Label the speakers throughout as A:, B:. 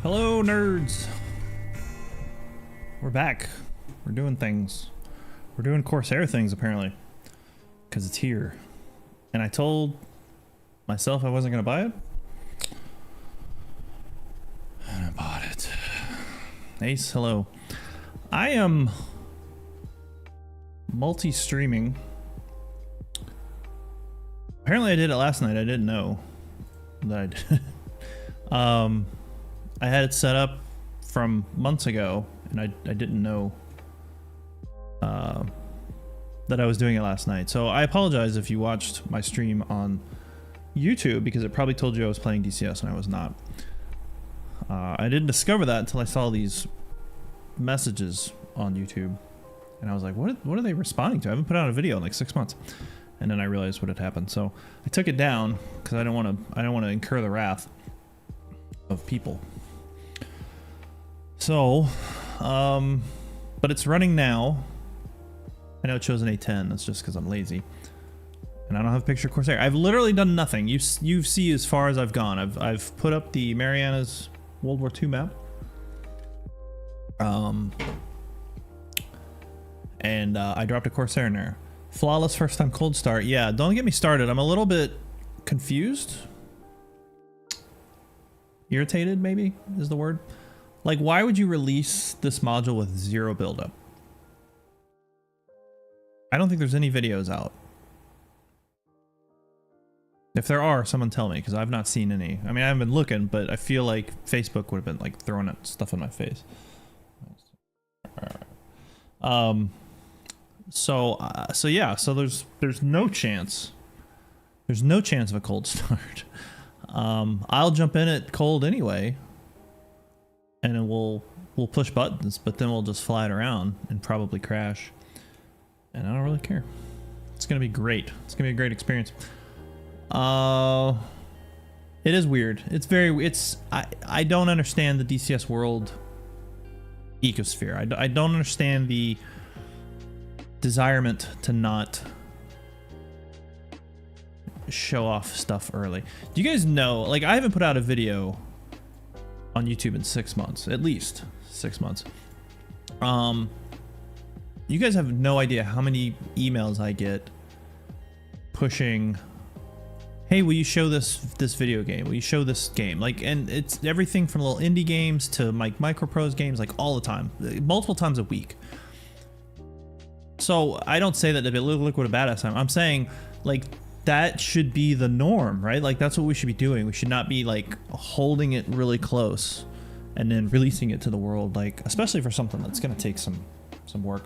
A: Hello, nerds. We're back. We're doing things. We're doing Corsair things, apparently. Because it's here. And I told myself I wasn't going to buy it. And I bought it. Ace, hello. I am multi-streaming. Apparently I did it last night. I didn't know that I did. I had it set up from months ago, and I didn't know that I was doing it last night. So I apologize if you watched my stream on YouTube, because it probably told you I was playing DCS and I was not. I didn't discover that until I saw these messages on YouTube, and I was like, what are they responding to? I haven't put out a video in like 6 months. And then I realized what had happened. So I took it down because I don't want to incur the wrath of people. So, but it's running now. I know it shows an A10. That's just because I'm lazy, and I don't have a picture of Corsair. I've literally done nothing. You see as far as I've gone. I've put up the Mariana's World War II map. And I dropped a Corsair in there. Flawless first time cold start. Yeah, don't get me started. I'm a little bit confused. Irritated, maybe, is the word. Like, why would you release this module with 0 buildup? I don't think there's any videos out. If there are, someone tell me, because I've not seen any. I mean, I haven't been looking, but I feel like Facebook would have been like throwing stuff in my face. So yeah, so there's no chance. There's no chance of a cold start. I'll jump in it cold anyway, and then we'll push buttons, but then we'll just fly it around and probably crash. And I don't really care. It's gonna be great. It's gonna be a great experience. It is weird. I don't understand the DCS world ecosphere. I don't understand the desirement to not show off stuff early. Do you guys know, like, I haven't put out a video on YouTube in 6 months, at least 6 months. You guys have no idea how many emails I get pushing, hey, will you show this video game? Will you show this game? Like, and it's everything from little indie games to micro pros games, like all the time, multiple times a week. So I don't say that to be liquid a badass time. I'm saying, like, that should be the norm, right? Like, that's what we should be doing. We should not be like holding it really close and then releasing it to the world, like, especially for something that's gonna take some work.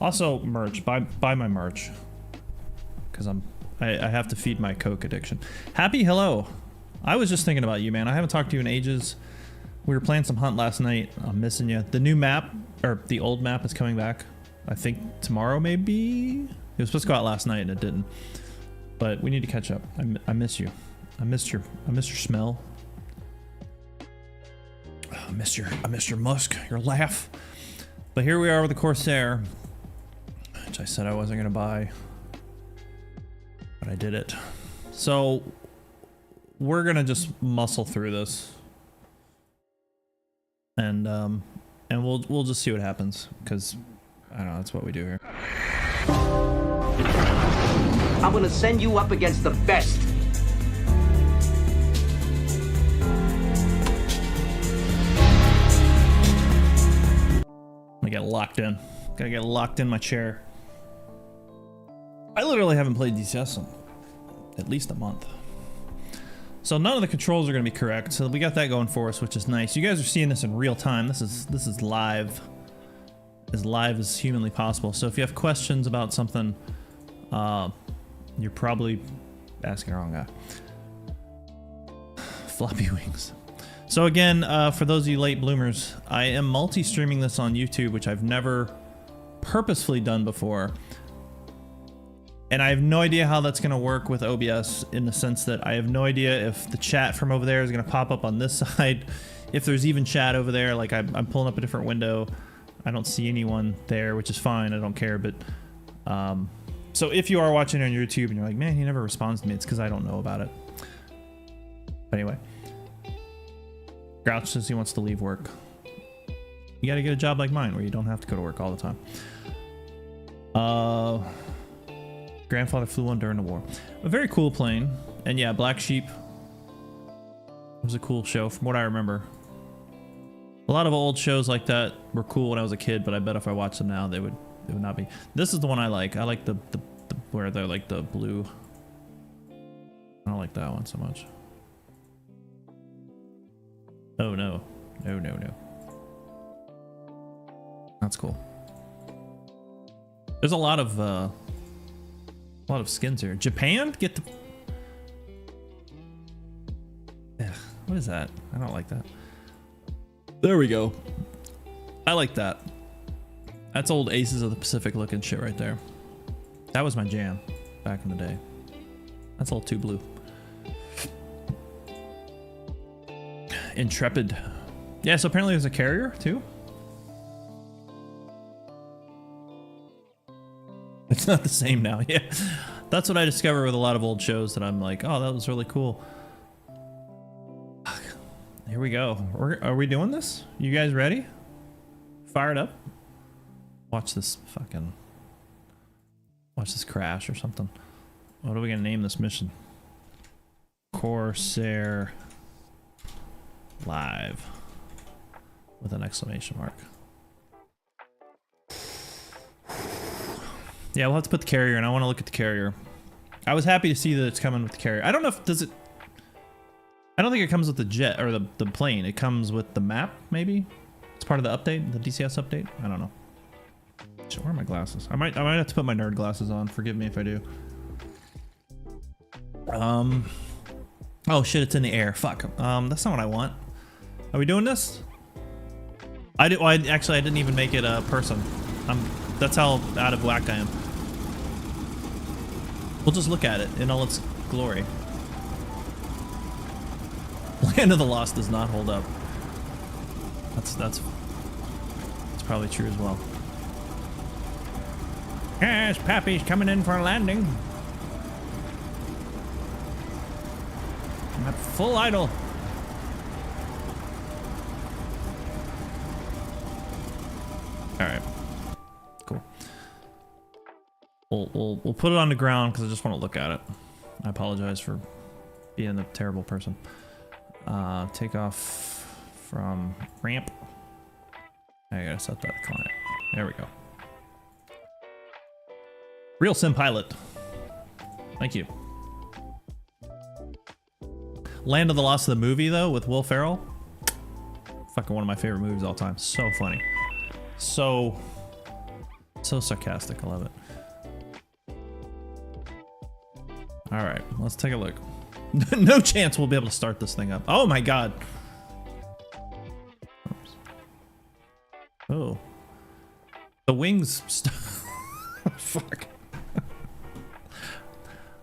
A: Also, merch. Buy my merch, because I have to feed my Coke addiction. Happy, hello. I was just thinking about you, man. I haven't talked to you in ages. We were playing some Hunt last night. I'm missing you. The new map, or the old map, is coming back. I think tomorrow, maybe? It was supposed to go out last night and it didn't. But we need to catch up. I miss you. I missed your smell. I missed your musk, your laugh. But here we are with the Corsair, which I said I wasn't gonna buy, but I did it. So we're gonna just muscle through this, and we'll just see what happens, because I don't know, that's what we do here.
B: I'm gonna send you up against the best.
A: I get locked in. Gotta get locked in my chair. I literally haven't played DCS in at least a month. So none of the controls are gonna be correct. So we got that going for us, which is nice. You guys are seeing this in real time. This is live as humanly possible. So if you have questions about something, you're probably asking the wrong guy. Floppy wings. So again, for those of you late bloomers, I am multi-streaming this on YouTube, which I've never purposefully done before. And I have no idea how that's going to work with OBS, in the sense that I have no idea if the chat from over there is going to pop up on this side, if there's even chat over there. Like, I'm pulling up a different window. I don't see anyone there, which is fine. I don't care. But so if you are watching on YouTube and you're like, man, he never responds to me, it's because I don't know about it. But anyway. Grouch says he wants to leave work. You gotta get a job like mine where you don't have to go to work all the time. Grandfather flew one during the war. A very cool plane. And yeah, Black Sheep was a cool show from what I remember. A lot of old shows like that were cool when I was a kid, but I bet if I watched them now, they would not be. This is the one I like. I like the where they're like the blue. I don't like that one so much. Oh no. No. That's cool. There's a lot of skins here. Japan? Get the... Ugh, what is that? I don't like that. There we go. I like that. That's old Aces of the Pacific looking shit right there. That was my jam back in the day. That's all too blue. Intrepid. Yeah, so apparently there's a carrier too. It's not the same now. Yeah, that's what I discover with a lot of old shows, that I'm like, oh, that was really cool. Here we go. Are we doing this? You guys ready? Fired up? Watch this Watch this crash or something. What are we gonna name this mission? Corsair Live with an exclamation mark. Yeah, we'll have to put the carrier in. I want to look at the carrier. I was happy to see that it's coming with the carrier. I don't know if does it. I don't think it comes with the jet or the plane. It comes with the map, maybe. It's part of the update, the DCS update. I don't know. Shit, where are my glasses? I might have to put my nerd glasses on. Forgive me if I do. Oh shit, it's in the air. Fuck. That's not what I want. Are we doing this? Actually, I didn't even make it a person. That's how out of whack I am. We'll just look at it in all its glory. Land of the Lost does not hold up. That's probably true as well. Yes, Pappy's coming in for a landing. I'm at full idle. All right. Cool. We'll put it on the ground because I just want to look at it. I apologize for being a terrible person. Take off from ramp. I gotta set that client. There we go. Real sim pilot. Thank you. Land of the Lost of the movie though with Will Ferrell. Fucking one of my favorite movies of all time. So funny. So sarcastic. I love it. All right, let's take a look. No chance we'll be able to start this thing up. Oh my god. Oops. Oh. The wings. Fuck.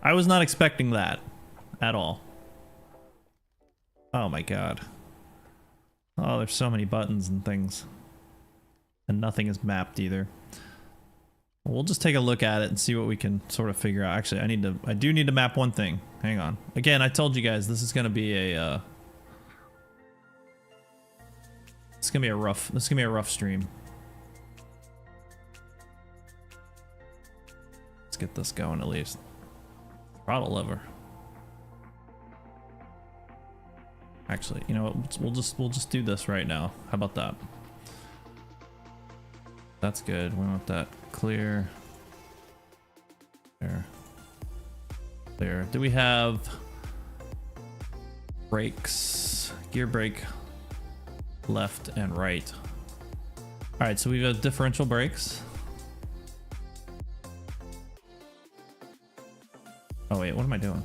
A: I was not expecting that at all. Oh my god. Oh, there's so many buttons and things. And nothing is mapped either. We'll just take a look at it and see what we can sort of figure out. Actually, I do need to map one thing. Hang on. Again, I told you guys this is gonna be a this is gonna be a rough stream. Let's get this going at least. Throttle lever. Actually, you know what? We'll just do this right now. How about that? That's good. We want that clear. There. There. Do we have brakes? Gear brake left and right. All right, so we've got differential brakes. Oh wait, what am I doing?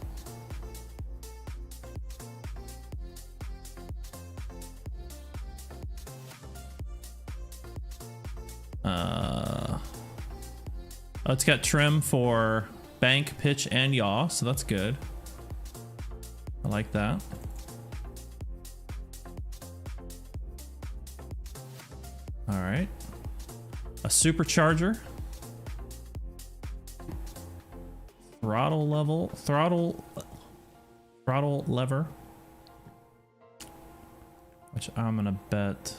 A: Oh, it's got trim for bank, pitch, and yaw, so that's good. I like that. All right. A supercharger. Throttle lever. Which I'm gonna bet.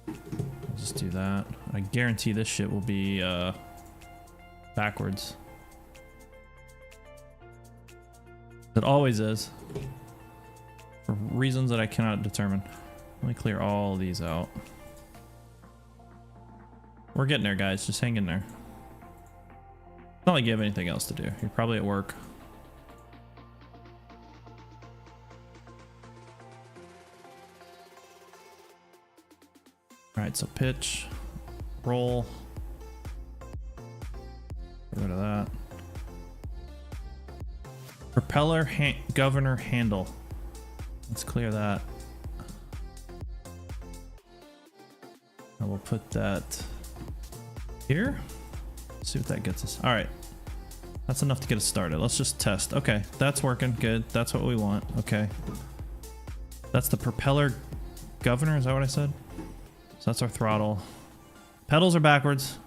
A: I'll just do that. I guarantee this shit will be backwards. It always is. For reasons that I cannot determine. Let me clear all these out. We're getting there, guys. Just hang in there. It's not like you have anything else to do. You're probably at work. Alright, so pitch, roll, get rid of that. Propeller governor handle. Let's clear that. And we'll put that here. See what that gets us. Alright. That's enough to get us started. Let's just test. Okay, that's working. Good. That's what we want. Okay. That's the propeller governor. Is that what I said? So that's our throttle. Pedals are backwards.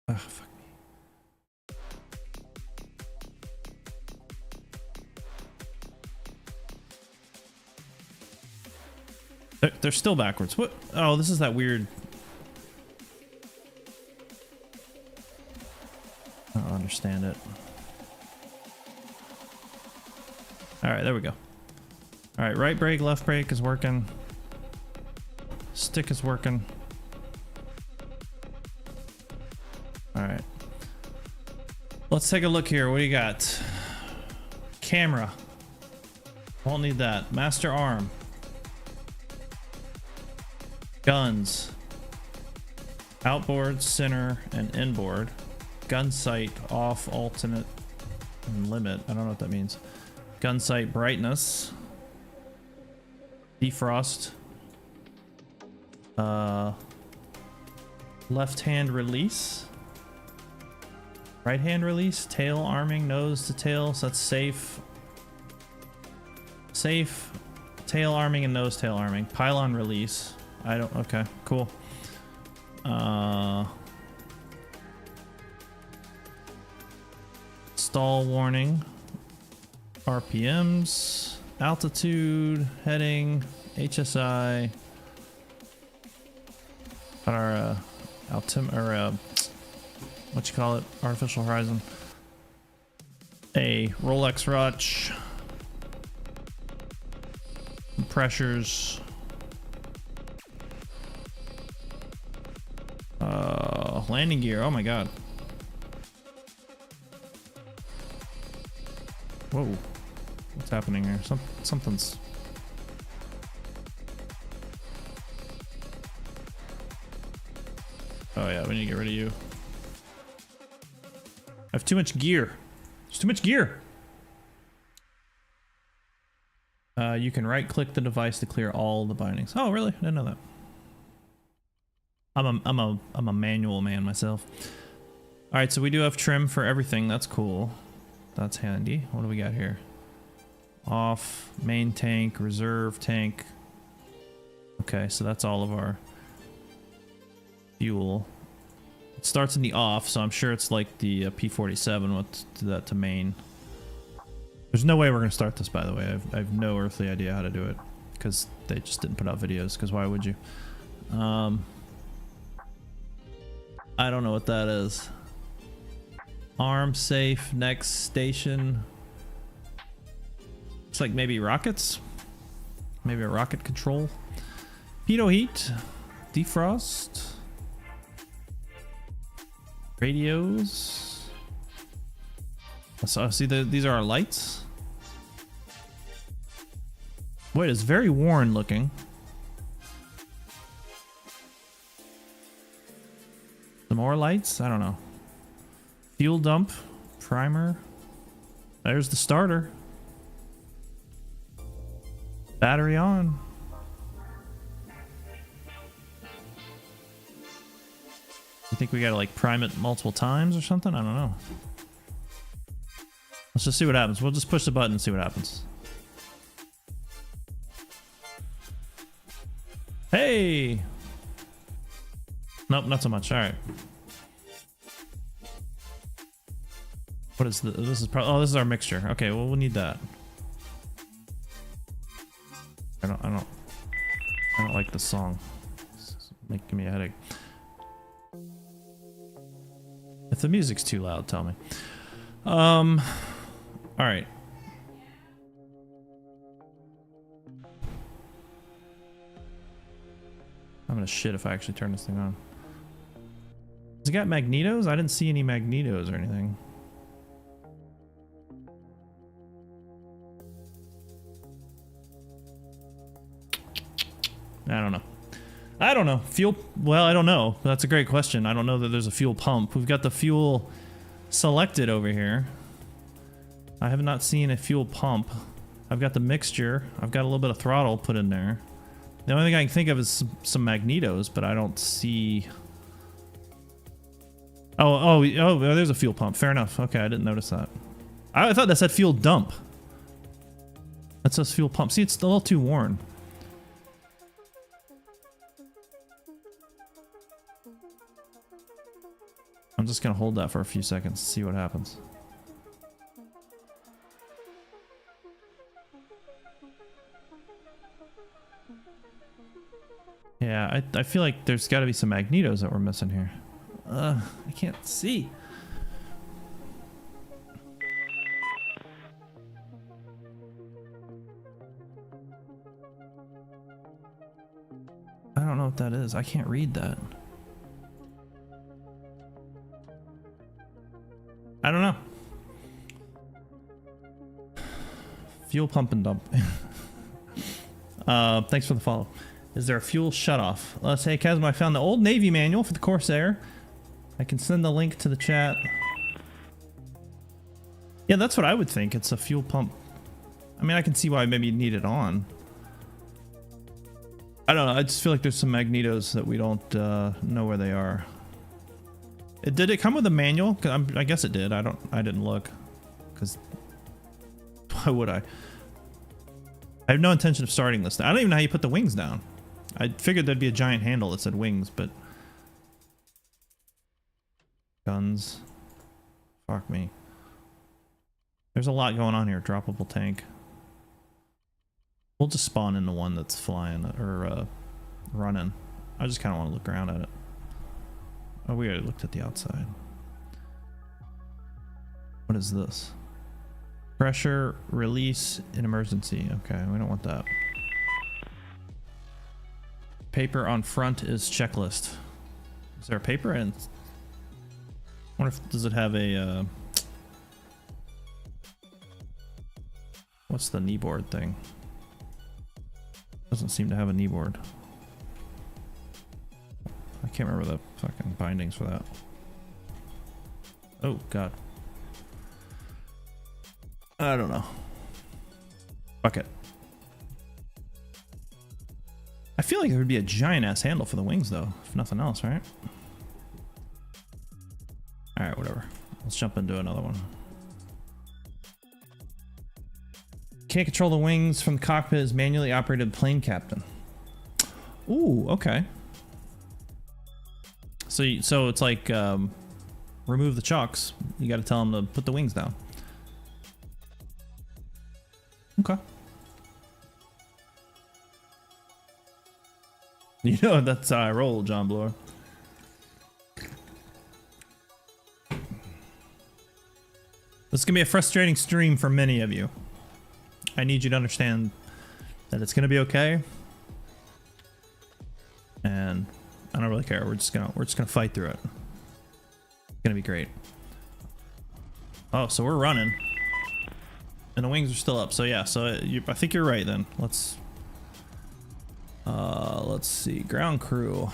A: Oh, fuck me. They're still backwards. What? Oh, this is that weird. I don't understand it. All right, there we go. All right, right brake, left brake is working. Stick is working. All right. Let's take a look here. What do you got? Camera. Won't need that. Master arm. Guns. Outboard, center, and inboard. Gun sight off, alternate, and limit. I don't know what that means. Gun sight brightness. Defrost. Left hand release. Right hand release. Tail arming, nose to tail. So that's safe. Safe. Tail arming and nose tail arming. Pylon release. I don't. Okay, cool. Stall warning. RPMs. Altitude. Heading. HSI. Our what you call it? Artificial horizon. A Rolex watch. Pressures. Landing gear. Oh my god. Whoa. What's happening here? Something's. Oh yeah, we need to get rid of you. I have too much gear. There's too much gear. You can right click the device to clear all the bindings. Oh really? I didn't know that. I'm a manual man myself. All right, so we do have trim for everything. That's cool. That's handy. What do we got here? Off, main tank, reserve tank. Okay, so that's all of our fuel. It starts in the off, so I'm sure it's like the P47 with that to main. There's no way we're gonna start this, by the way. I have no earthly idea how to do it because they just didn't put out videos. Because why would you? I don't know what that is. Arm safe, next station. Looks like maybe rockets. Maybe a rocket control. Pitot heat. Defrost. Radios. So see, these are our lights. Wait, it's very worn looking. Some more lights? I don't know. Fuel dump. Primer. There's the starter. Battery on. You think we gotta like prime it multiple times or something? I don't know. Let's just see what happens. We'll just push the button and see what happens. Hey! Nope, not so much. All right. What is this? This is probably. Oh, this is our mixture. Okay, well we'll need that. I don't like this song. It's making me a headache. If the music's too loud, tell me. All right. I'm gonna shit if I actually turn this thing on. Has it got magnetos? I didn't see any magnetos or anything. I don't know. I don't know. Fuel, well, I don't know. That's a great question. I don't know that there's a fuel pump. We've got the fuel selected over here. I have not seen a fuel pump. I've got the mixture. I've got a little bit of throttle put in there. The only thing I can think of is some magnetos, but I don't see... Oh, there's a fuel pump. Fair enough. Okay, I didn't notice that. I thought that said fuel dump. That says fuel pump. See, it's a little too worn. I'm just gonna hold that for a few seconds, see what happens. Yeah, I feel like there's got to be some magnetos that we're missing here. I can't see. I don't know what that is. I can't read that. I don't know. Fuel pump and dump. Thanks for the follow. Is there a fuel shutoff? Let's say, Chasm, I found the old Navy manual for the Corsair. I can send the link to the chat. Yeah, that's what I would think. It's a fuel pump. I mean, I can see why maybe you need it on. I don't know. I just feel like there's some magnetos that we don't know where they are. Did it come with a manual? 'Cause I guess it did. I didn't look. Because why would I? I have no intention of starting this. I don't even know how you put the wings down. I figured there'd be a giant handle that said wings, but guns. Fuck me. There's a lot going on here. Droppable tank. We'll just spawn into one that's flying or running. I just kind of want to look around at it. Oh, we already looked at the outside. What is this? Pressure release in emergency. Okay, we don't want that. Paper on front is checklist. Is there a paper in? I wonder if does it have a what's the kneeboard thing? Doesn't seem to have a kneeboard. I can't remember the fucking bindings for that. Oh god. I don't know. Fuck it. I feel like there would be a giant ass handle for the wings though, if nothing else, right? Alright, whatever. Let's jump into another one. Can't control the wings from the cockpit as manually operated plane captain. Ooh, okay. So it's like remove the chocks. You got to tell them to put the wings down. Okay. You know that's how I roll, John Bloor. This is gonna be a frustrating stream for many of you. I need you to understand that it's gonna be okay, and I don't really care. We're just gonna fight through it. It's gonna be great. Oh, so we're running. And the wings are still up, so yeah. So I think you're right. Then let's see. Ground crew.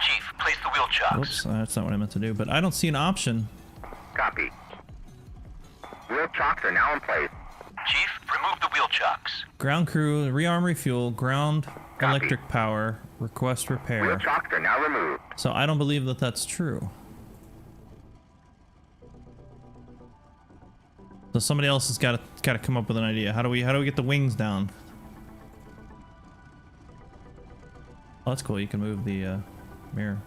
B: Chief, place the wheel chocks.
A: Whoops, that's not what I meant to do. But I don't see an option.
B: Copy. Wheel chocks are now in place. Chief, remove the wheel chocks.
A: Ground crew, rearm, refuel, ground,
B: Copy.
A: electric power, request repair.
B: Wheel chocks are now removed.
A: So I don't believe that that's true. So somebody else has got to come up with an idea. How do we get the wings down? Oh, that's cool. You can move the mirror.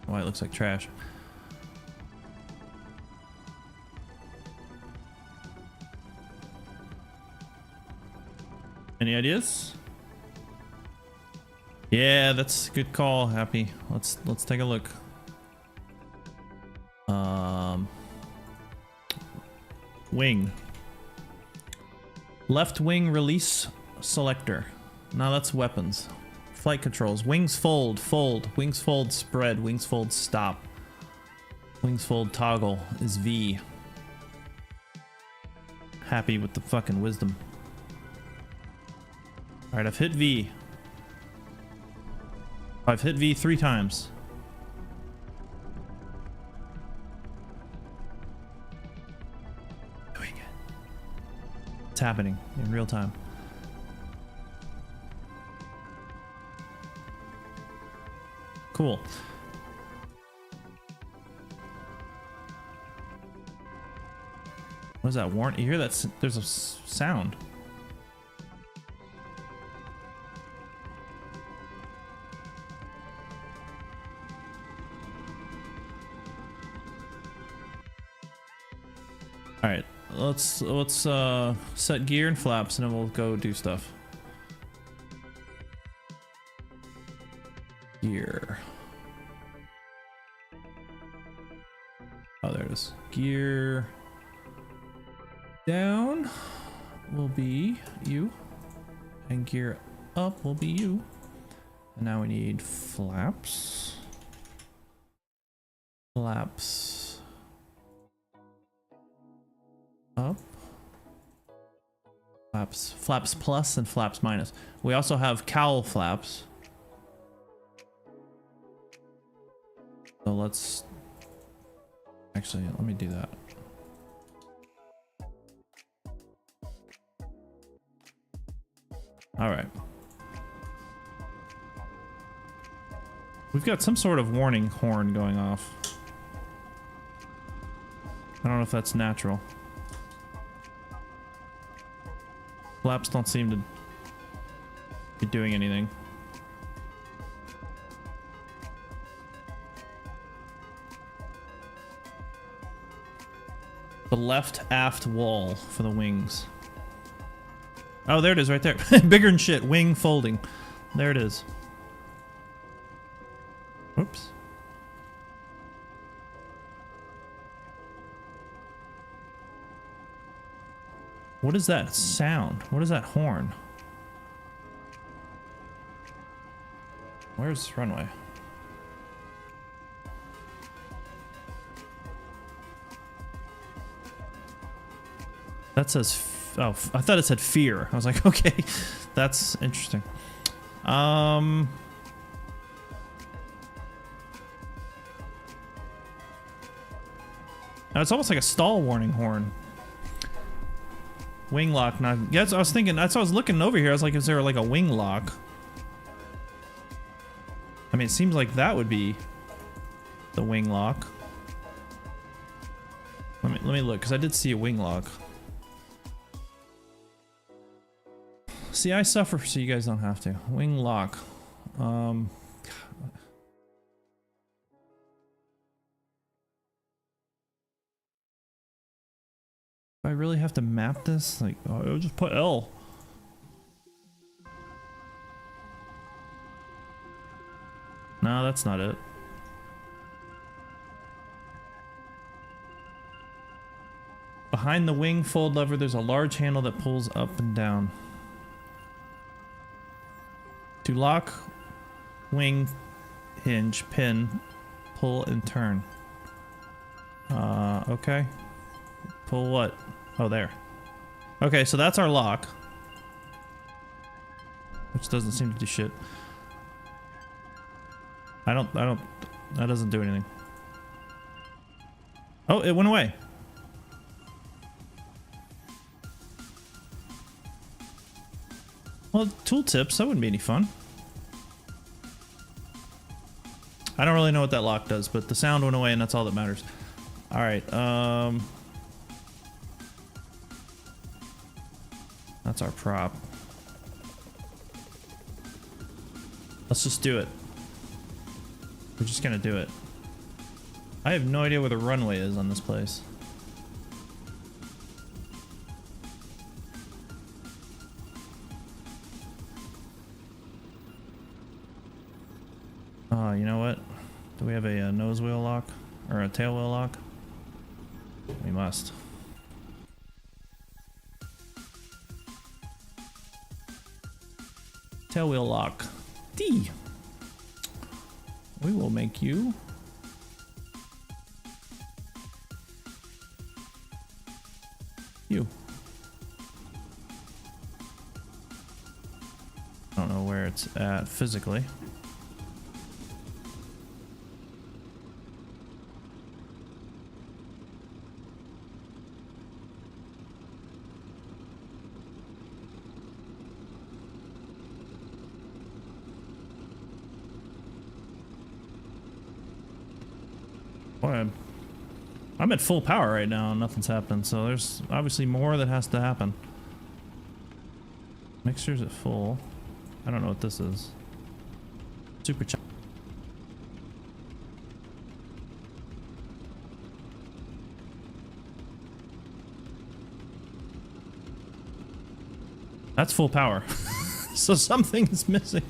A: Oh, it looks like trash. Any ideas? Yeah, that's a good call, Happy. Let's take a look. Wing. Left wing release selector. No, that's weapons. Flight controls. Wings fold, fold. Wings fold, spread. Wings fold, stop. Wings fold, toggle is V. Happy with the fucking wisdom. Alright, I've hit V. I've hit V 3 times. Doing it. It's happening in real time. Cool. What is that? Warrant? You hear that? There's a sound. All right, let's set gear and flaps, and then we'll go do stuff. Gear. Oh, there it is. Gear down will be you, and gear up will be you. And now we need flaps. Flaps up. Flaps plus and flaps minus. We also have cowl flaps. So let's actually, let me do that. All right. We've got some sort of warning horn going off. I don't know if that's natural. Flaps don't seem to be doing anything. The left aft wall for the wings. Oh, there it is right there. Bigger than shit. Wing folding. There it is. Whoops. What is that sound? What is that horn? Where's this runway? That says, oh, I thought it said fear. I was like, okay, that's interesting. Now it's almost like a stall warning horn. Wing lock. Now, yes, I was thinking. That's why I was looking over here. I was like, is there like a wing lock? I mean, it seems like that would be the wing lock. Let me look, because I did see a wing lock. See, I suffer so you guys don't have to. Wing lock. I really have to map this? Like, oh, I'll just put L. No, that's not it. Behind the wing fold lever, there's a large handle that pulls up and down. To lock wing hinge, pin, pull, and turn. Okay. Pull what? Oh, there. Okay, so that's our lock. Which doesn't seem to do shit. That doesn't do anything. Oh, it went away. Well, tooltips, that wouldn't be any fun. I don't really know what that lock does, but the sound went away and that's all that matters. Alright, that's our prop. Let's just do it. We're just gonna do it. I have no idea where the runway is on this place. You know what? Do we have a nose wheel lock? Or a tail wheel lock? We must. Tail wheel lock. D. We will make you you. I don't know where it's at physically. Boy, I'm at full power right now and nothing's happening, so there's obviously more that has to happen. Mixture's at full. I don't know what this is. Super ch- That's full power. So something is missing.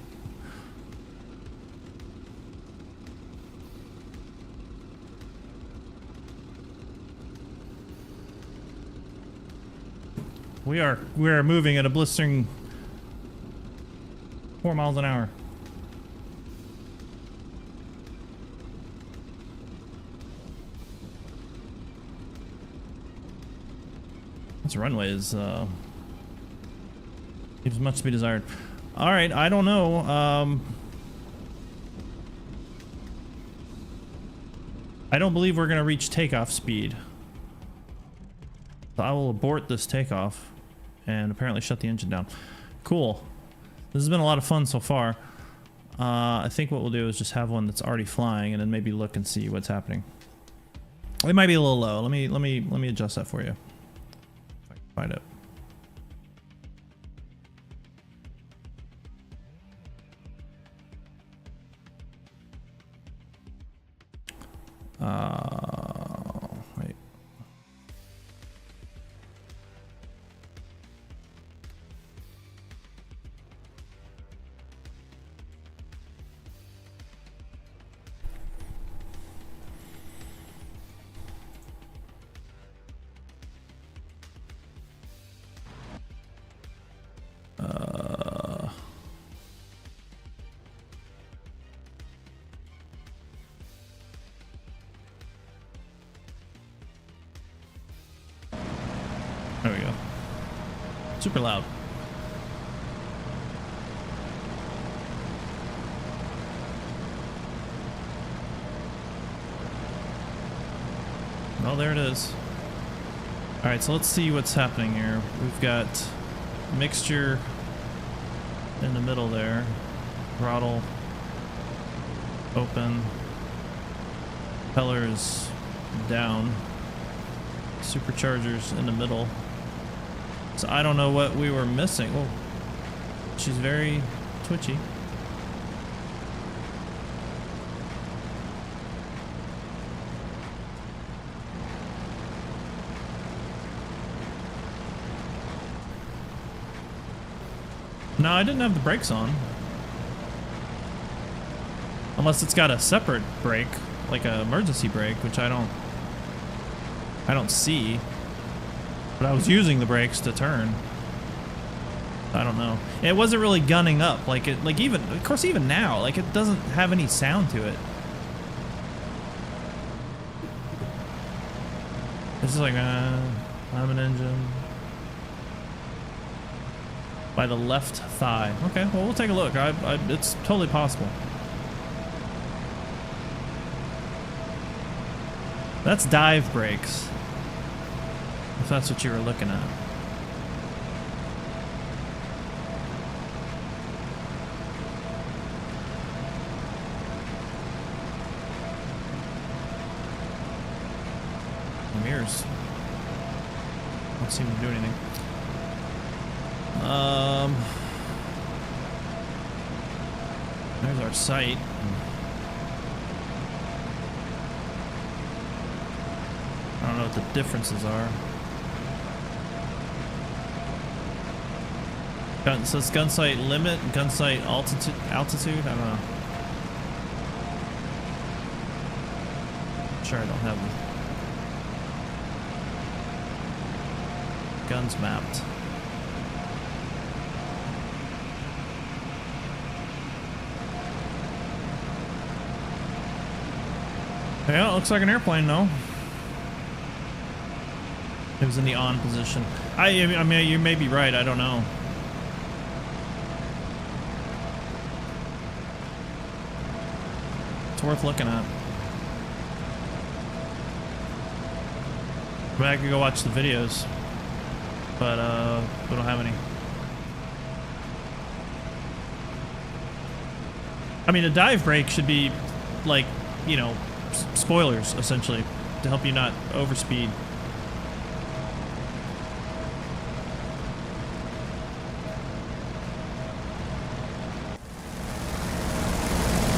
A: We are moving at a blistering 4 miles an hour. This runway is leaves much to be desired. All right, I don't know. I don't believe we're gonna reach takeoff speed. So I will abort this takeoff and apparently shut the engine down. Cool. This has been a lot of fun so far. I think what we'll do is just have one that's already flying and then maybe look and see what's happening. It might be a little low. Let me adjust that for you. If I can find it. Wait. There we go. Super loud. Oh, there it is. All right, so let's see what's happening here. We've got mixture in the middle there. Throttle open. Propellers down. Superchargers in the middle. So I don't know what we were missing. Oh, she's very twitchy. No, I didn't have the brakes on. Unless it's got a separate brake, like an emergency brake, which I don't see. But I was using the brakes to turn. I don't know. It wasn't really gunning up. Like even, of course, even now, like it doesn't have any sound to it. It's just like, I'm an engine. By the left thigh. Okay, well, we'll take a look. It's totally possible. That's dive brakes. If that's what you were looking at. The mirrors don't seem to do anything. There's our sight. I don't know what the differences are. So it's gun sight limit, gun sight altitude, I don't know. Sure, I don't have the guns mapped. Yeah, it looks like an airplane though. It was in the on position. I mean, you may be right, I don't know. It's worth looking at. I mean, I could go watch the videos, but we don't have any. I mean, a dive brake should be like, you know, spoilers essentially to help you not overspeed.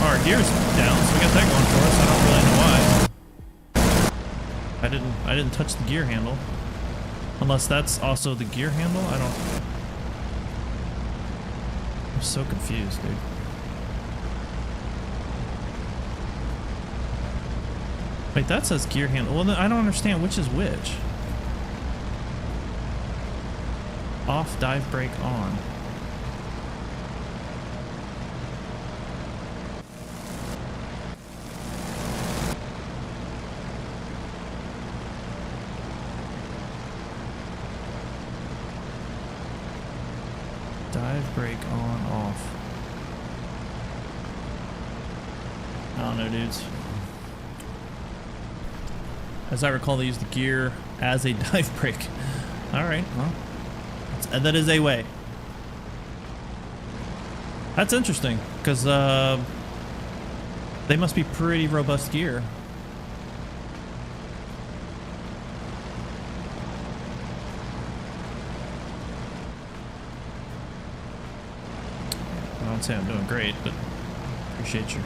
A: Our gear's down, so we got that going for us. I don't really know why. I didn't touch the gear handle. Unless that's also the gear handle? I don't... I'm so confused, dude. Wait, that says gear handle. Well, then I don't understand which is which. Off, dive brake, on. Dive brake, on, off. I don't know, dudes. As I recall, they use the gear as a dive brake. All right, well, that is a way. That's interesting, because they must be pretty robust gear. I don't say I'm doing great, but appreciate you.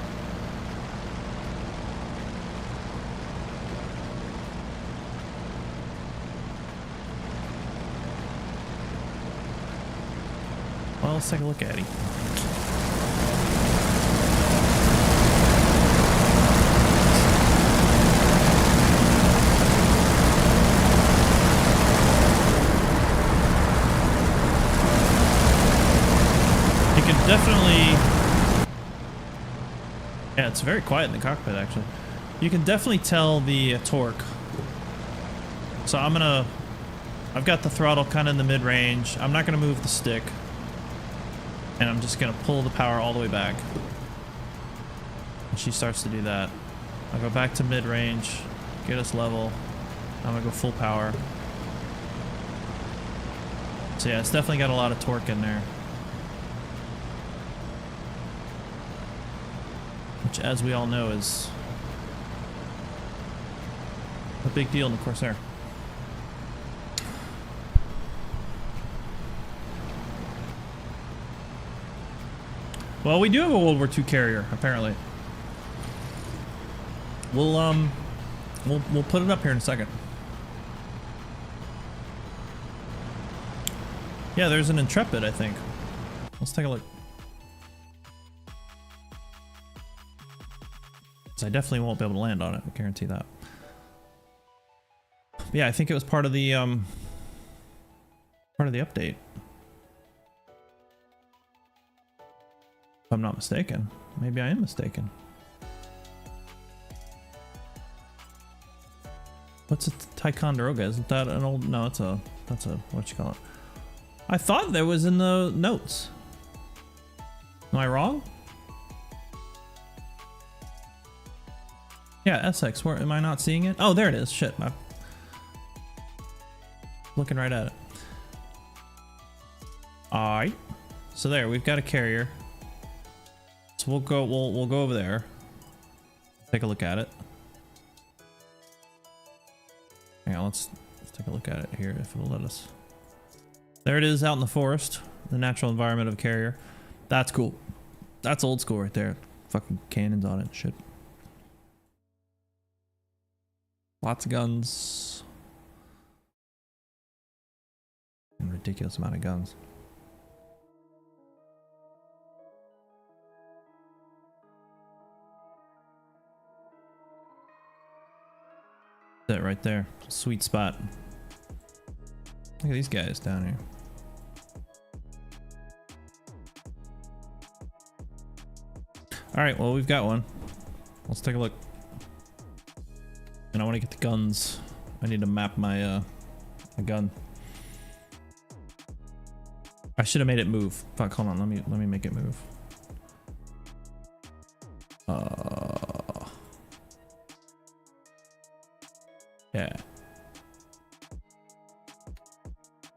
A: Well, let's take a look at him. You can definitely... Yeah, it's very quiet in the cockpit, actually. You can definitely tell the torque. So I've got the throttle kind of in the mid-range. I'm not gonna move the stick. And I'm just gonna pull the power all the way back. And she starts to do that. I'll go back to mid-range, get us level. I'm gonna go full power. So yeah, it's definitely got a lot of torque in there. Which, as we all know, is a big deal in the Corsair. Well, we do have a World War II carrier, apparently. We'll put it up here in a second. Yeah, there's an Intrepid, I think. Let's take a look. So I definitely won't be able to land on it, I guarantee that. But yeah, I think it was part of the update. If I'm not mistaken. Maybe I am mistaken. What's a Ticonderoga? Isn't that an old... No, that's a... What you call it? I thought that was in the notes. Am I wrong? Yeah, SX. Where am I not seeing it? Oh, there it is. Shit. I'm looking right at it. Alright. So there, we've got a carrier. So we'll go over there. Take a look at it. Hang on, let's take a look at it here if it'll let us. There it is out in the forest, the natural environment of a carrier. That's cool. That's old school right there. Fucking cannons on it and shit. Lots of guns. And ridiculous amount of guns. That right there. Sweet spot. Look at these guys down here. Alright, well, we've got one. Let's take a look. And I want to get the guns. I need to map my my gun. I should have made it move. Fuck, hold on. Let me make it move. Yeah.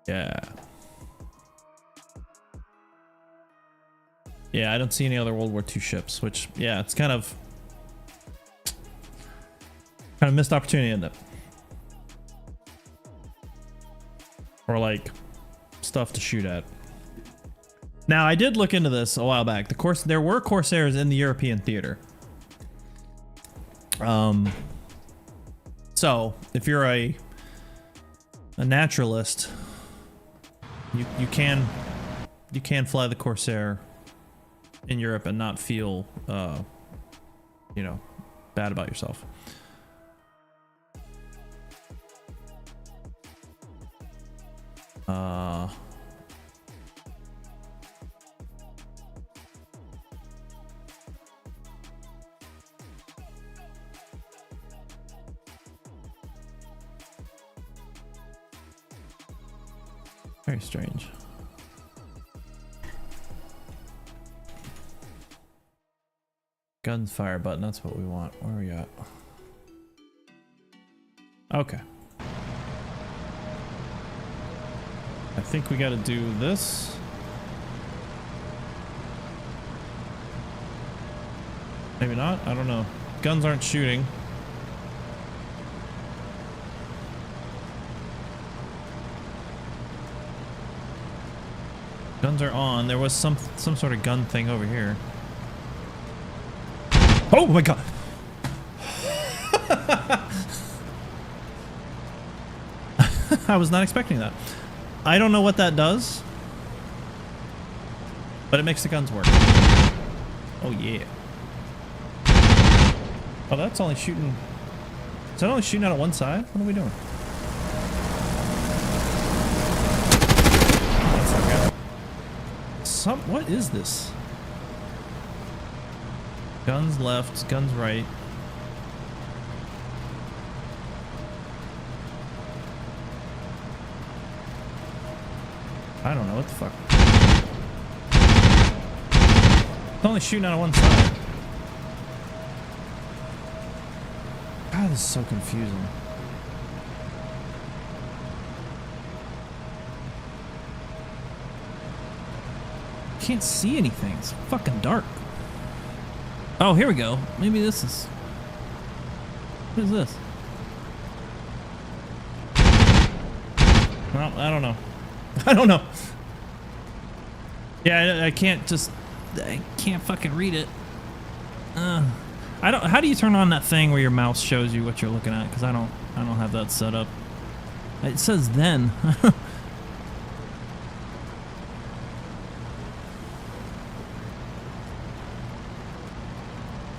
A: Yeah. Yeah, I don't see any other World War II ships, which, yeah, it's kind of missed opportunity, isn't it? Or like stuff to shoot at. Now, I did look into this a while back. There were Corsairs in the European theater. So if you're a naturalist, you can fly the Corsair in Europe and not feel, you know, bad about yourself. Very strange. Guns fire button, that's what we want. Where are we at? Okay. I think we gotta do this. Maybe not, I don't know. Guns aren't shooting. Guns are on. There was some sort of gun thing over here. Oh my god! I was not expecting that. I don't know what that does, but it makes the guns work. Oh yeah. Oh, that's only shooting. Is that only shooting out of one side? What are we doing? That's not good. What is this? Guns left, guns right. I don't know what the fuck. It's only shooting out of one side. God, this is so confusing. Can't see anything. It's fucking dark. Oh, here we go. Maybe this is... What is this? Well, I don't know. I don't know. Yeah, I can't just... I can't fucking read it. I don't... How do you turn on that thing where your mouse shows you what you're looking at? Because I don't have that set up. It says then.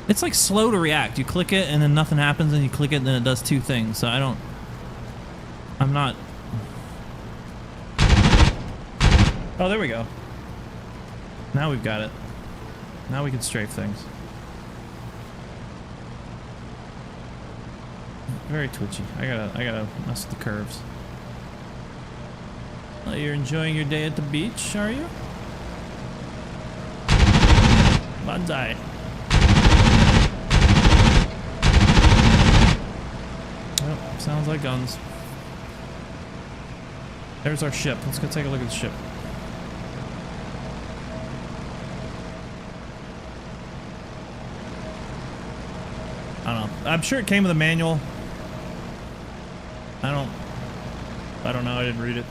A: It's like slow to react. You click it and then nothing happens, and you click it and then it does two things. So I'm not... Oh, there we go. Now we've got it. Now we can strafe things. Very twitchy. I gotta mess with the curves. Oh, you're enjoying your day at the beach, are you? Banzai. Yep, sounds like guns. There's our ship. Let's go take a look at the ship. I don't know. I'm sure it came with a manual. I don't know. I didn't read it.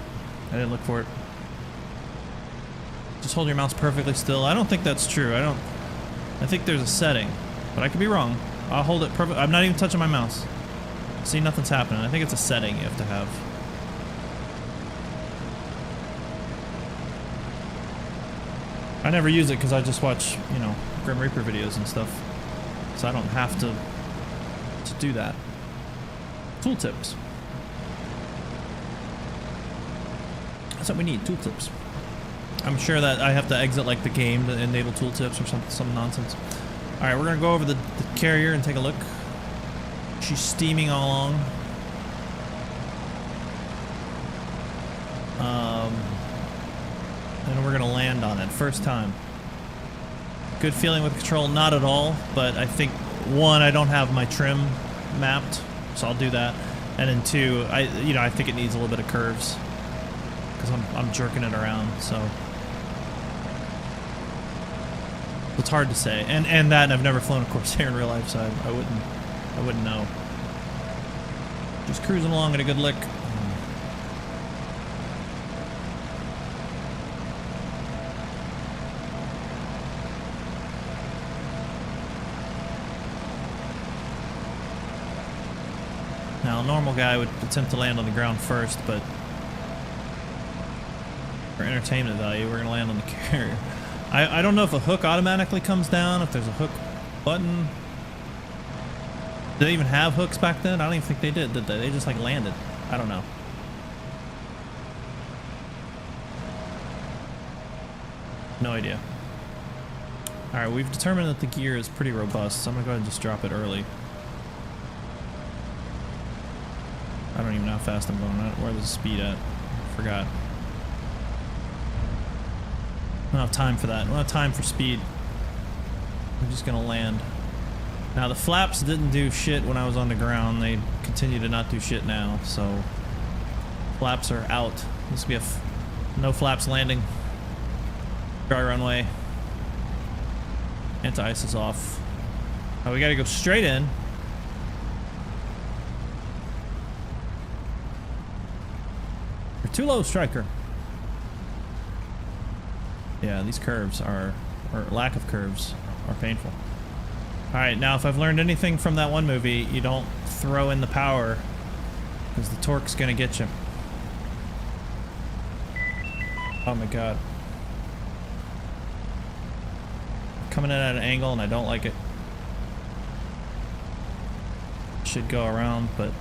A: I didn't look for it. Just hold your mouse perfectly still. I don't think that's true. I think there's a setting, but I could be wrong. I'll hold it perfect. I'm not even touching my mouse. See, nothing's happening. I think it's a setting you have to have. I never use it because I just watch, you know, Grim Reaper videos and stuff. So I don't have to do that. Tooltips. That's what we need, tooltips. I'm sure that I have to exit like the game to enable tooltips or some nonsense. Alright, we're gonna go over the carrier and take a look. She's steaming all along. And we're gonna land on it, first time. Good feeling with control, not at all, but I think one, I don't have my trim mapped, so I'll do that. And then two, I think it needs a little bit of curves because I'm jerking it around, so it's hard to say. And that, and I've never flown a Corsair in real life, so I wouldn't know. Just cruising along at a good lick. Now, a normal guy would attempt to land on the ground first, but for entertainment value, we're going to land on the carrier. I don't know if a hook automatically comes down, if there's a hook button. Did they even have hooks back then? I don't even think they did they? They just like landed. I don't know. No idea. Alright, we've determined that the gear is pretty robust, so I'm gonna go ahead and just drop it early. I don't even know how fast I'm going. Where's the speed at? Forgot. I don't have time for that. I don't have time for speed. I'm just gonna land. Now the flaps didn't do shit when I was on the ground. They continue to not do shit now, so flaps are out. This will be a no flaps landing. Dry runway. Anti-ice is off. Oh, we gotta go straight in. You're too low, Striker. Yeah, these curves are, or lack of curves, are painful. Alright, now if I've learned anything from that one movie, you don't throw in the power, because the torque's gonna get you. Oh my god. Coming in at an angle and I don't like it. Should go around, but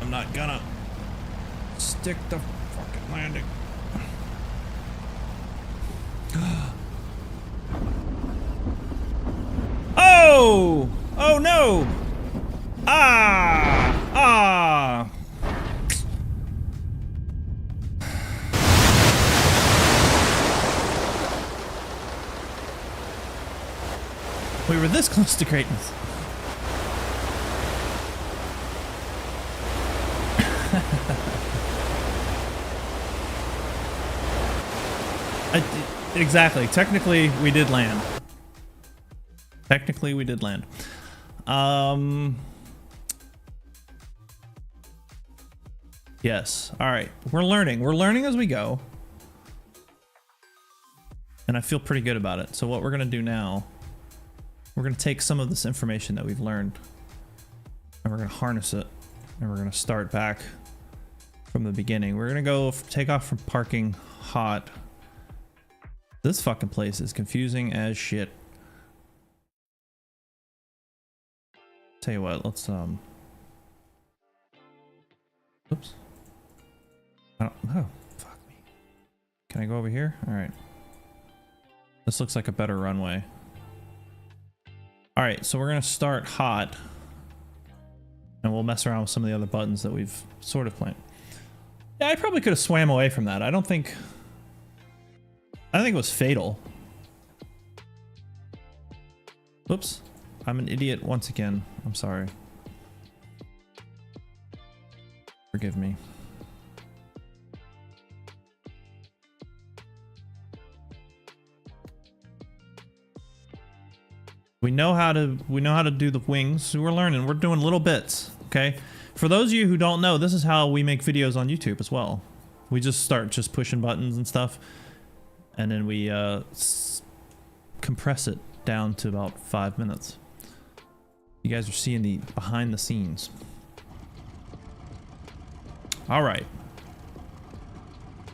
A: I'm not gonna stick the fucking landing. Oh! Oh no! Ah! Ah! We were this close to greatness. Exactly. Technically, we did land. Technically, we did land. Yes. All right. We're learning. We're learning as we go. And I feel pretty good about it. So what we're going to do now, we're going to take some of this information that we've learned and we're going to harness it and we're going to start back from the beginning. We're going to go take off from parking hot. This fucking place is confusing as shit. Tell you what, let's oops. Oh, fuck me. Can I go over here? All right. This looks like a better runway. All right, so we're gonna start hot and we'll mess around with some of the other buttons that we've sort of planned. Yeah, I probably could have swam away from that. I think it was fatal. Oops. I'm an idiot once again. I'm sorry. Forgive me. We know how to do the wings. So we're learning. We're doing little bits, okay? For those of you who don't know, this is how we make videos on YouTube as well. We just start pushing buttons and stuff. And then we compress it down to about 5 minutes. You guys are seeing the behind the scenes. All right.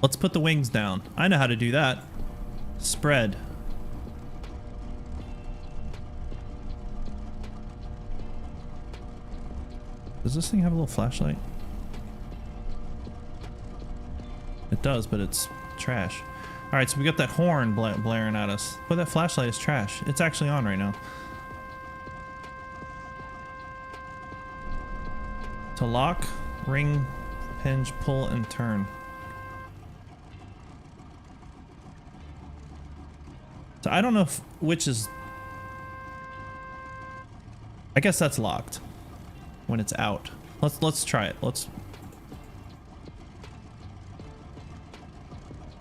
A: Let's put the wings down. I know how to do that. Spread. Does this thing have a little flashlight? It does, but it's trash. All right, so we got that horn blaring at us. But that flashlight is trash. It's actually on right now. To lock, ring, hinge, pull, and turn. So I don't know which is... I guess that's locked when it's out. Let's try it.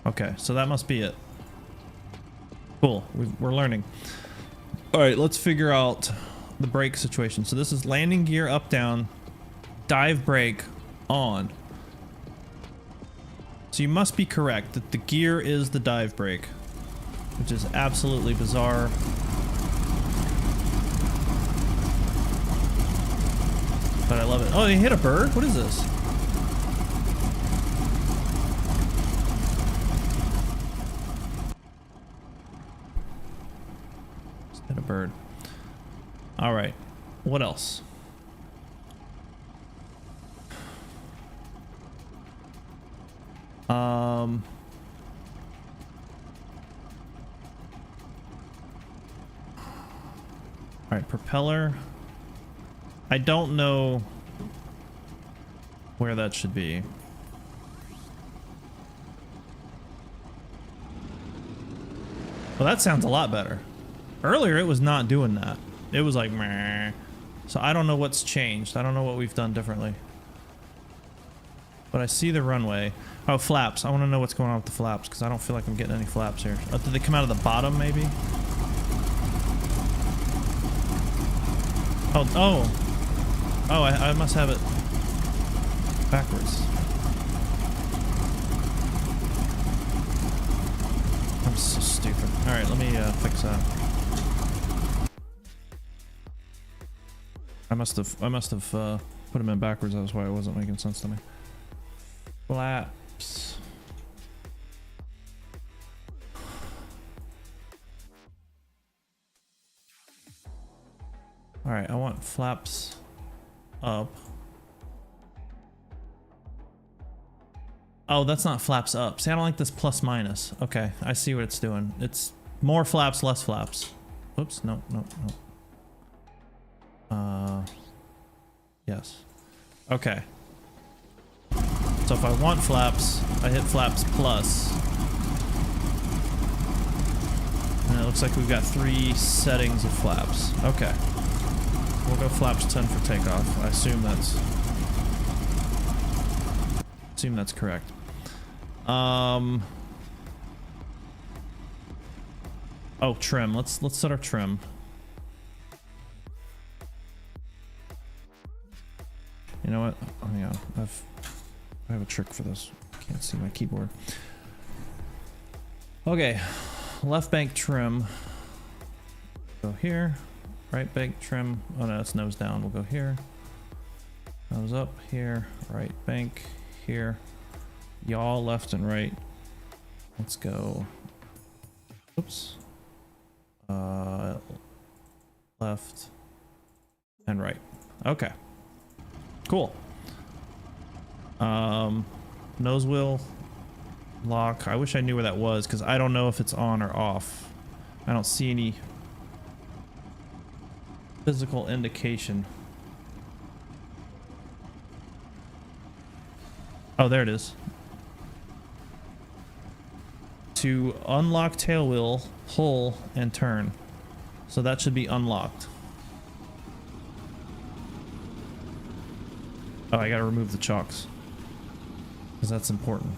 A: Okay, so that must be it. Cool, we're learning. All right, let's figure out the brake situation. So this is landing gear up, down, dive brake on. So you must be correct that the gear is the dive brake, which is absolutely bizarre. But I love it. Oh, they hit a bird? What is this? Hit a bird. All right. What else? All right, propeller. I don't know where that should be. Well, that sounds a lot better. Earlier, it was not doing that. It was like, meh. So I don't know what's changed. I don't know what we've done differently. But I see the runway. Oh, flaps. I want to know what's going on with the flaps because I don't feel like I'm getting any flaps here. Oh, did they come out of the bottom, maybe? Oh, I must have it backwards. I'm so stupid. All right, let me fix that. I must have put them in backwards. That's why it wasn't making sense to me. Flaps. All right, I want flaps up. Oh, that's not flaps up. See, I don't like this plus minus. Okay, I see what it's doing. It's more flaps, less flaps. Oops, no. Yes. Okay. So if I want flaps, I hit flaps plus. And it looks like we've got 3 settings of flaps. Okay. We'll go flaps 10 for takeoff. I assume that's correct. Oh, trim. Let's set our trim. You know what? Oh yeah, I have a trick for this. Can't see my keyboard. Okay, left bank trim. Go here. Right bank trim. Oh no, that's nose down. We'll go here. Nose up here. Right bank here. Yaw left and right. Let's go. Oops. Left and right. Okay. Cool. Nose wheel lock. I wish I knew where that was because I don't know if it's on or off. I don't see any physical indication. Oh, there it is. To unlock tail wheel, pull, and turn. So that should be unlocked. Oh, I gotta remove the chocks. Because that's important.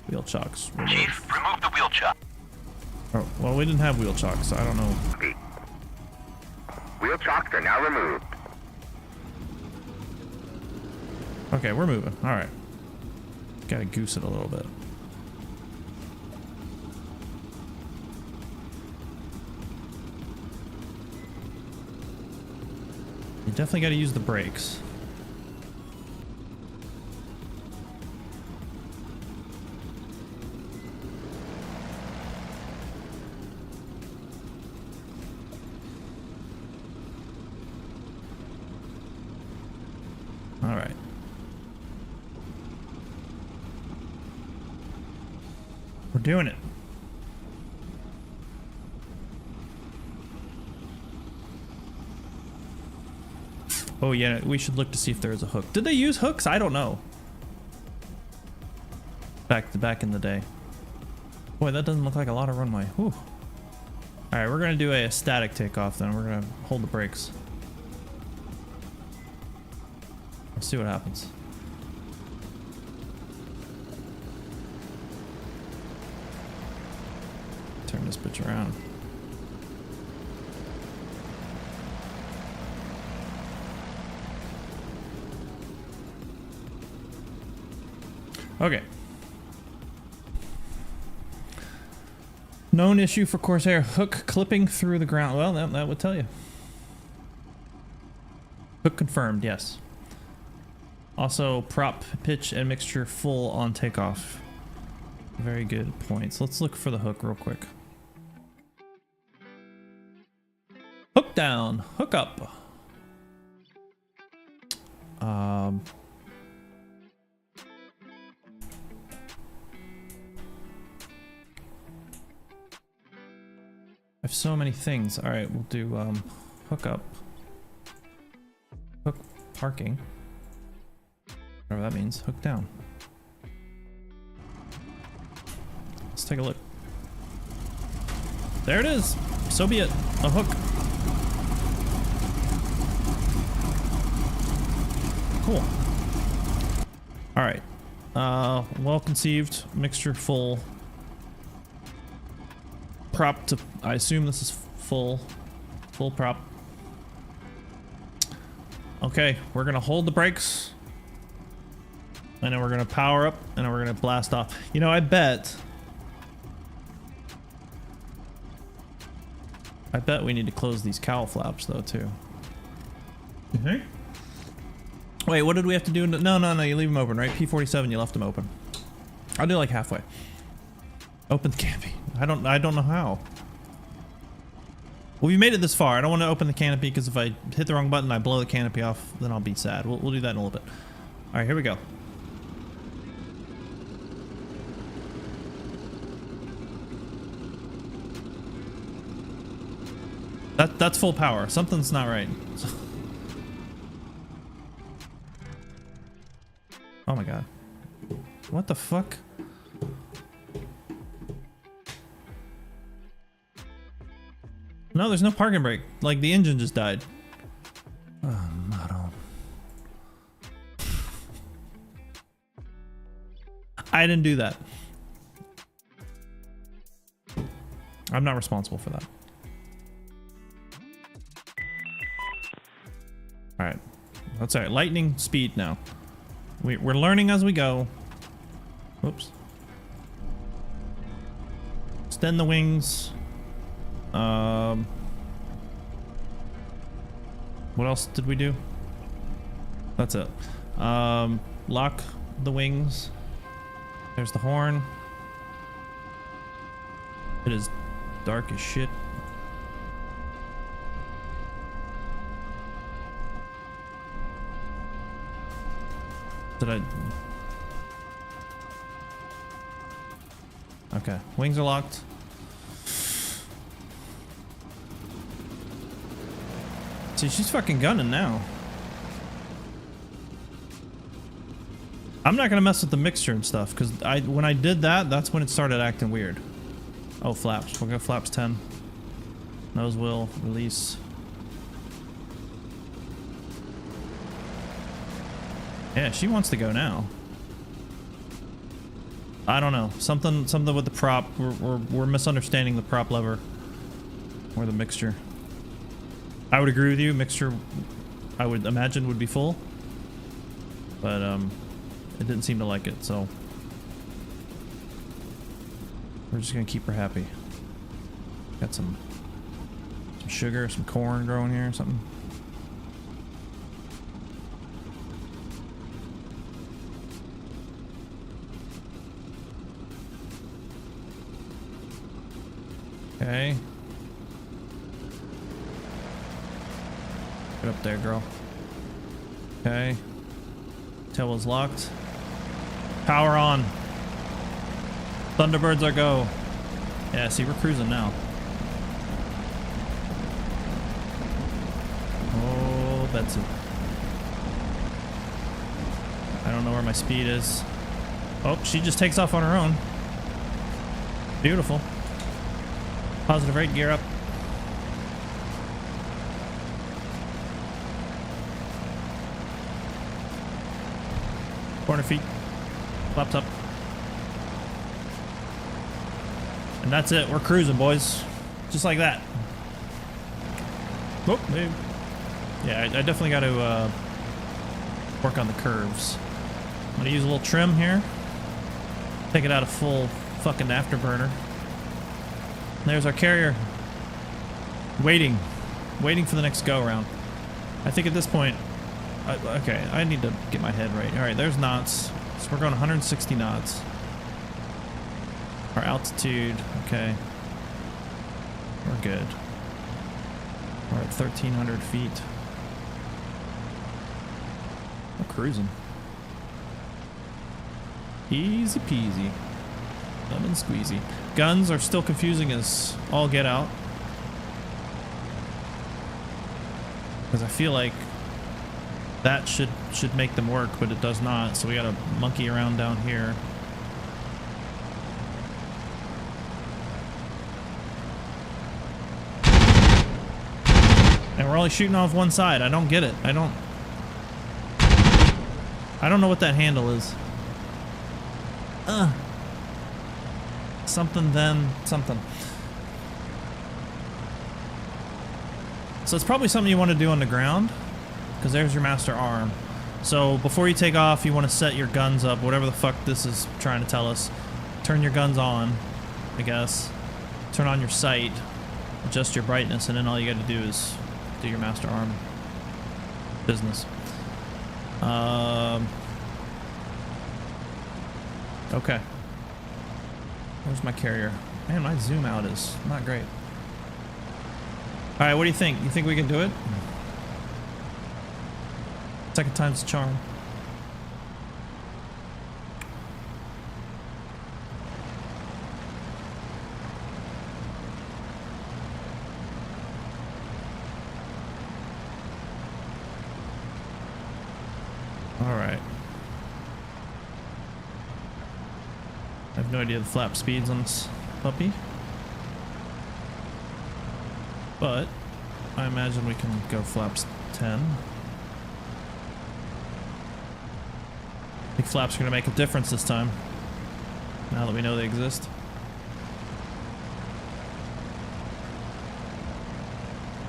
A: Wheel chocks. Removed.
B: Chief, remove the wheel chock.
A: Oh, well, we didn't have wheel chocks, so I don't know.
B: Wheel chocks are now removed.
A: Okay, we're moving. All right. Gotta goose it a little bit. You definitely gotta use the brakes. All right. We're doing it. Oh yeah, we should look to see if there is a hook. Did they use hooks? I don't know. Back in the day. Boy, that doesn't look like a lot of runway. Whew. All right, we're gonna do a static takeoff then. We're gonna hold the brakes. Let's see what happens. Turn this bitch around. Okay. Known issue for Corsair, hook clipping through the ground. Well, that would tell you. Hook confirmed, yes. Also, prop pitch and mixture full on takeoff. Very good points. Let's look for the hook real quick. Hook down, hook up. I have so many things. All right, we'll do hook up, hook parking, whatever that means. Hook down. Let's take a look. There it is. So be it. A hook. Cool. All right. Well conceived, mixture full. Prop to, I assume this is full prop. Okay, we're gonna hold the brakes. And then we're gonna power up and then we're gonna blast off. You know, I bet we need to close these cowl flaps though too. You think? Wait, what did we have to do? No, you leave them open, right? P47, you left them open. I'll do like halfway. Open the canopy. I don't know how. Well, we made it this far. I don't want to open the canopy because if I hit the wrong button, I blow the canopy off, then I'll be sad. We'll do that in a little bit. All right, here we go. That's full power. Something's not right. Oh my god. What the fuck? No, there's no parking brake. Like the engine just died. Oh, model. I didn't do that. I'm not responsible for that. Alright. That's alright. Lightning speed now. We're learning as we go. Whoops. Extend the wings. What else did we do? That's it. Lock the wings. There's the horn. It is dark as shit. Did I? Okay, wings are locked. See, she's fucking gunning now. I'm not gonna mess with the mixture and stuff because when I did that, that's when it started acting weird. Oh, flaps. We'll go flaps 10. Nose wheel release. Yeah, she wants to go now. I don't know. Something with the prop. We're misunderstanding the prop lever or the mixture. I would agree with you. Mixture, I would imagine, would be full, but it didn't seem to like it, so we're just gonna keep her happy. Got some sugar, some corn growing here or something. Okay. Get up there, girl. Okay. Tail wheel's locked. Power on. Thunderbirds are go. Yeah, see, we're cruising now. Oh, Betsy. I don't know where my speed is. Oh, she just takes off on her own. Beautiful. Positive rate, gear up. Corner feet. Flaps up. And that's it. We're cruising, boys. Just like that. Oh, maybe. Yeah, I definitely got to work on the curves. I'm going to use a little trim here. Take it out of full fucking afterburner. There's our carrier. Waiting for the next go around. I think at this point, okay, I need to get my head right. All right, there's knots. So we're going 160 knots. Our altitude, okay. We're good. We're at 1,300 feet. We're cruising. Easy peasy. Lemon squeezy. Guns are still confusing as all get out. Because I feel like that should make them work, but it does not. So we gotta monkey around down here. And we're only shooting off one side. I don't get it. I don't know what that handle is. Something then something. So it's probably something you want to do on the ground, because there's your master arm. So before you take off, you want to set your guns up, whatever the fuck this is trying to tell us. Turn your guns on, I guess. Turn on your sight, adjust your brightness, and then all you got to do is do your master arm business. Okay. Where's my carrier? Man, my zoom out is not great. All right, what do you think? You think we can do it? Second time's the charm. All right. I have no idea the flap speeds on this puppy, but I imagine we can go flaps 10. I think flaps are going to make a difference this time, now that we know they exist.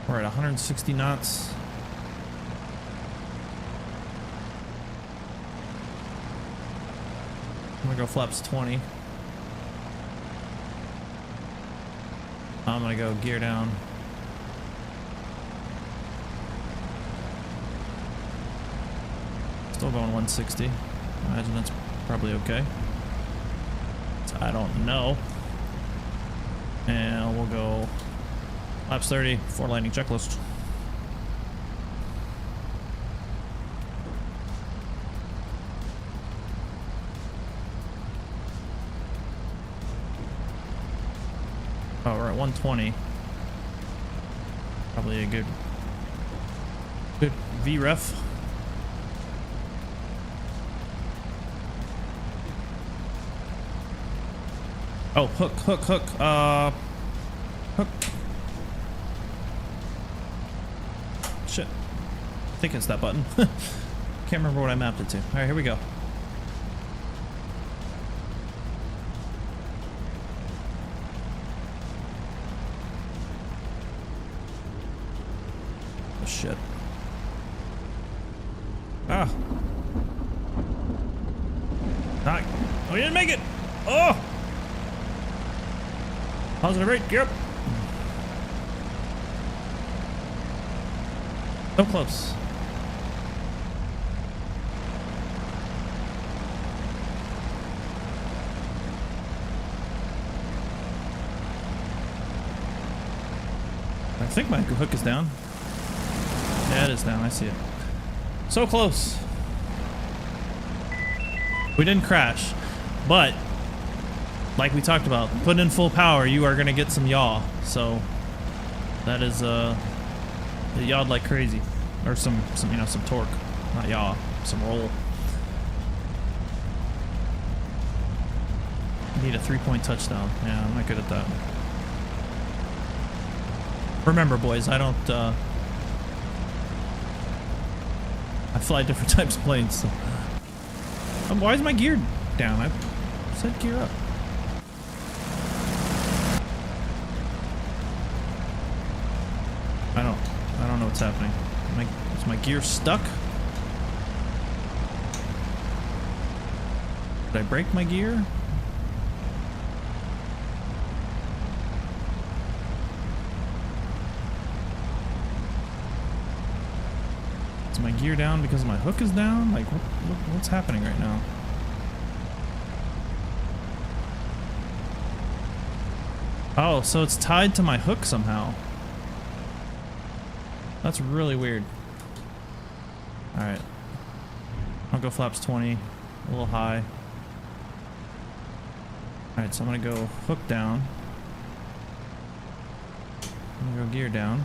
A: We're at 160 knots. I'm going to go flaps 20. I'm gonna go gear down. Still going 160. I imagine that's probably okay. So I don't know. And we'll go laps 30 for landing checklist. Oh, we're at 120. Probably a good VREF. Oh, hook. Hook. Shit. I think it's that button. Can't remember what I mapped it to. All right, here we go. Shit. Ah. Not. Oh, you didn't make it. Oh. Positive rate. Gear up. So close. I think my hook is down. Yeah, it is down. I see it. So close. We didn't crash, but like we talked about, put in full power, you are gonna get some yaw. So that is it yawed like crazy, or some torque, not yaw, some roll. Need a 3-point touchdown. Yeah, I'm not good at that. Remember, boys, I don't. I fly different types of planes. So. Why is my gear down? I said gear up. I don't know what's happening. Is my gear stuck? Did I break my gear? Is my gear down because my hook is down? Like, what's happening right now? Oh, so it's tied to my hook somehow. That's really weird. All right. I'll go flaps 20, a little high. All right, so I'm gonna go hook down. I'm gonna go gear down.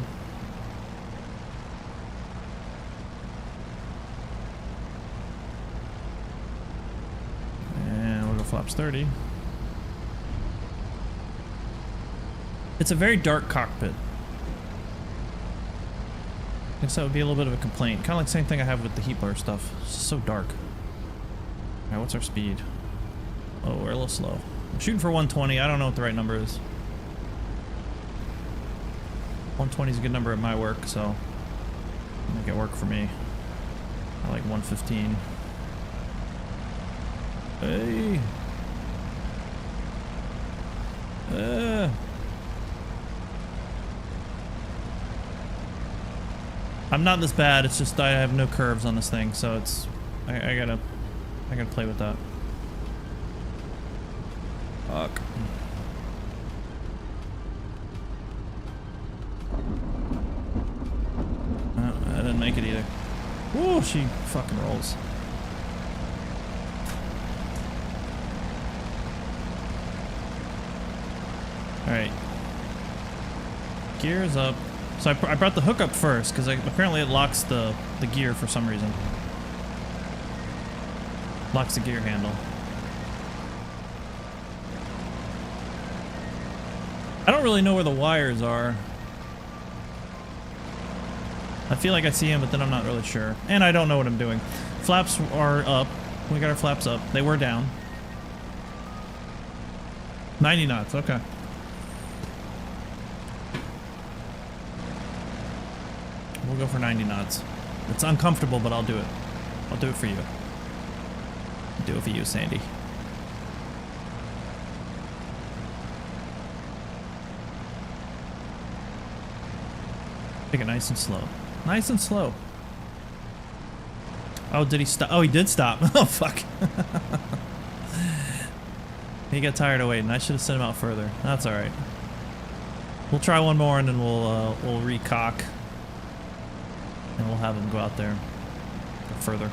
A: And we'll go flaps 30. It's a very dark cockpit. I guess that would be a little bit of a complaint. Kind of like the same thing I have with the heat blur stuff. It's just so dark. Alright, what's our speed? Oh, we're a little slow. I'm shooting for 120. I don't know what the right number is. 120 is a good number at my work, so make it work for me. I like 115. Hey! I'm not this bad, it's just I have no curves on this thing, so it's I gotta play with that. Fuck. Oh, I didn't make it either. Woo, she fucking rolls. Alright. Gears up. So I brought the hook up first, because apparently it locks the gear for some reason. Locks the gear handle. I don't really know where the wires are. I feel like I see them, but then I'm not really sure. And I don't know what I'm doing. Flaps are up. We got our flaps up. They were down. 90 knots, okay. We'll go for 90 knots. It's uncomfortable, but I'll do it. I'll do it for you. I'll do it for you, Sandy. Take it nice and slow. Nice and slow. Oh, did he stop? Oh, he did stop. Oh, fuck. He got tired of waiting. I should have sent him out further. That's all right. We'll try one more, and then we'll recock. And we'll have him go out there further.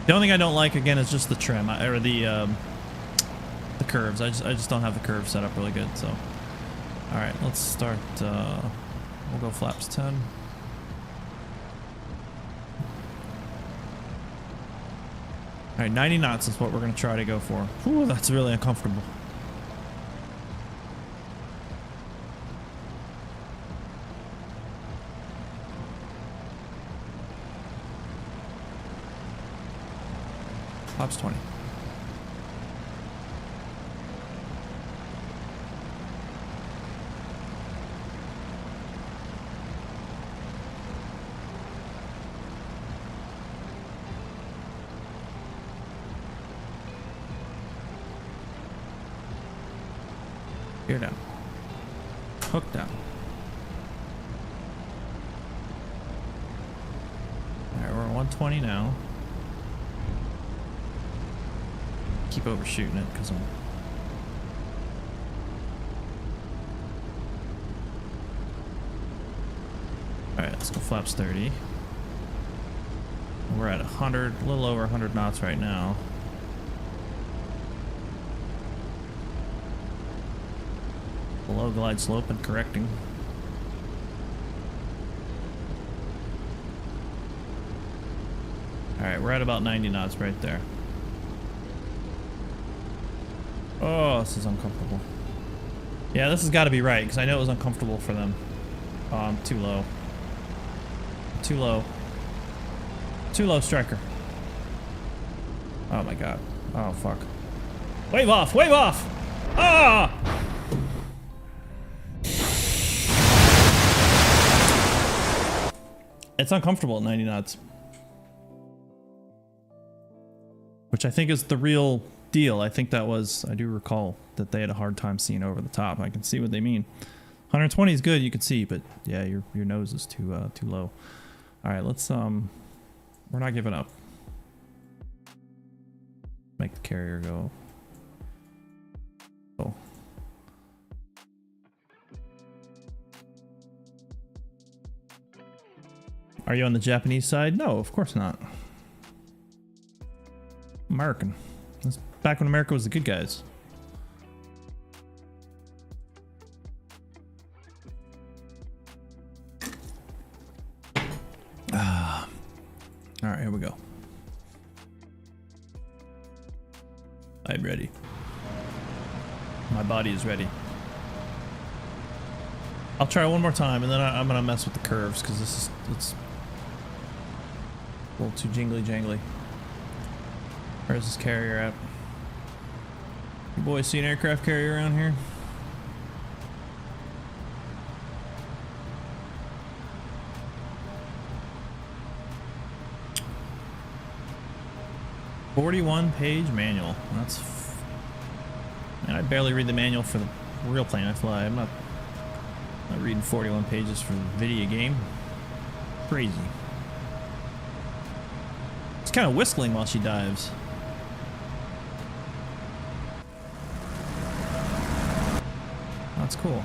A: The only thing I don't like again is just the trim or the curves. I just don't have the curves set up really good. So, all right, let's start. We'll go flaps 10. All right, 90 knots is what we're gonna try to go for. Whew, that's really uncomfortable. Flaps 20. Gear down. Hook down. Alright, we're at 120 now. Keep overshooting it because I'm... Alright, let's go flaps 30. We're at 100, a little over 100 knots right now. Below glide slope and correcting. Alright, we're at about 90 knots right there. Oh, this is uncomfortable. Yeah, this has got to be right, because I know it was uncomfortable for them. Oh, I'm too low. Too low. Too low, striker. Oh my god. Oh, fuck. Wave off! Wave off! Ah! It's uncomfortable at 90 knots. Which I think is the real deal. I think that was, I do recall that they had a hard time seeing over the top. I can see what they mean. 120 is good, you can see, but yeah, your nose is too low. All right, let's we're not giving up. Make the carrier go. Are you on the Japanese side? No, of course not. American. That's back when America was the good guys. All right, here we go. I'm ready. My body is ready. I'll try one more time, and then I'm gonna mess with the curves because it's a little too jingly jangly. Where's this carrier at? You boys see an aircraft carrier around here? "41-page manual." That's. Man, I barely read the manual for the real plane I fly. I'm not reading 41 pages for the video game. Crazy. It's kind of whistling while she dives. That's cool.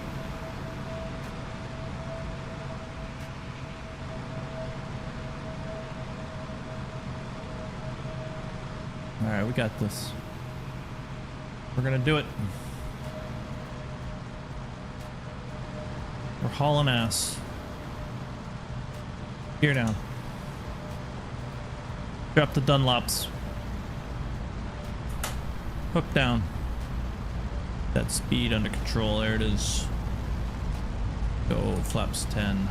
A: All right, we got this. We're gonna do it. We're hauling ass. Gear down. Drop the Dunlops. Hook down. That speed under control. There it is. Go flaps 10.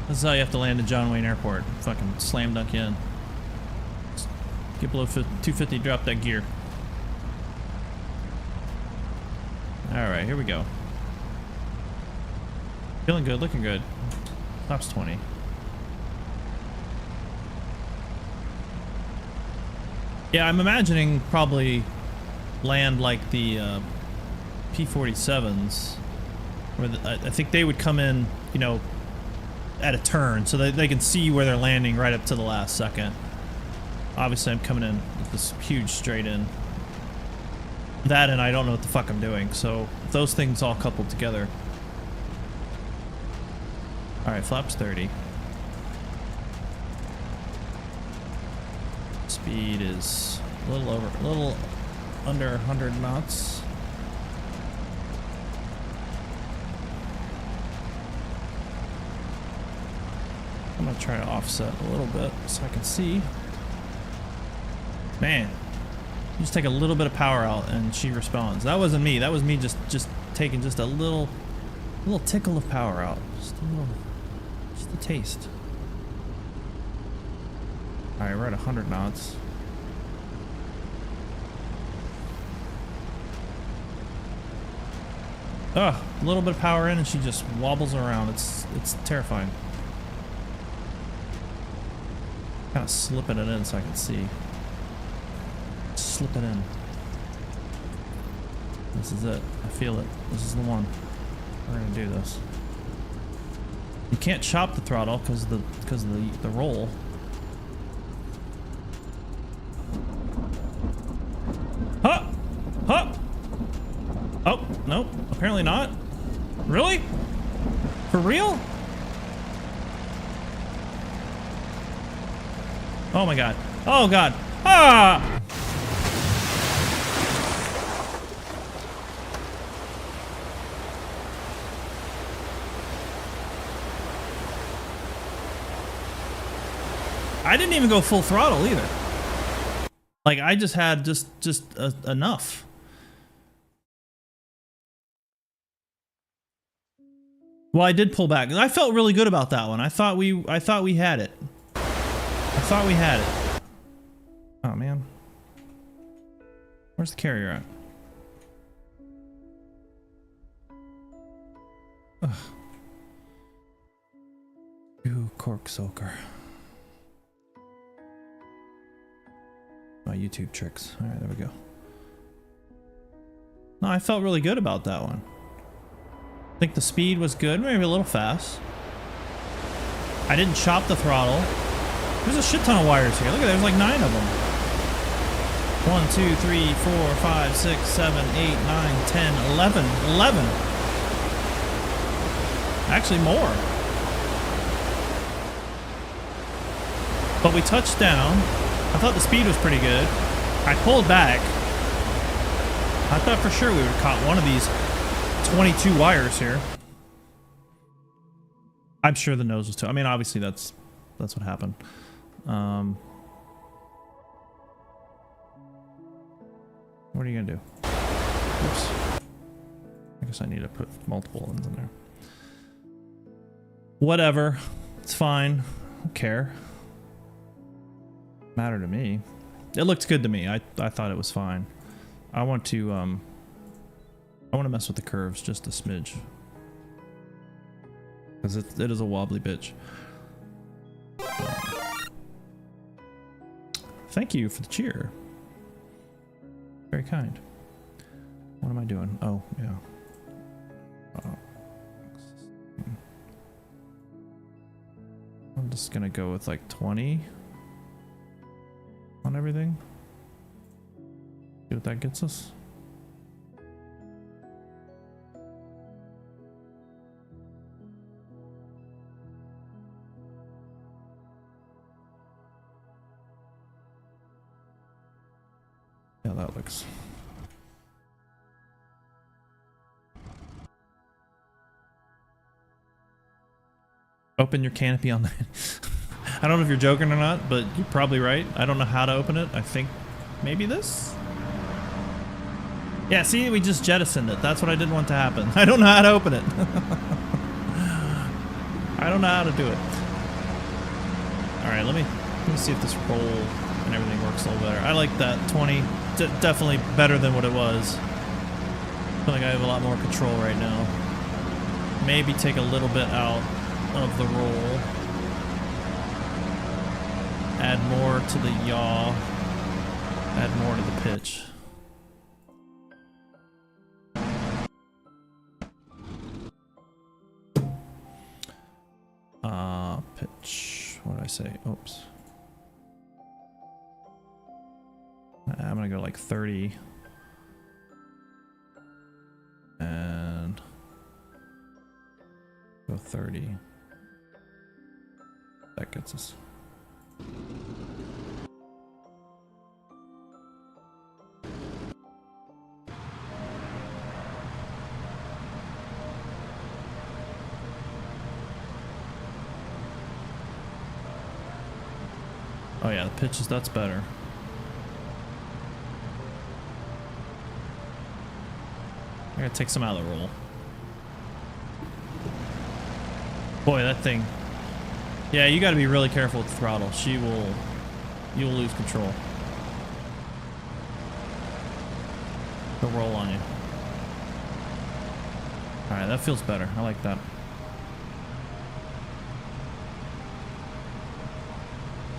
A: This is how you have to land at John Wayne Airport. Fucking slam dunk you in. Just get below 250, drop that gear. Alright, here we go. Feeling good, looking good. Flaps 20. Yeah, I'm imagining probably land like the P-47s. Where I think they would come in, you know, at a turn, so that they can see where they're landing right up to the last second. Obviously, I'm coming in with this huge straight in. That and I don't know what the fuck I'm doing, so those things all coupled together. Alright, flaps 30. Speed is a little under 100 knots. I'm gonna try to offset a little bit so I can see. Man, you just take a little bit of power out and she responds. That wasn't me. That was me just taking just a little tickle of power out. Just a taste. All right, we're at 100 knots. Oh, a little bit of power in and she just wobbles around. It's terrifying. Kind of slipping it in so I can see. Slip it in. This is it. I feel it. This is the one. We're gonna do this. You can't chop the throttle because of the roll. Huh! Huh! Oh, nope. Apparently not. Really? For real? Oh my god. Oh god. Ah! I didn't even go full throttle either. Like I just had enough. Well, I did pull back. I felt really good about that one. I thought we had it. I thought we had it. Oh man. Where's the carrier at? Ugh. Ooh, cork soaker. My YouTube tricks. Alright, there we go. No, I felt really good about that one. I think the speed was good, maybe a little fast. I didn't chop the throttle. There's a shit ton of wires here. Look at that, there's like 9 of them. 1, 2, 3, 4, 5, 6, 7, 8, 9, 10, 11. 11. Actually more. But we touched down. I thought the speed was pretty good. I pulled back. I thought for sure we would have caught one of these 22 wires here. I'm sure the nose was too. I mean, obviously that's what happened. What are you gonna do? Oops. I guess I need to put multiple ones in there. Whatever. It's fine. I don't care. Matter to me. It looked good to me. I thought it was fine. I want to mess with the curves just a smidge. Because it is a wobbly bitch. Thank you for the cheer. Very kind. What am I doing? Oh, yeah. I'm just gonna go with like 20 on everything. See what that gets us. Yeah, that looks. Open your canopy on that. I don't know if you're joking or not, but you're probably right. I don't know how to open it. I think maybe this? Yeah, see, we just jettisoned it. That's what I didn't want to happen. I don't know how to open it. I don't know how to do it. Alright, let me see if this roll and everything works a little better. I like that 20. Definitely better than what it was. I feel like I have a lot more control right now. Maybe take a little bit out of the roll. Add more to the yaw. Add more to the pitch. Pitch. What did I say? Oops. I'm gonna go like 30. And go 30. That gets us. Oh yeah, the pitches, that's better. I gotta take some out of the roll. Boy, that thing. Yeah, you gotta be really careful with the throttle. You'll lose control. They'll roll on you. Alright, that feels better. I like that.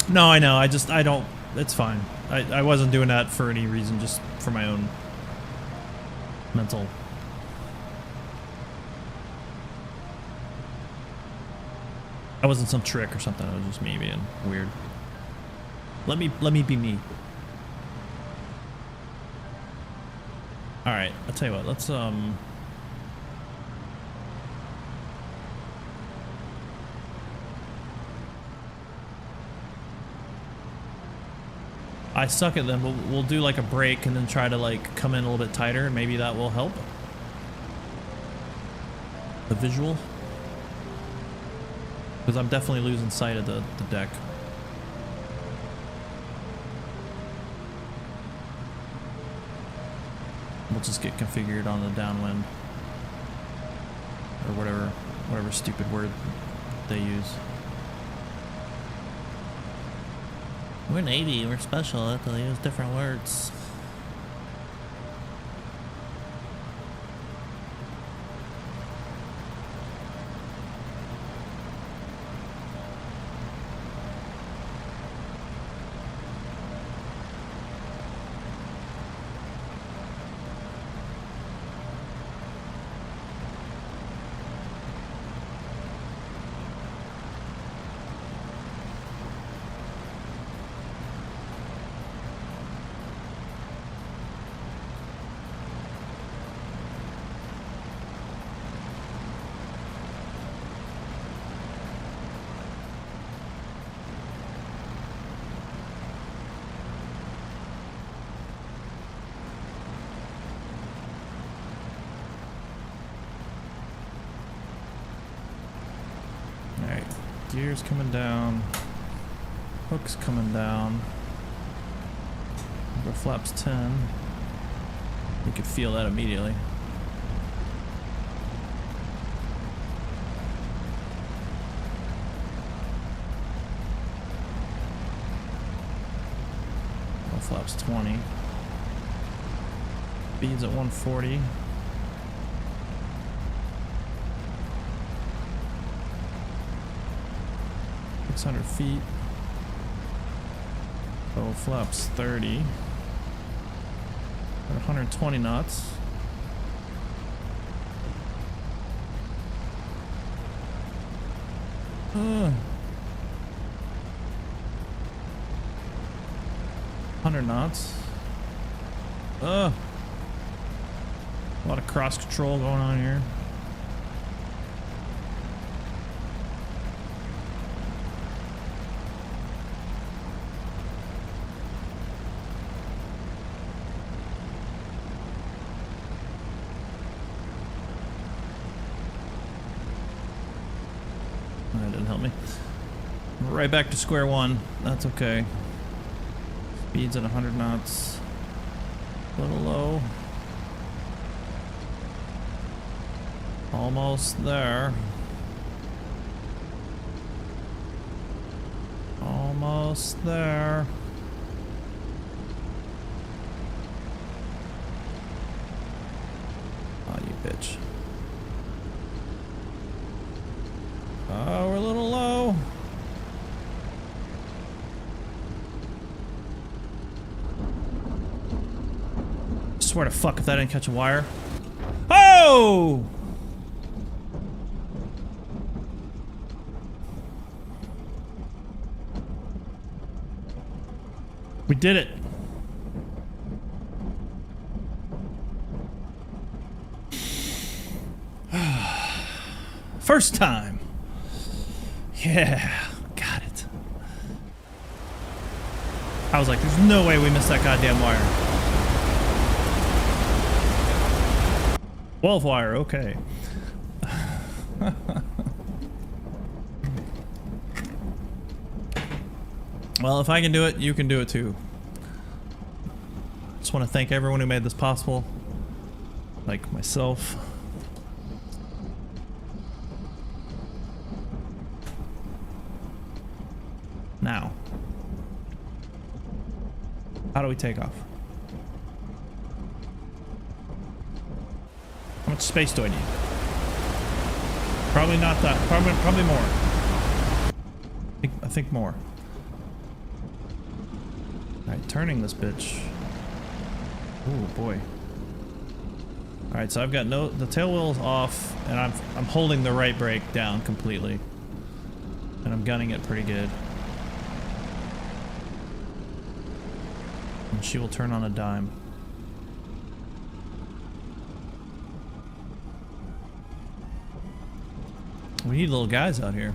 A: No, I know. I don't. It's fine. I wasn't doing that for any reason, just for my own mental. That wasn't some trick or something. It was just me being weird. Let me be me. All right. I'll tell you what. Let's I suck at them, but we'll do like a break and then try to like come in a little bit tighter, and maybe that will help. The visual. Because I'm definitely losing sight of the deck. We'll just get configured on the downwind. Or whatever stupid word they use. We're Navy, we're special, I have to use different words. Gears coming down. Hooks coming down. Over flaps 10. You could feel that immediately. Over flaps 20. Speeds at 140. Feet. So flaps 30. At 120 knots. Uh. 100 knots. A lot of cross control going on here. That didn't help me. Right back to square one. That's okay. Speeds at 100 knots. A little low. Almost there. Almost there. Oh, you bitch. Oh, we're a little low. Swear to fuck if that didn't catch a wire. Oh! We did it. First time. Yeah, got it. I was like, there's no way we missed that goddamn wire. 12 wire, okay. Well, if I can do it, you can do it too. Just want to thank everyone who made this possible. Like myself. Now, how do we take off? How much space do I need? Probably not that. Probably more. I think more. All right, turning this bitch. Oh boy. All right, so I've got the tail wheel's off, and I'm holding the right brake down completely, and I'm gunning it pretty good. And she will turn on a dime. We need little guys out here.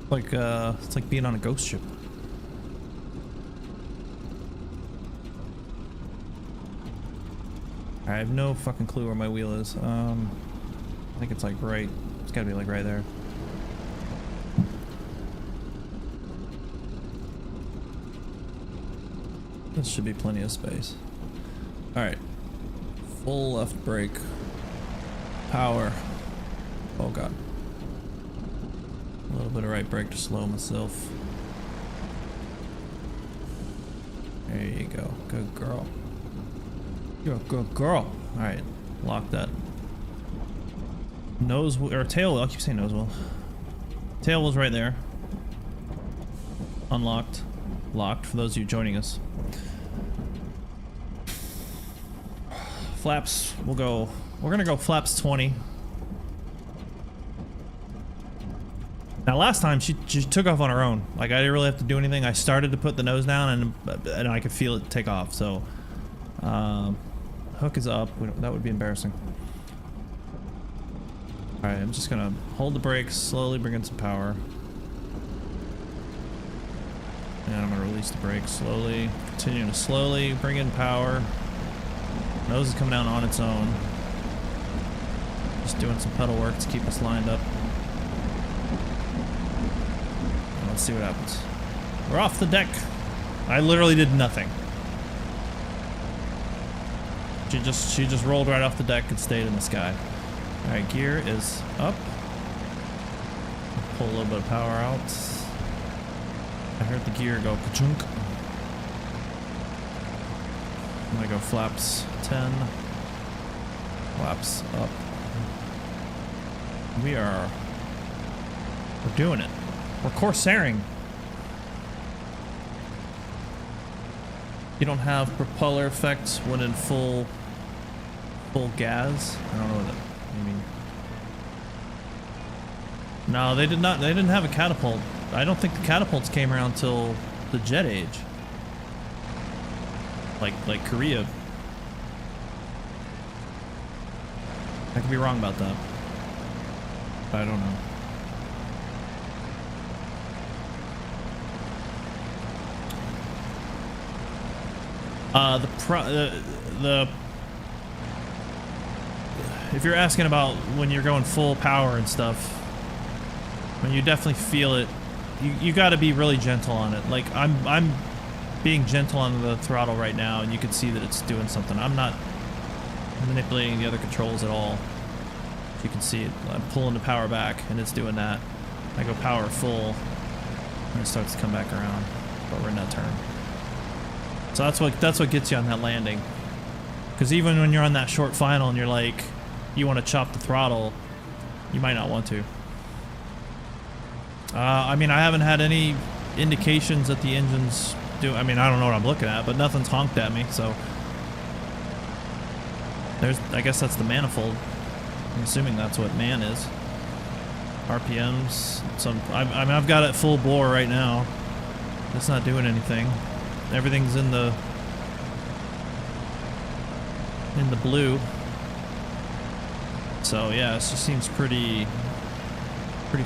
A: Like it's like being on a ghost ship. I have no fucking clue where my wheel is. I think it's like right. It's gotta be like right there. This should be plenty of space. Alright. Full left brake. Power. Oh god. A little bit of right brake to slow myself. There you go. Good girl. You're a good girl. Alright. Lock that. Nose wheel, or tail wheel. I keep saying nose wheel. Tail wheel's right there. Unlocked. Locked for those of you joining us. Flaps, we're gonna go flaps 20. Now last time she took off on her own. Like I didn't really have to do anything. I started to put the nose down and I could feel it take off. So hook is up. That would be embarrassing. All right, I'm just gonna hold the brakes, slowly bring in some power. And I'm gonna release the brakes slowly. Continue to slowly bring in power. Nose is coming down on its own. Just doing some pedal work to keep us lined up. Let's see what happens. We're off the deck. I literally did nothing. She just rolled right off the deck and stayed in the sky. All right, gear is up. Pull a little bit of power out. I heard the gear go ka-chunk. I'm gonna go flaps 10. Flaps up. We're doing it. We're Corsairing. You don't have propeller effects when in full gas. I don't know what you mean. No, they did not. They didn't have a catapult. I don't think the catapults came around till the jet age. Like Korea. I could be wrong about that. I don't know. If you're asking about when you're going full power and stuff, when you definitely feel it, you got to be really gentle on it. Like I'm being gentle on the throttle right now, and you can see that it's doing something. I'm not manipulating the other controls at all. You can see it. I'm pulling the power back, and it's doing that. I go power full, and it starts to come back around. But we're in that turn. So that's what gets you on that landing. Because even when you're on that short final and you're like, you want to chop the throttle, you might not want to. I mean, I haven't had any indications that the engines do. I mean, I don't know what I'm looking at, but nothing's honked at me. So I guess that's the manifold. I'm assuming that's what man is. RPMs. I mean, I've got it full bore right now. It's not doing anything. Everything's in the blue. So yeah, it just seems pretty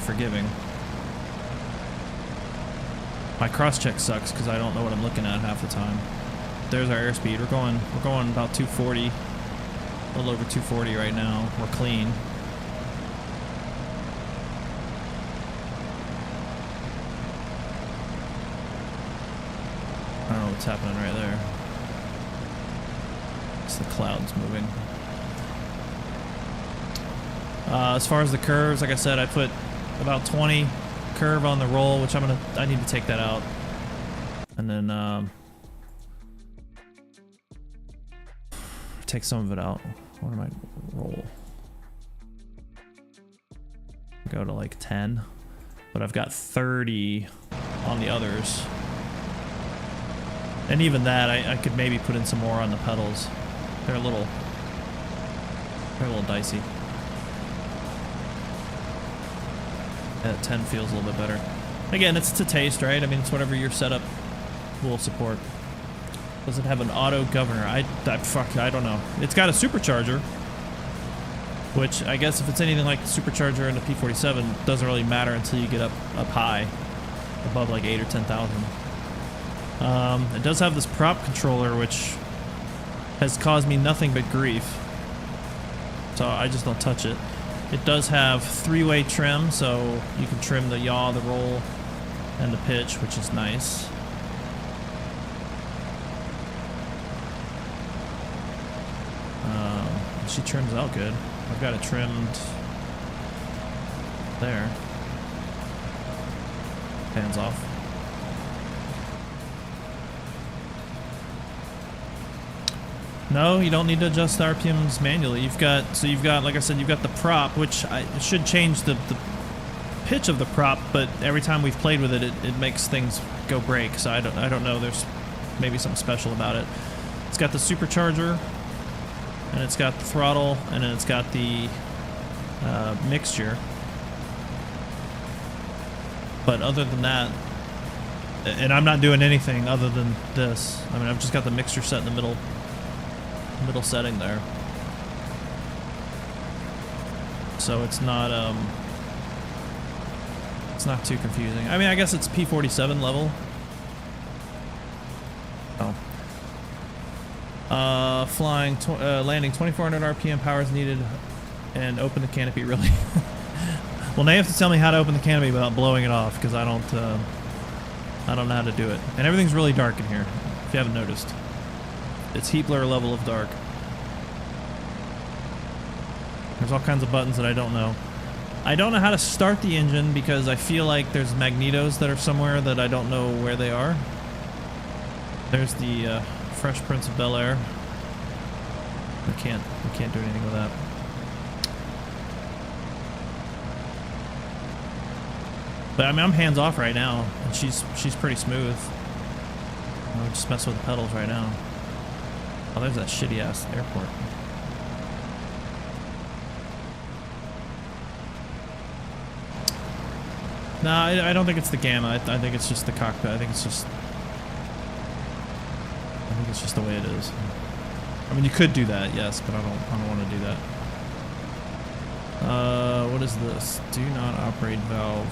A: forgiving. My cross-check sucks because I don't know what I'm looking at half the time. There's our airspeed. We're going about 240, a little over 240 right now. We're clean. I don't know what's happening right there. It's the clouds moving. As far as the curves, like I said, I put about 20 curve on the roll, which I need to take that out. And then take some of it out. What am I roll? Go to like 10. But I've got 30 on the others. And even that, I could maybe put in some more on the pedals. They're a little dicey. That 10 feels a little bit better. Again, it's to taste, right? I mean, it's whatever your setup will support. Does it have an auto governor? I don't know. It's got a supercharger, which I guess if it's anything like the supercharger in the P47, doesn't really matter until you get up high, above like 8 or 10,000. It does have this prop controller, which has caused me nothing but grief. So I just don't touch it. It does have three-way trim, so you can trim the yaw, the roll, and the pitch, which is nice. She trims out good. I've got it trimmed there. Hands off. No, you don't need to adjust the RPMs manually. You've got, like I said, you've got the prop, which should change the pitch of the prop, but every time we've played with it, it makes things go break. So I don't know. There's maybe something special about it. It's got the supercharger, and it's got the throttle, and then it's got the mixture. But other than that, and I'm not doing anything other than this. I mean, I've just got the mixture set in the middle setting there. So it's not too confusing. I mean, I guess it's P47 level. Oh. Landing 2400 RPM power is needed and open the canopy really. Well, now you have to tell me how to open the canopy without blowing it off, because I don't know how to do it. And everything's really dark in here, if you haven't noticed. It's heat blur level of dark. There's all kinds of buttons that I don't know. I don't know how to start the engine because I feel like there's magnetos that are somewhere that I don't know where they are. There's the Fresh Prince of Bel-Air. We can't do anything with that. But I mean, I'm hands off right now, and she's pretty smooth. I'll just mess with the pedals right now. Oh, there's that shitty ass airport. No, I don't think it's the gamma. I think it's just the cockpit. I think it's just the way it is. I mean, you could do that, yes, but I don't want to do that. What is this? Do not operate valve.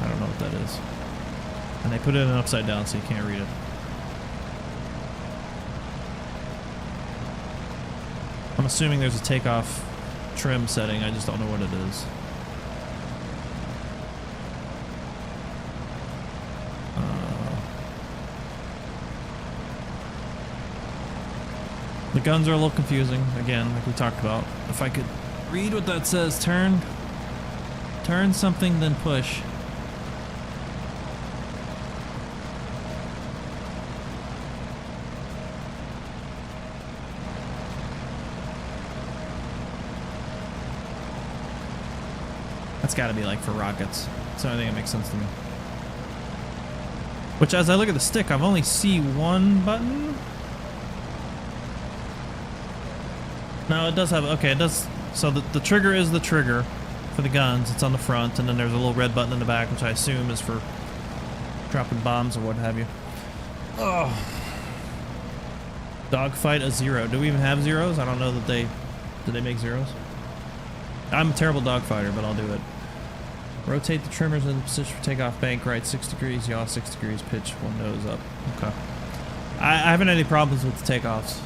A: I don't know what that is. And they put it in upside down so you can't read it. I'm assuming there's a takeoff trim setting. I just don't know what it is. The guns are a little confusing, again, like we talked about. If I could read what that says, turn something, then push. That's gotta be like for rockets. It's the only thing that makes sense to me. Which, as I look at the stick, I've only see one button. No, it does have, okay, it does, so the trigger is the trigger for the guns. It's on the front, and then there's a little red button in the back, which I assume is for dropping bombs or what have you. Oh. Dogfight a 0. Do we even have zeros? I don't know that did they make zeros? I'm a terrible dogfighter, but I'll do it. Rotate the trimmers in position for takeoff, bank right 6 degrees, yaw 6 degrees, pitch one nose up. Okay. I haven't had any problems with the takeoffs.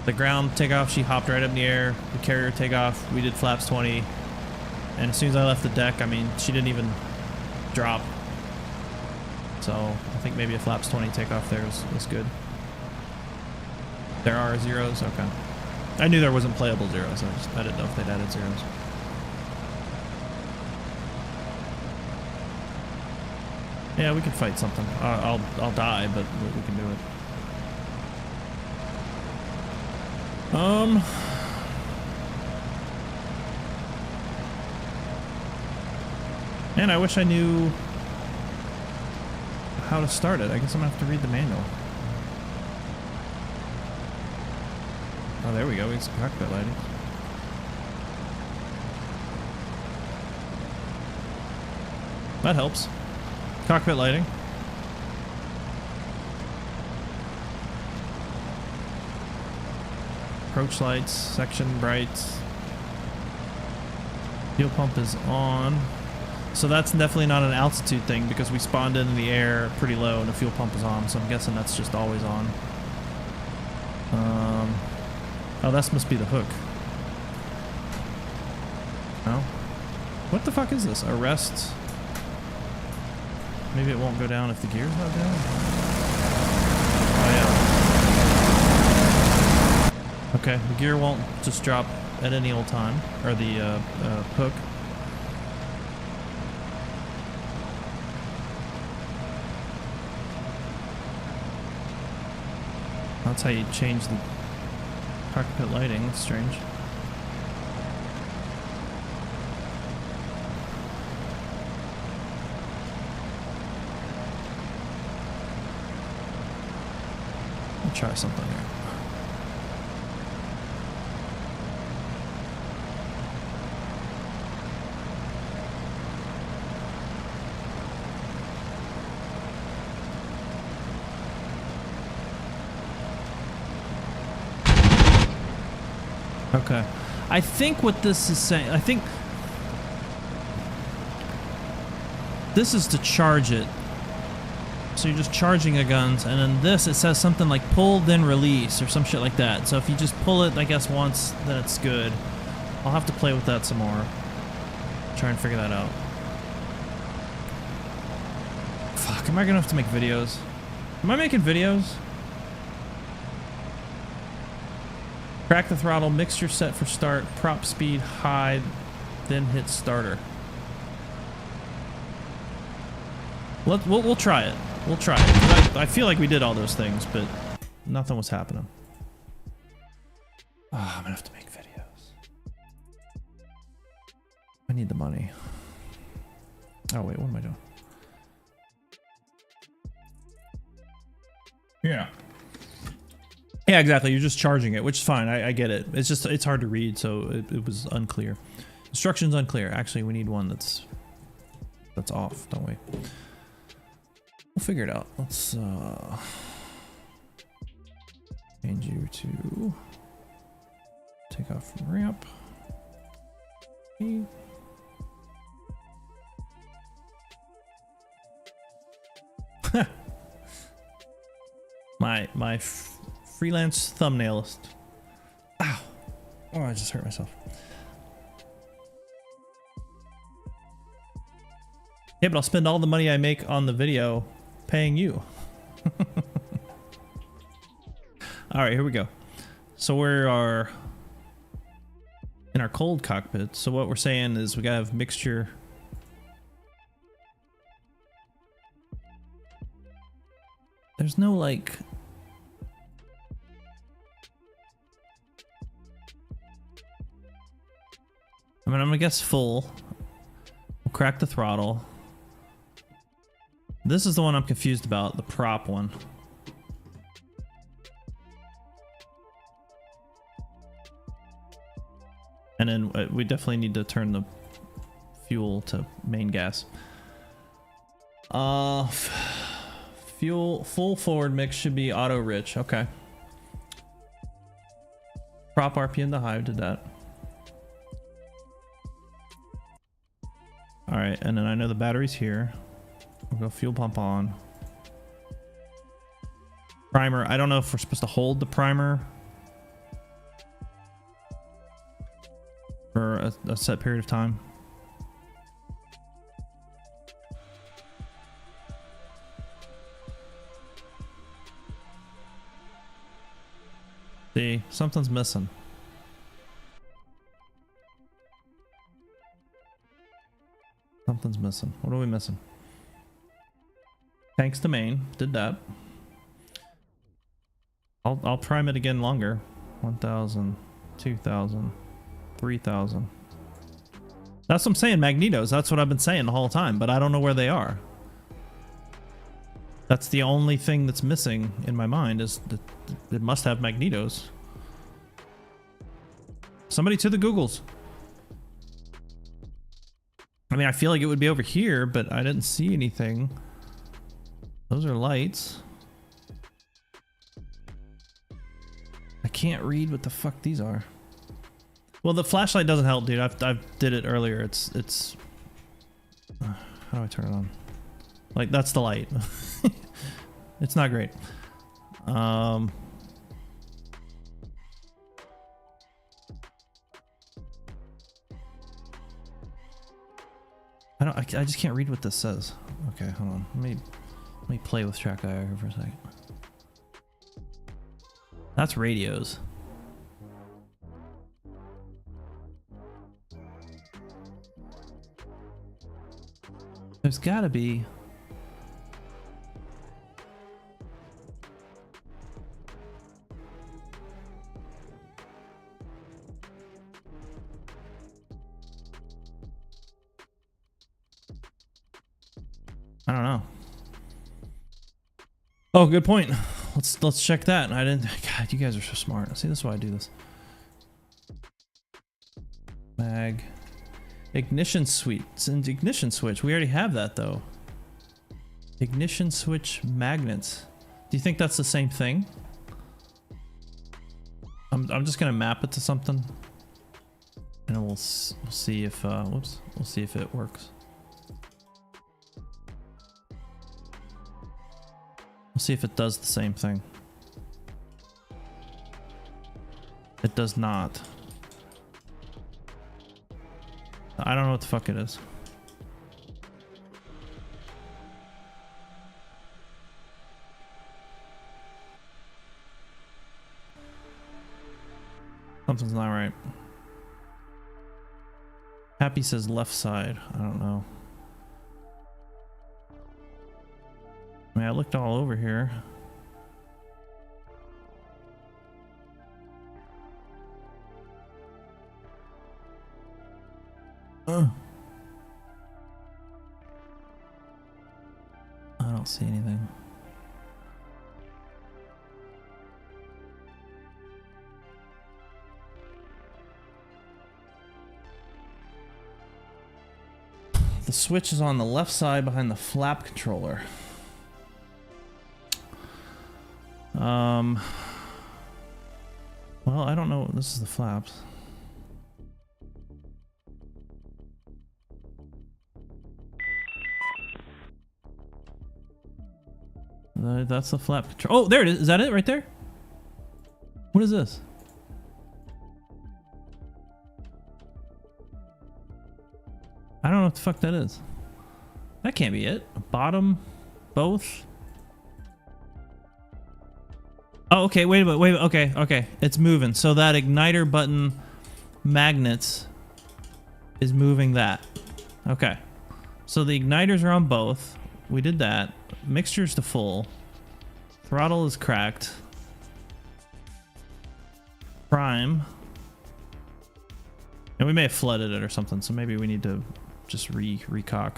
A: The ground takeoff, she hopped right up in the air. The carrier takeoff, we did flaps 20. And as soon as I left the deck, I mean, she didn't even drop. So I think maybe a flaps 20 takeoff there was good. There are zeros? Okay. I knew there wasn't playable zeros. I didn't know if they'd added zeros. Yeah, we can fight something. I'll die, but we can do it. Man, I wish I knew how to start it. I guess I'm gonna have to read the manual. Oh, there we go. We got some cockpit lighting. That helps. Cockpit lighting. Approach lights, section brights. Fuel pump is on. So that's definitely not an altitude thing because we spawned in the air pretty low and the fuel pump is on. So I'm guessing that's just always on. Oh, that must be the hook. No? What the fuck is this? Arrest. Maybe it won't go down if the gear's not down? Oh, yeah. Okay, the gear won't just drop at any old time. Or the hook. That's how you change the cockpit lighting. That's strange. I'll try something here. Okay. I think what this is saying, I think this is to charge it So you're just charging the guns, and then this, it says something like pull then release or some shit like that. So if you just pull it, I guess, once, then it's good. I'll have to play with that some more. Try and figure that out. Fuck, am I gonna have to make videos? Am I making videos? Crack the throttle, mixture set for start, prop speed high, then hit starter. We'll try it. We'll try it. I feel like we did all those things, but nothing was happening. Oh, I'm gonna have to make videos. I need the money. Oh wait, what am I doing? Yeah. Yeah, exactly. You're just charging it, which is fine. I get it. It's just, it's hard to read, so it was unclear. Instructions unclear. Actually, we need one that's off, don't we? We'll figure it out. Let's change you to take off from ramp. Okay. my freelance thumbnailist. Ow! Oh, I just hurt myself. Yeah, but I'll spend all the money I make on the video paying you. All right, here we go. So we are in our cold cockpit. So what we're saying is we gotta have mixture. There's no like. I mean, I'm gonna guess full. We'll crack the throttle. This is the one I'm confused about, the prop one. And then we definitely need to turn the fuel to main gas. Fuel, full forward mix should be auto rich. Okay. Prop RPM to high, did that. All right, and then I know the battery's here. We'll go fuel pump on. Primer, I don't know if we're supposed to hold the primer for a set period of time. See, something's missing. Something's missing. What are we missing? Tanks to main. Did that. I'll prime it again longer. 1,000, 2,000, 3,000. That's what I'm saying, magnetos. That's what I've been saying the whole time, but I don't know where they are. That's the only thing that's missing in my mind, is that it must have magnetos. Somebody to the Googles. I mean, I feel like it would be over here, but I didn't see anything. Those are lights. I can't read what the fuck these are. Well, the flashlight doesn't help, dude. I did it earlier. It's how do I turn it on? Like, that's the light. It's not great. I just can't read what this says. Okay, hold on. Let me play with track IR for a second. That's radios. There's gotta be. I don't know. Oh, good point. Let's check that. I didn't. God, you guys are so smart. See, this is why I do this. Mag. Ignition switch. It's an ignition switch. We already have that though. Ignition switch magnets. Do you think that's the same thing? I'm just gonna map it to something, and we'll see if whoops. We'll see if it works. Let's see if it does the same thing. It does not. I don't know what the fuck it is. Something's not right. Happy says left side. I don't know. I mean, I looked all over here. I don't see anything. The switch is on the left side behind the flap controller. Well, I don't know. This is the flaps. That's the flap control. Oh, there it is. Is that it right there? What is this? I don't know what the fuck that is. That can't be it. Bottom, both. Oh, okay. Wait a minute. Wait a minute. Okay. Okay. It's moving. So that igniter button magnets is moving that. Okay. So the igniters are on both. We did that. Mixture's to full. Throttle is cracked. Prime. And we may have flooded it or something, so maybe we need to just recock.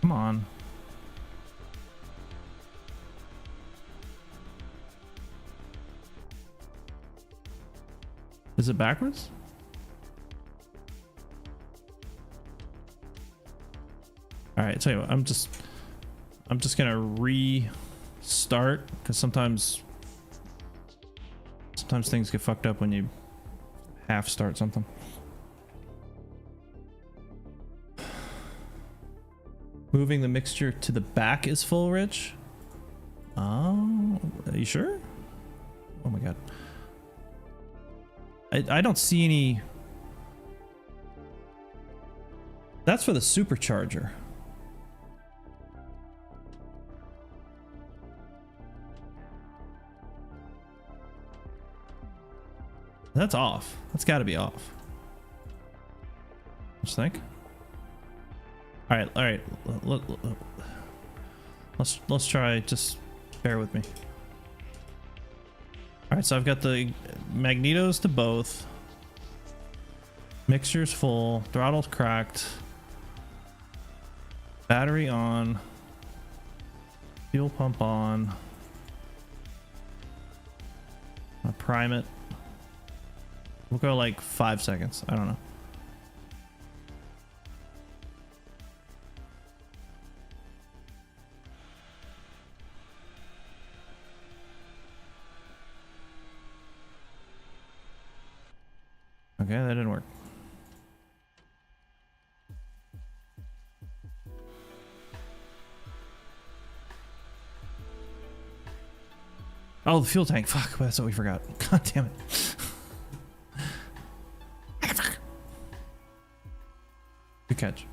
A: Come on. Is it backwards? All right, tell you what, I'm just gonna restart because sometimes things get fucked up when you half start something. Moving the mixture to the back is full, Rich. Oh, are you sure? Oh my god. I don't see any. That's for the supercharger. That's off. That's got to be off. What you think? All right. Let's try. Just bear with me. All right, so I've got the magnetos to both. Mixture's full. Throttle's cracked. Battery on. Fuel pump on. I'll prime it. We'll go like 5 seconds. I don't know. Okay, that didn't work. Oh, the fuel tank. Fuck, that's what we forgot. God damn it. Good catch.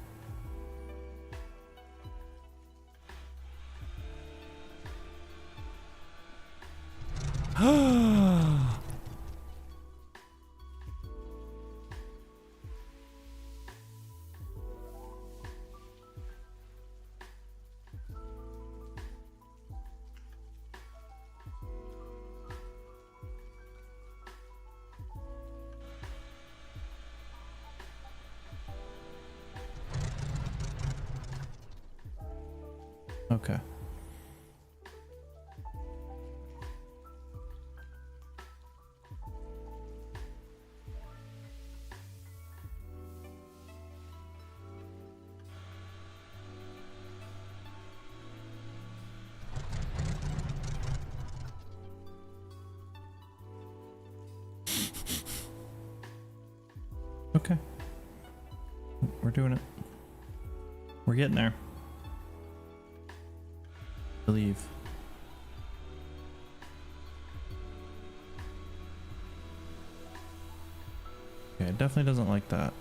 A: Okay. Okay. We're doing it. We're getting there. Believe. Okay, it definitely doesn't like that.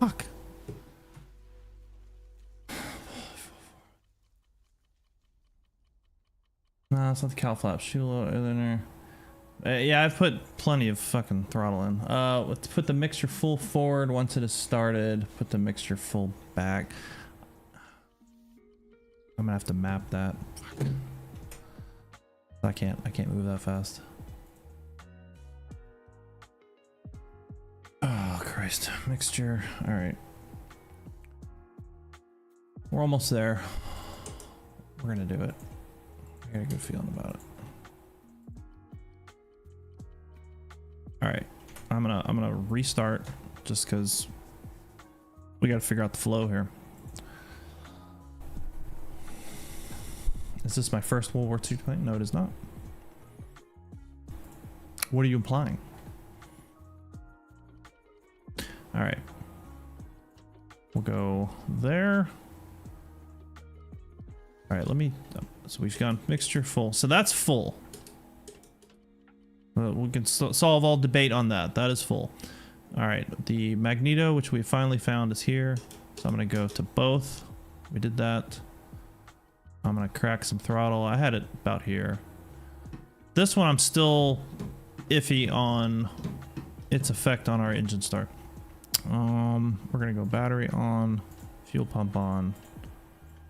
A: Fuck. No, it's not the cow flaps. Shoot a little in there. Yeah, I've put plenty of fucking throttle in. Let's put the mixture full forward once it is started. Put the mixture full back. I'm gonna have to map that. Fuck. I can't move that fast. Oh Christ, mixture. All right, we're almost there. We're gonna do it. I got a good feeling about it. All right, I'm gonna restart just because we got to figure out the flow here. Is this my first World War II plane? No, it is not. What are you implying? All right, we'll go there. All right, let me, so we've gone mixture full. So that's full. We can solve all debate on that. That is full. All right, the magneto, which we finally found, is here. So I'm gonna go to both. We did that. I'm gonna crack some throttle. I had it about here. This one I'm still iffy on its effect on our engine start. We're gonna go battery on, fuel pump on.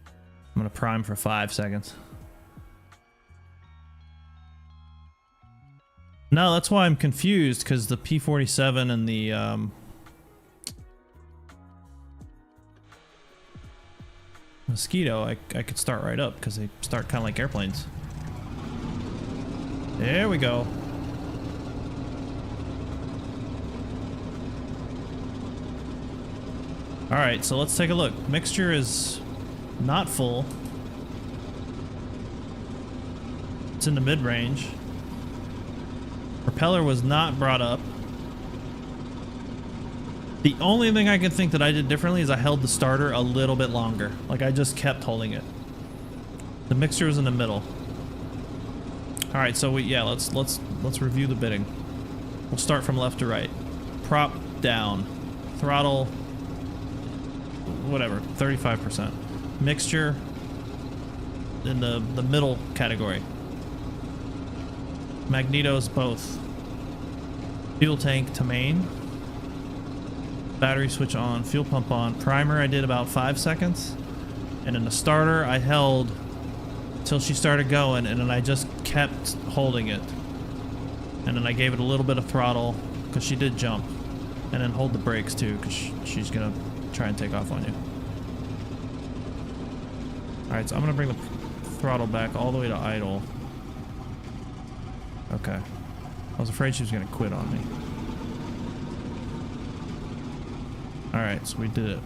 A: I'm gonna prime for 5 seconds. No, that's why I'm confused, because the P-47 and the Mosquito, I could start right up because they start kind of like airplanes. There we go. All right, so let's take a look. Mixture is not full. It's in the mid-range. Propeller was not brought up. The only thing I can think that I did differently is I held the starter a little bit longer. Like I just kept holding it. The mixture is in the middle. All right, so let's review the bidding. We'll start from left to right. Prop down, throttle, whatever, 35%. Mixture in the middle category. Magnetos both. Fuel tank to main. Battery switch on, fuel pump on. Primer I did about 5 seconds. And in the starter I held till she started going, and then I just kept holding it. And then I gave it a little bit of throttle because she did jump. And then hold the brakes too, because she's gonna try and take off on you. Alright, so I'm gonna bring the throttle back all the way to idle. Okay. I was afraid she was gonna quit on me. Alright, so we did it.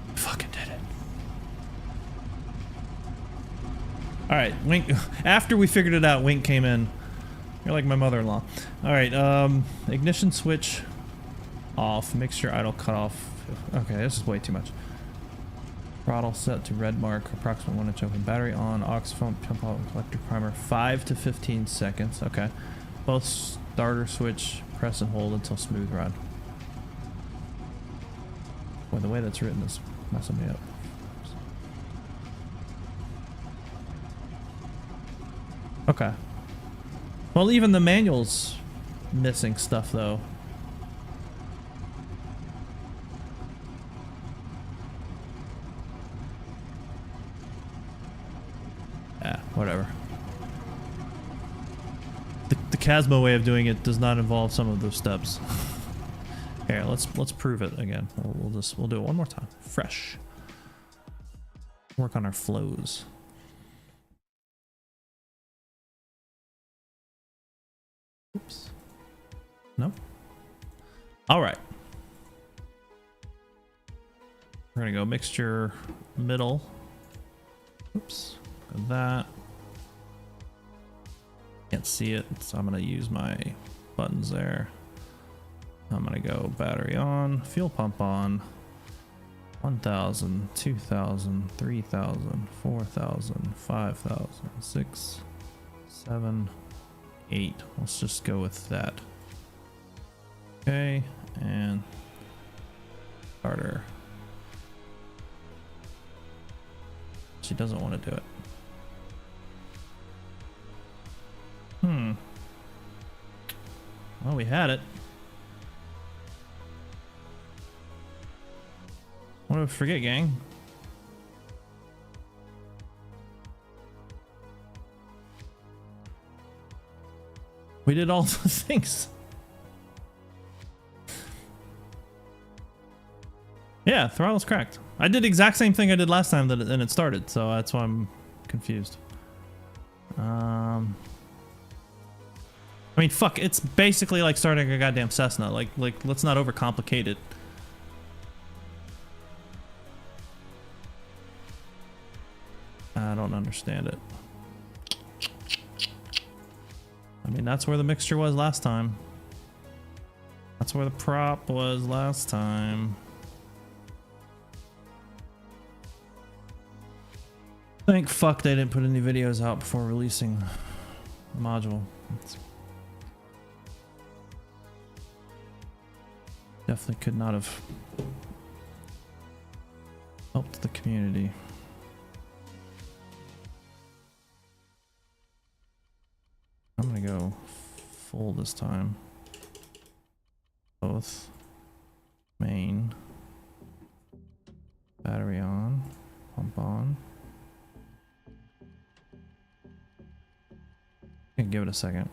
A: We fucking did it. Alright, Wink. After we figured it out, Wink came in. You're like my mother-in-law. Alright, ignition switch off. Mixture idle cut off. Okay, this is way too much. Throttle set to red mark, approximate 1 inch open. Battery on, aux phone, pump out, collector primer, 5 to 15 seconds. Okay. Both starter switch, press and hold until smooth run. Boy, the way that's written is messing me up. Okay. Well, even the manual's missing stuff, though. Yeah, whatever. The Casmo way of doing it does not involve some of those steps. Here, let's prove it again. We'll do it one more time. Fresh. Work on our flows. Oops. Nope. All right. We're gonna go mixture middle. Oops. Got that. Can't see it, so I'm gonna use my buttons there. I'm gonna go battery on, fuel pump on. 1,000, 2,000, 3,000, 4,000, 5,000, 6, 7, 8. Let's just go with that. Okay, and starter. She doesn't want to do it. Well, we had it. What did I forget, gang? We did all the things. Yeah, throttle's cracked. I did the exact same thing I did last time and it started, so that's why I'm confused. I mean, fuck, it's basically like starting a goddamn Cessna. Like let's not overcomplicate it. I don't understand it. I mean, that's where the mixture was last time. That's where the prop was last time. Thank fuck they didn't put any videos out before releasing the module. Definitely could not have helped the community. I'm gonna go full this time. Both main, battery on, pump on. Give it a second.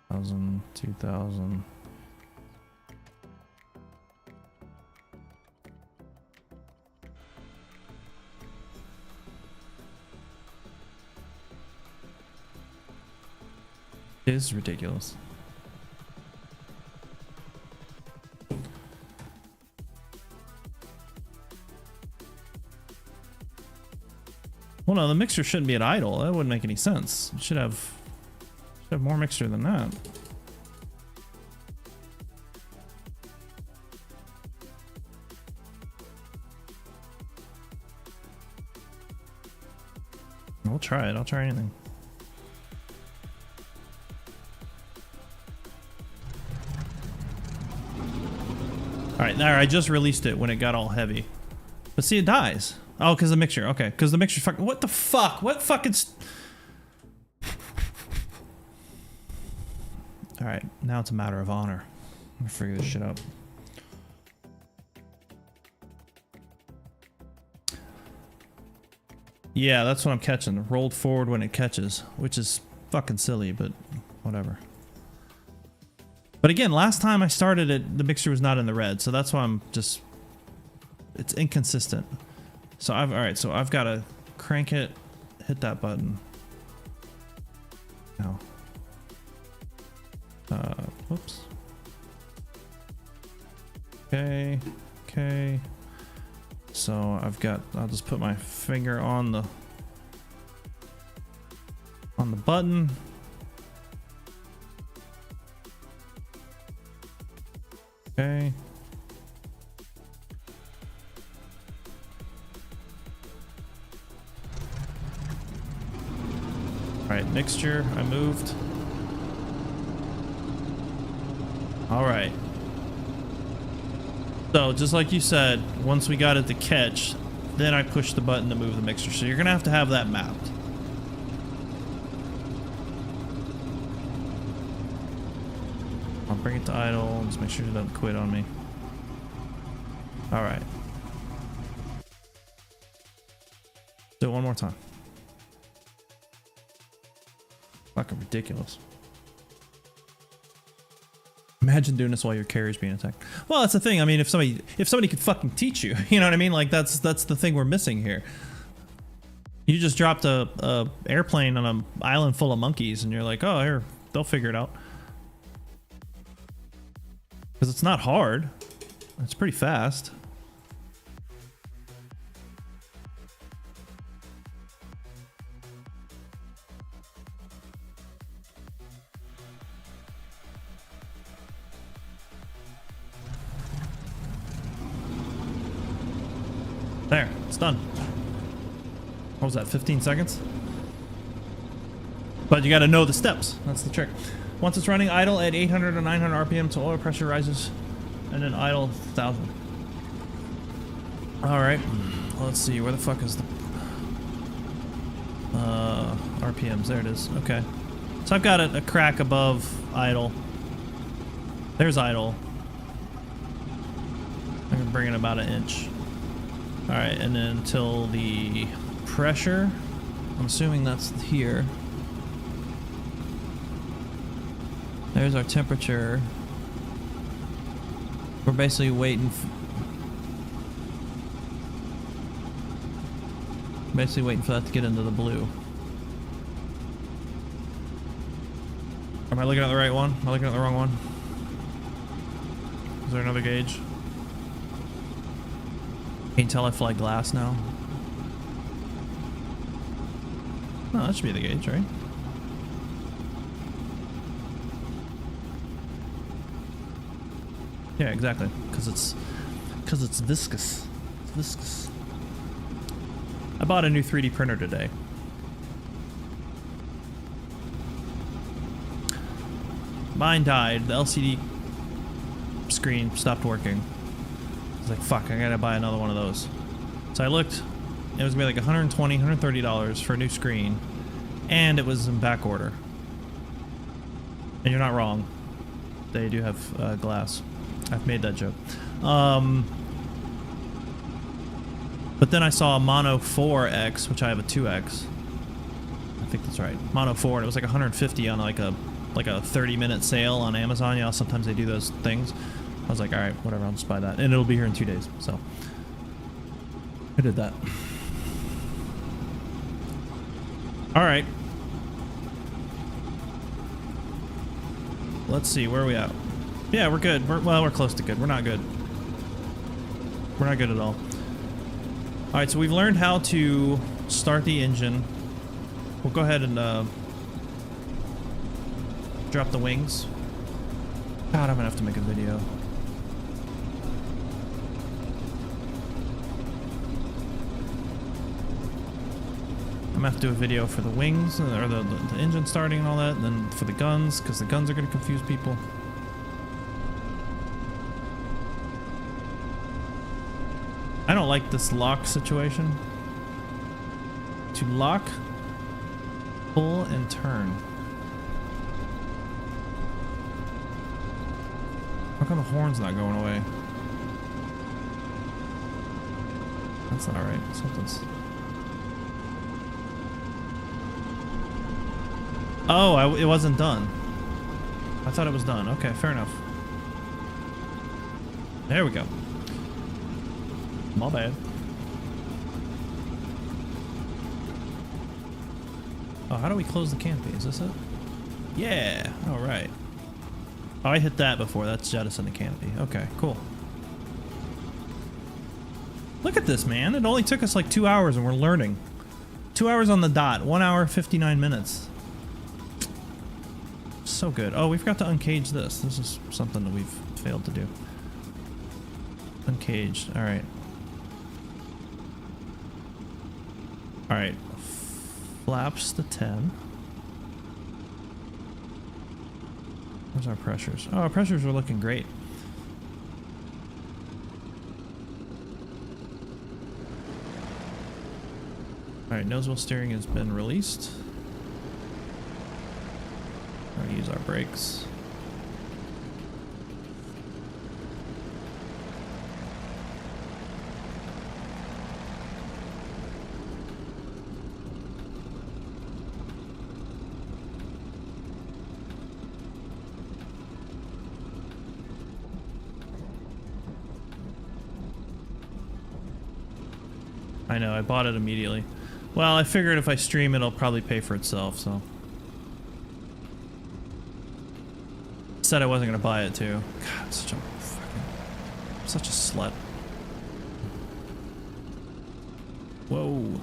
A: 1,000, 2,000. It is ridiculous. Well, no, the mixture shouldn't be at idle. That wouldn't make any sense. It should have more mixture than that. We'll try it. I'll try anything. All right, there. I just released it when it got all heavy, but see, it dies. Oh, because the mixture. Okay, because the mixture. Fucking. What the fuck? What fucking? All right, now it's a matter of honor. I'm gonna figure this shit out. Yeah, that's what I'm catching. Rolled forward when it catches, which is fucking silly, but whatever. But again, last time I started it, the mixture was not in the red, so that's why I'm just. It's inconsistent. So all right, so I've got to crank it, hit that button. No. Whoops. Okay, okay. So I'll just put my finger on the button. Okay. All right, mixture, I moved. All right. So just like you said, once we got it to catch, then I pushed the button to move the mixture. So you're gonna have to have that mapped. I'll bring it to idle, just make sure it doesn't quit on me. All right. Do it one more time. Fucking ridiculous. Imagine doing this while your carrier's being attacked. Well, that's the thing. I mean, if somebody could fucking teach you, you know what I mean? Like that's the thing we're missing here. You just dropped a airplane on an island full of monkeys, and you're like, oh, here, they'll figure it out. Because it's not hard. It's pretty fast. There, it's done. What was that, 15 seconds? But you gotta know the steps. That's the trick. Once it's running, idle at 800 or 900 RPM till oil pressure rises, and then idle 1,000. Alright, let's see, where the fuck is the... RPMs, there it is, okay. So I've got a crack above idle. There's idle. I can bring it about an inch. Alright, and then until the pressure, I'm assuming that's here. There's our temperature. We're basically waiting for that to get into the blue. Am I looking at the right one? Am I looking at the wrong one? Is there another gauge? Can you tell I fly glass now? Oh, that should be the gauge, right? Yeah, exactly. Because it's viscous. It's viscous. I bought a new 3D printer today. Mine died. The LCD screen stopped working. I was like, fuck, I gotta buy another one of those. So I looked. It was gonna be like $120, $130 for a new screen. And it was in back order. And you're not wrong. They do have glass. I've made that joke. But then I saw a Mono 4X, which I have a 2X. I think that's right. Mono 4, and it was like 150 on like a 30-minute sale on Amazon. You know, sometimes they do those things. I was like, all right, whatever, I'll just buy that. And it'll be here in 2 days, so I did that. All right. Let's see, where are we at? Yeah, we're good. We're close to good. We're not good. We're not good at all. Alright, so we've learned how to start the engine. We'll go ahead and drop the wings. God, I'm gonna have to make a video. I'm gonna have to do a video for the wings, or the engine starting and all that, and then for the guns, because the guns are gonna confuse people. I don't like this lock situation. To lock, pull, and turn. How come the horn's not going away? That's not right. Something's... Oh, it wasn't done. I thought it was done. Okay, fair enough. There we go. My bad. Oh, how do we close the canopy? Is this it? Yeah. All right. Oh, I hit that before. That's jettison the canopy. Okay, cool. Look at this, man. It only took us like 2 hours and we're learning. 2 hours on the dot. 1 hour, 59 minutes. So good. Oh, we forgot to uncage this. This is something that we've failed to do. Uncaged. All right. All right. Flaps to 10. Where's our pressures? Oh, our pressures are looking great. All right, nose wheel steering has been released. We're gonna use our brakes. I know, I bought it immediately. Well, I figured if I stream, it'll probably pay for itself, so. Said I wasn't gonna buy it too. God, such a slut. Whoa.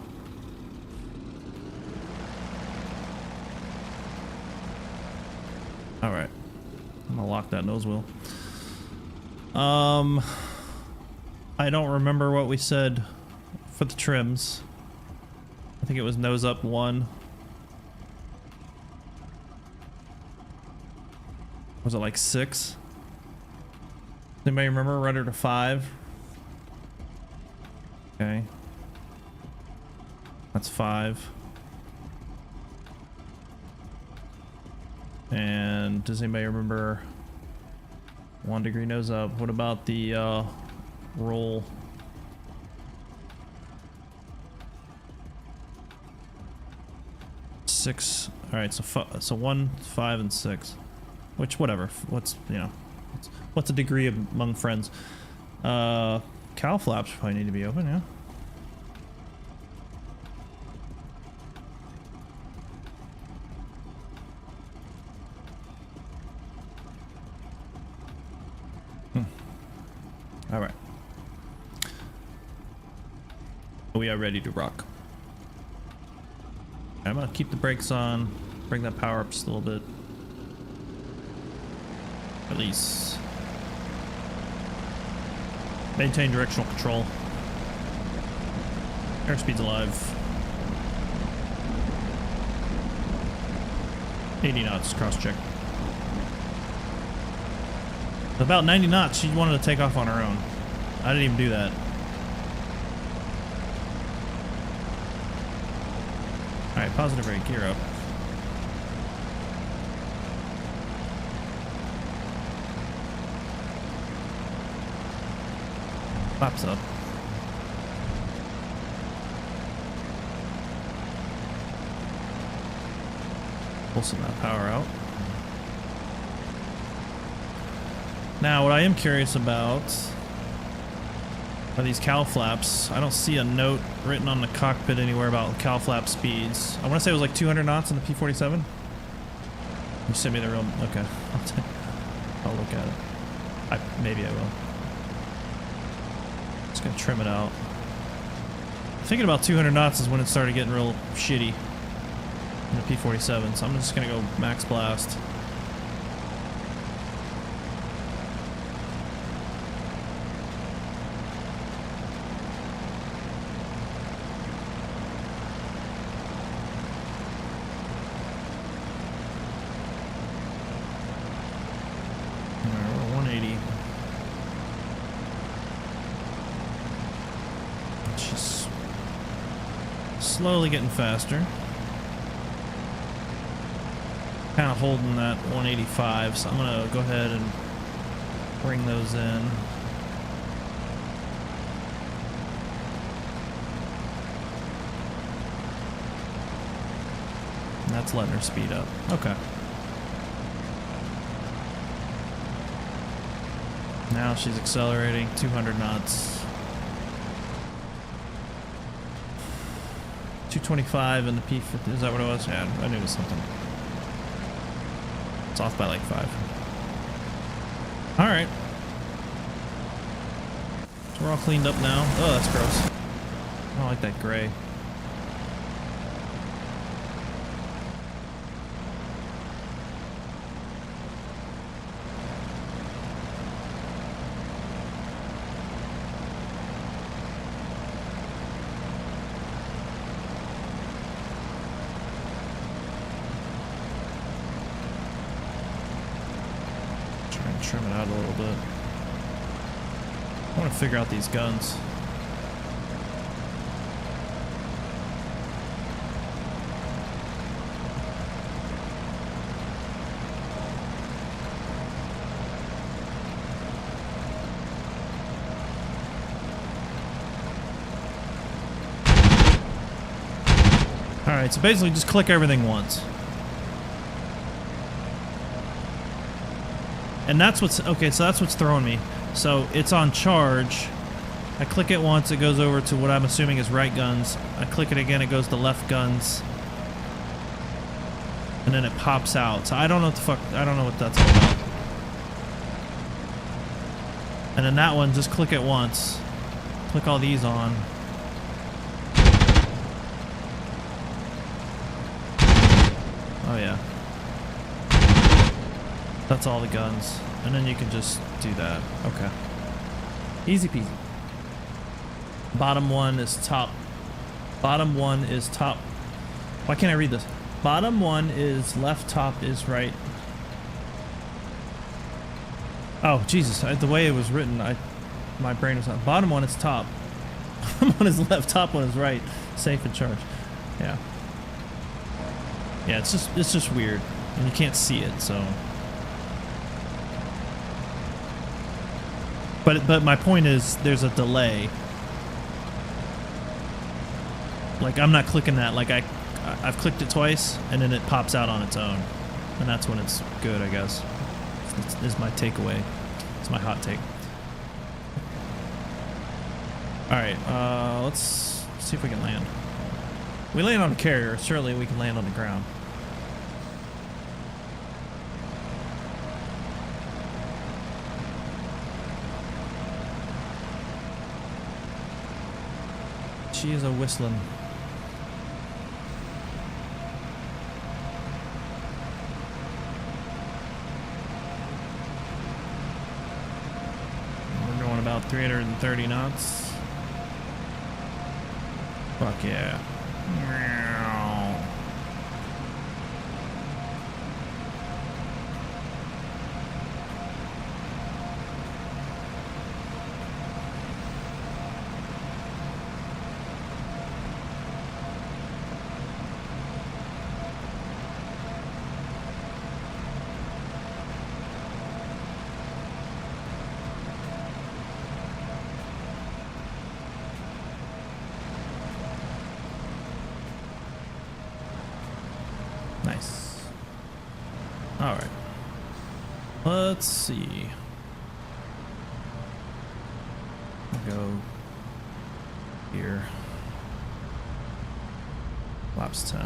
A: Alright. I'm gonna lock that nose wheel. I don't remember what we said for the trims. I think it was nose up 1. Was it like 6? Anybody remember? Rudder to 5. Okay. That's 5. And does anybody remember 1 degree nose up? What about the roll? Six. All right, so 1, 5, and 6. Which, whatever. What's, you know, what's a degree among friends? Cowl flaps probably need to be open, yeah. All right. We are ready to rock. I'm gonna keep the brakes on, bring that power up just a little bit. Release. Maintain directional control. Airspeed's alive. 80 knots, cross check. About 90 knots, she wanted to take off on her own. I didn't even do that. Alright, positive rate, gear up. Flaps up. Pull some of that power out. Now, what I am curious about are these cowl flaps. I don't see a note written on the cockpit anywhere about cowl flap speeds. I want to say it was like 200 knots in the P-47. You sent me the real... Okay. I'll look at it. Maybe I will. Just gonna trim it out. I'm thinking about 200 knots is when it started getting real shitty in the P-47, so I'm just gonna go max blast. Slowly getting faster. Kind of holding that 185, so I'm gonna go ahead and bring those in. And that's letting her speed up. Okay. Now she's accelerating 200 knots. 225 in the P50. Is that what it was? Yeah, I knew it was something. It's off by like 5. Alright. So we're all cleaned up now. Oh, that's gross. I don't like that gray. Trim it out a little bit. I want to figure out these guns. Alright, so basically just click everything once. And that's what's okay, so that's what's throwing me. So it's on charge, I click it once, it goes over to what I'm assuming is right guns. I click it again, it goes to left guns. And then it pops out. So I don't know what the fuck, I don't know what that's all about. And then that one, just click it once. Click all these on. Oh yeah. That's all the guns. And then you can just do that. Okay. Easy peasy. Bottom one is top. Bottom one is top. Why can't I read this? Bottom one is left, top is right. Oh, Jesus. The way it was written, my brain was not. Bottom one is top. Bottom one is left, top one is right. Safe and charge. Yeah. Yeah, it's just weird. And you can't see it, so. But my point is there's a delay. Like I'm not clicking that, like I've clicked it twice and then it pops out on its own. And that's when it's good, I guess. Is my takeaway. It's my hot take. Alright, let's see if we can land. We land on a carrier, surely we can land on the ground. She is a whistling. We're going about 330 knots. Fuck yeah. Nice. All right. Let's see. I'll go here. Laps 10.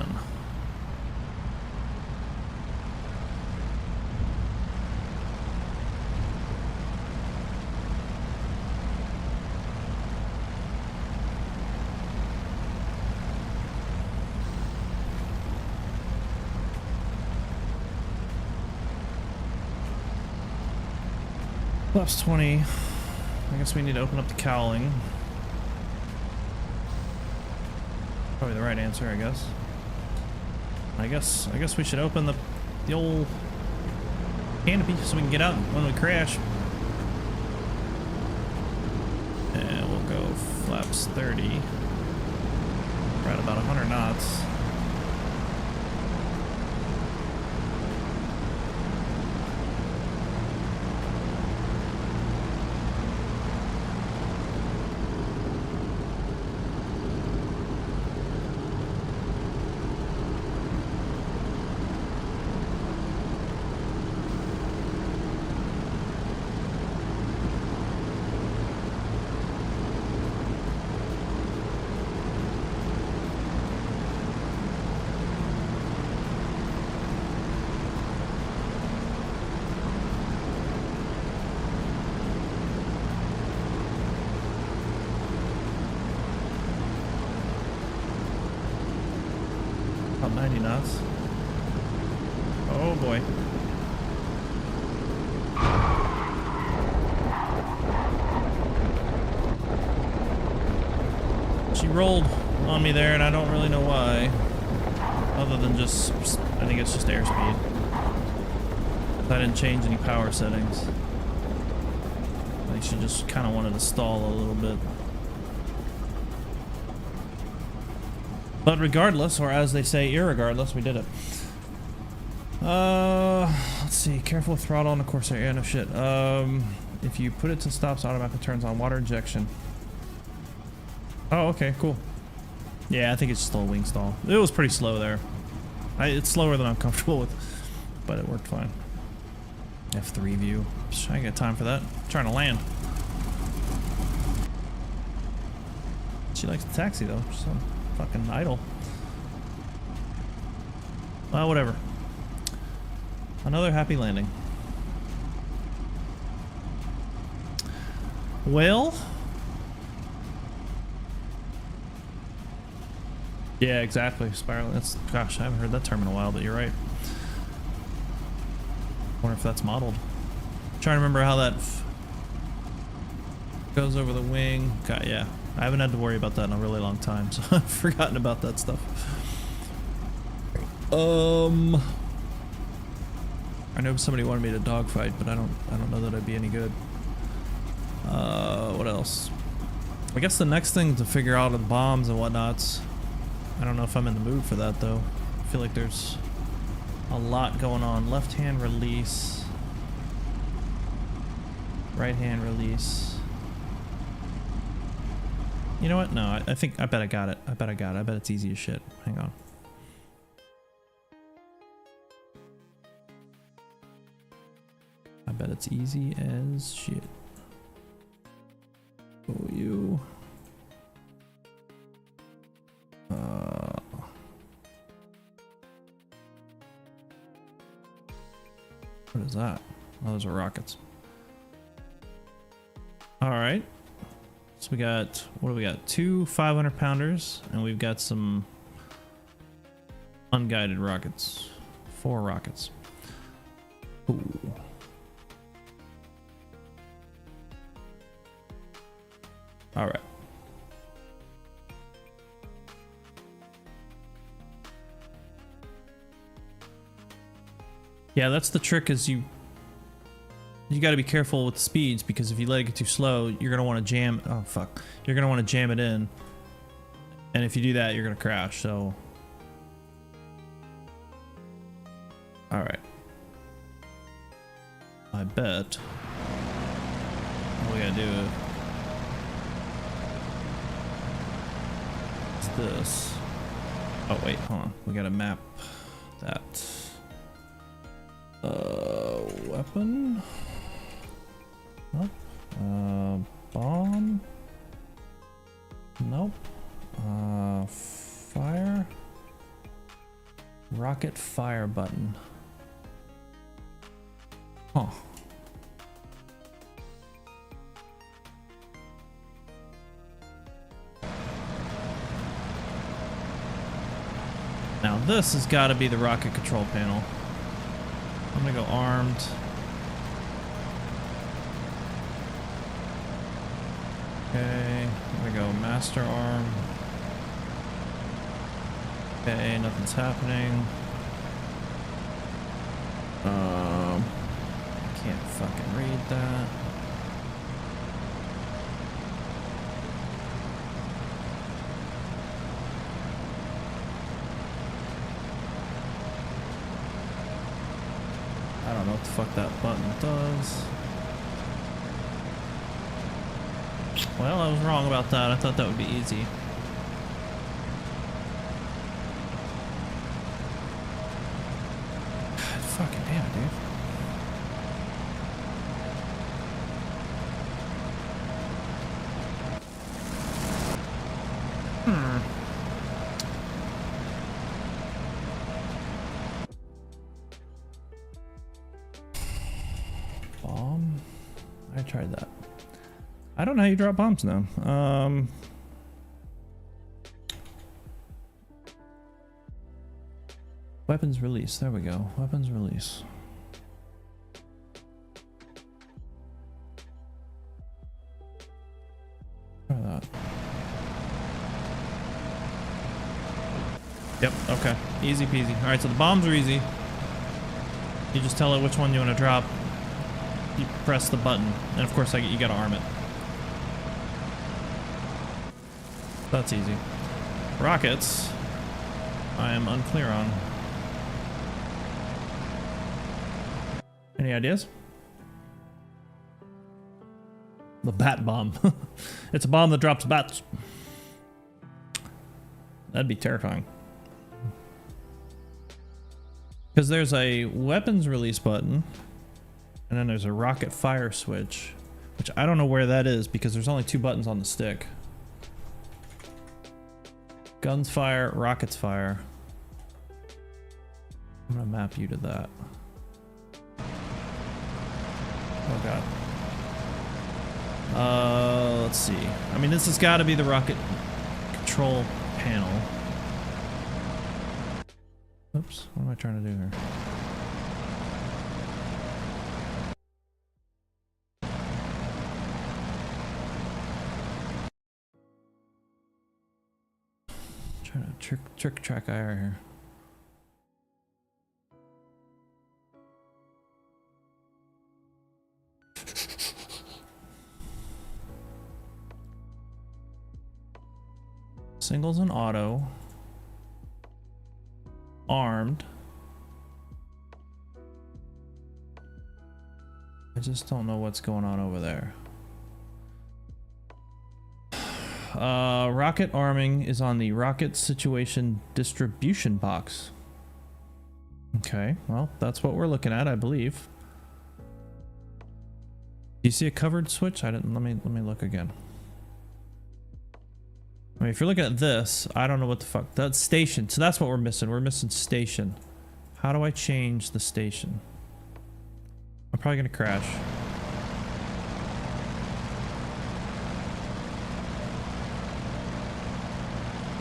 A: Laps 20. I guess we need to open up the cowling. Probably the right answer, I guess. I guess we should open the old canopy so we can get out when we crash. And we'll go flaps 30. We're at about 100 knots. About 90 knots. Oh boy. She rolled on me there and I don't really know why. Other than just, I think it's just airspeed. I didn't change any power settings. I think she just kind of wanted to stall a little bit. But regardless, or as they say, irregardless, we did it. Let's see. Careful with throttle on the Corsair. Yeah, no shit. If you put it to stops, automatically turns on water injection. Oh, okay, cool. Yeah, I think it's just a little wing stall. It was pretty slow there. It's slower than I'm comfortable with, but it worked fine. F3 view. I ain't got time for that. I'm trying to land. She likes to taxi though. She's so fucking idle. Well, whatever. Another happy landing. Well. Yeah, exactly. Spiraling. That's, gosh, I haven't heard that term in a while, but you're right. Wonder if that's modeled. Trying to remember how that goes over the wing. God, yeah. I haven't had to worry about that in a really long time, so I've forgotten about that stuff. I know somebody wanted me to dogfight, but I don't know that I'd be any good. What else? I guess the next thing to figure out are the bombs and whatnots. I don't know if I'm in the mood for that though. I feel like there's a lot going on. Left hand release. Right hand release. You know what? No, I bet I got it. I bet it's easy as shit. Hang on. I bet it's easy as shit. Oh, you. What is that? Oh, those are rockets. All right. So we got, what do we got? 2 500-pounders, and we've got some unguided rockets. 4 rockets. Ooh. All right. Yeah, that's the trick, is you got to be careful with the speeds, because if you let it get too slow, you're going to want to jam. Oh, fuck. You're going to want to jam it in. And if you do that, you're going to crash. So. All right. I bet. All we got to do is this. Oh, wait. Hold on. We got to map that. Weapon. Nope. Bomb. Nope. Fire. Rocket fire button. Huh. Now this has got to be the rocket control panel. I'm gonna go armed. Okay, I'm gonna go master arm. Okay, nothing's happening. I can't fucking read that. I don't know what the fuck that button does. Well, I was wrong about that. I thought that would be easy. God, fucking damn it, dude. Bomb? I tried that. I don't know how you drop bombs now. Weapons release. There we go. Weapons release. Try that. Yep. Okay. Easy peasy. All right. So the bombs are easy. You just tell it which one you want to drop. You press the button, and of course, you gotta arm it. That's easy. Rockets, I am unclear on. Any ideas? The bat bomb. It's a bomb that drops bats. That'd be terrifying. Because there's a weapons release button, and then there's a rocket fire switch, which I don't know where that is because there's only 2 buttons on the stick. Guns fire, rockets fire. I'm gonna map you to that. Oh god. Let's see. I mean, this has got to be the rocket control panel. Oops, what am I trying to do here? Trying to trick track IR here. Singles and auto. Armed. I just don't know what's going on over there. Rocket arming is on the rocket situation distribution box. Okay, well, that's what we're looking at, I believe. Do you see a covered switch? I didn't. Let me look again. I mean, if you're looking at this, I don't know what the fuck. That's station. So that's what we're missing. We're missing station. How do I change the station? I'm probably gonna crash.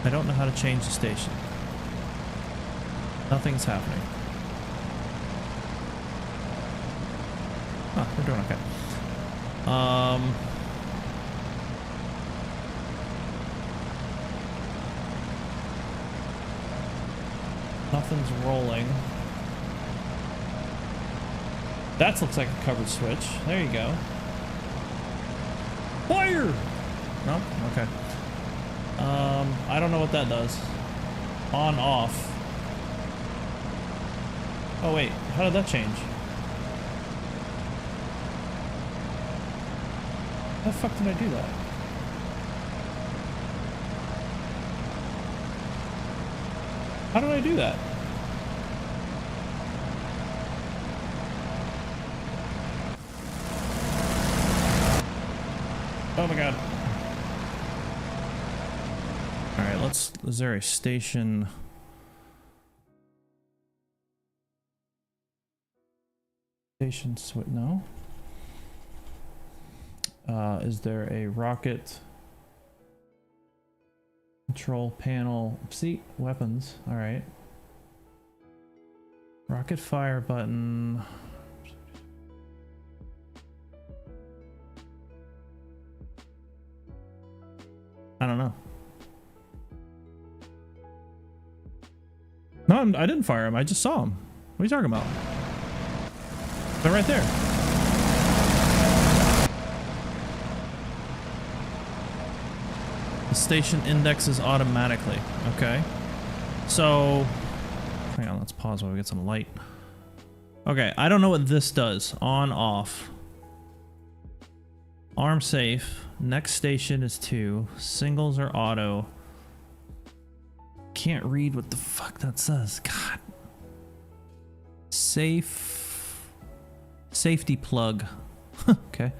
A: I don't know how to change the station. Nothing's happening. Oh, we're doing okay. Nothing's rolling. That looks like a covered switch. There you go. Fire! No? Okay. I don't know what that does. On, off. Oh wait, how did that change? How the fuck did I do that? How did I do that? Oh my god. Alright, let's... Is there a station... Station switch? No. Is there a rocket... Control panel? See? Weapons. Alright. Rocket fire button... I don't know. No, I didn't fire him. I just saw him. What are you talking about? They're right there. The station indexes automatically. Okay. So, hang on. Let's pause while we get some light. Okay. I don't know what this does. On, off. Arm safe. Next station is 2. Singles are auto. Can't read what the fuck that says. God. Safety plug. Okay.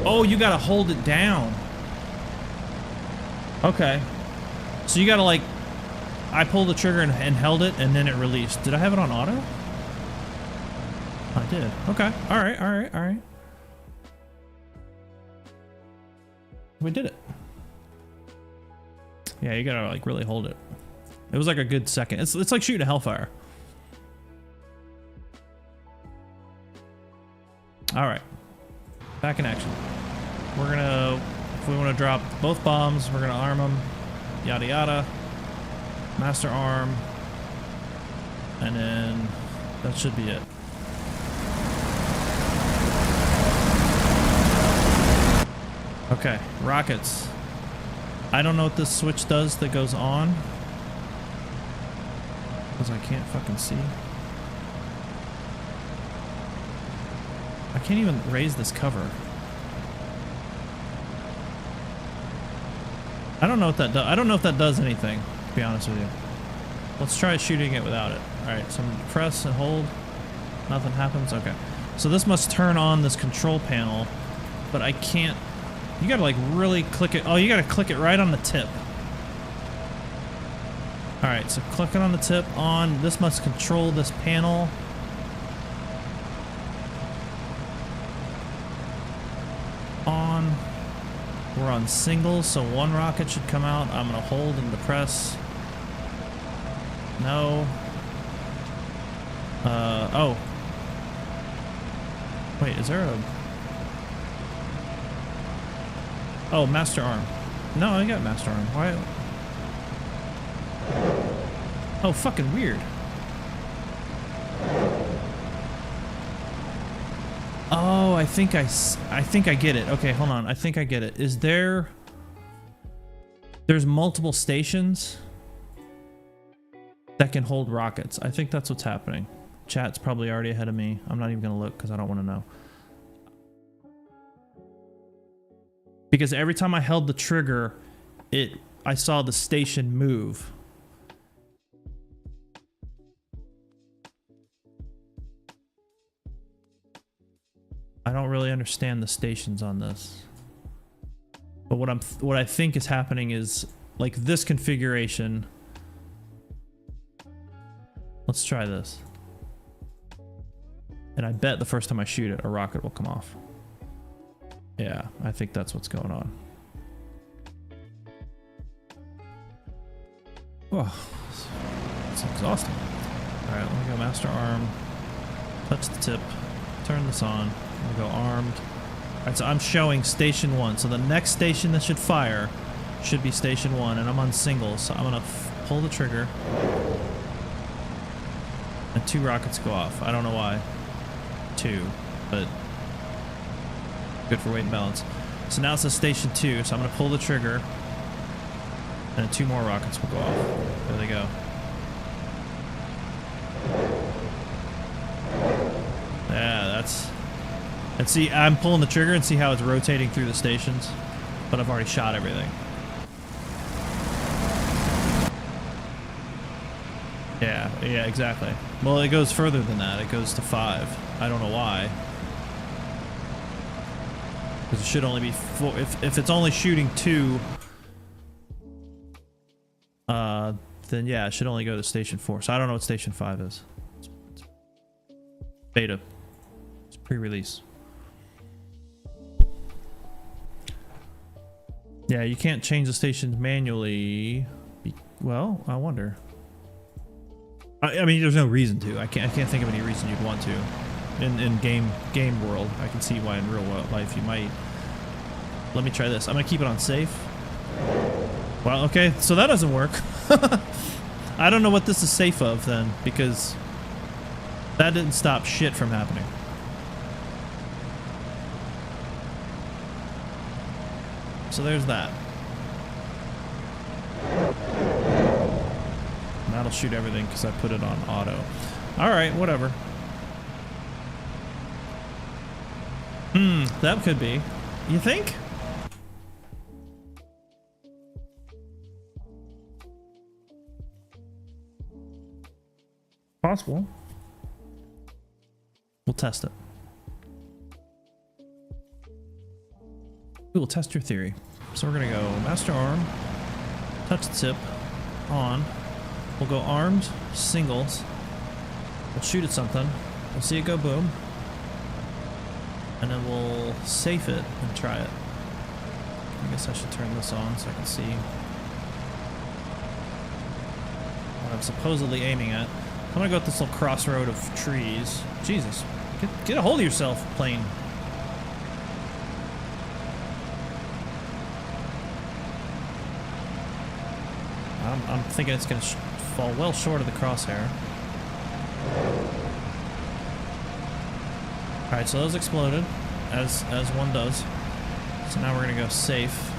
A: Oh, you gotta hold it down. Okay. So you gotta like... I pulled the trigger and held it, and then it released. Did I have it on auto? I did. Okay. Alright, alright, alright. We did it. Yeah, you gotta like really hold it. It was like a good second. It's like shooting a Hellfire. Alright. Back in action. We're gonna... If we want to drop both bombs, we're gonna arm them. Yada yada. Master arm, and then that should be it. Okay, rockets. I don't know what this switch does that goes on, because I can't fucking see. I can't even raise this cover. I don't know what that does. I don't know if that does anything, to be honest with you. Let's try shooting it without it. Alright, so I'm gonna press and hold. Nothing happens? Okay. So this must turn on this control panel, but I can't... You gotta like really click it. Oh, you gotta click it right on the tip. Alright, so clicking on the tip on. This must control this panel. On. We're on singles, so one rocket should come out. I'm gonna hold and depress. No. Oh. Wait, is there a... Oh, master arm. No, I got master arm. Why? Oh, fucking weird. Oh, I think I get it. Okay, hold on. I think I get it. Is there... There's multiple stations that can hold rockets. I think that's what's happening. Chat's probably already ahead of me. I'm not even gonna look because I don't want to know. Because every time I held the trigger, I saw the station move. I don't really understand the stations on this. But what I think is happening is like this configuration. Let's try this. And I bet the first time I shoot it, a rocket will come off. Yeah, I think that's what's going on. Oh, it's exhausting. All right, let me go master arm. Touch the tip. Turn this on. I'm gonna go armed. All right, so I'm showing station 1. So the next station that should fire should be station 1, and I'm on singles. So I'm gonna pull the trigger, and 2 rockets go off. I don't know why. 2, but good for weight and balance. So now it's a station 2. So I'm gonna pull the trigger, and 2 more rockets will go off. There they go. Yeah, that's... And see, I'm pulling the trigger and see how it's rotating through the stations, but I've already shot everything. Yeah, exactly. Well, it goes further than that. It goes to 5. I don't know why. Because it should only be 4. If it's only shooting 2, then yeah, it should only go to station 4. So I don't know what station 5 is. It's beta. It's pre-release. Yeah, you can't change the stations manually. Well, I wonder. I mean, there's no reason to. I can't think of any reason you'd want to. In game world, I can see why in real life you might. Let me try this. I'm gonna keep it on safe. Well, okay, so that doesn't work. I don't know what this is safe of then, because that didn't stop shit from happening. So there's that. And that'll shoot everything because I put it on auto. Alright, whatever. That could be. You think? Possible. We'll test it. We will test your theory. So we're gonna go master arm, touch the tip, on. We'll go armed, singles. We'll shoot at something. We'll see it go boom. And then we'll safe it and try it. I guess I should turn this on so I can see what I'm supposedly aiming at. I'm gonna go at this little crossroad of trees. Jesus, get a hold of yourself, plane. I'm thinking it's gonna fall well short of the crosshair. All right, so those exploded, as one does. So now we're gonna go safe.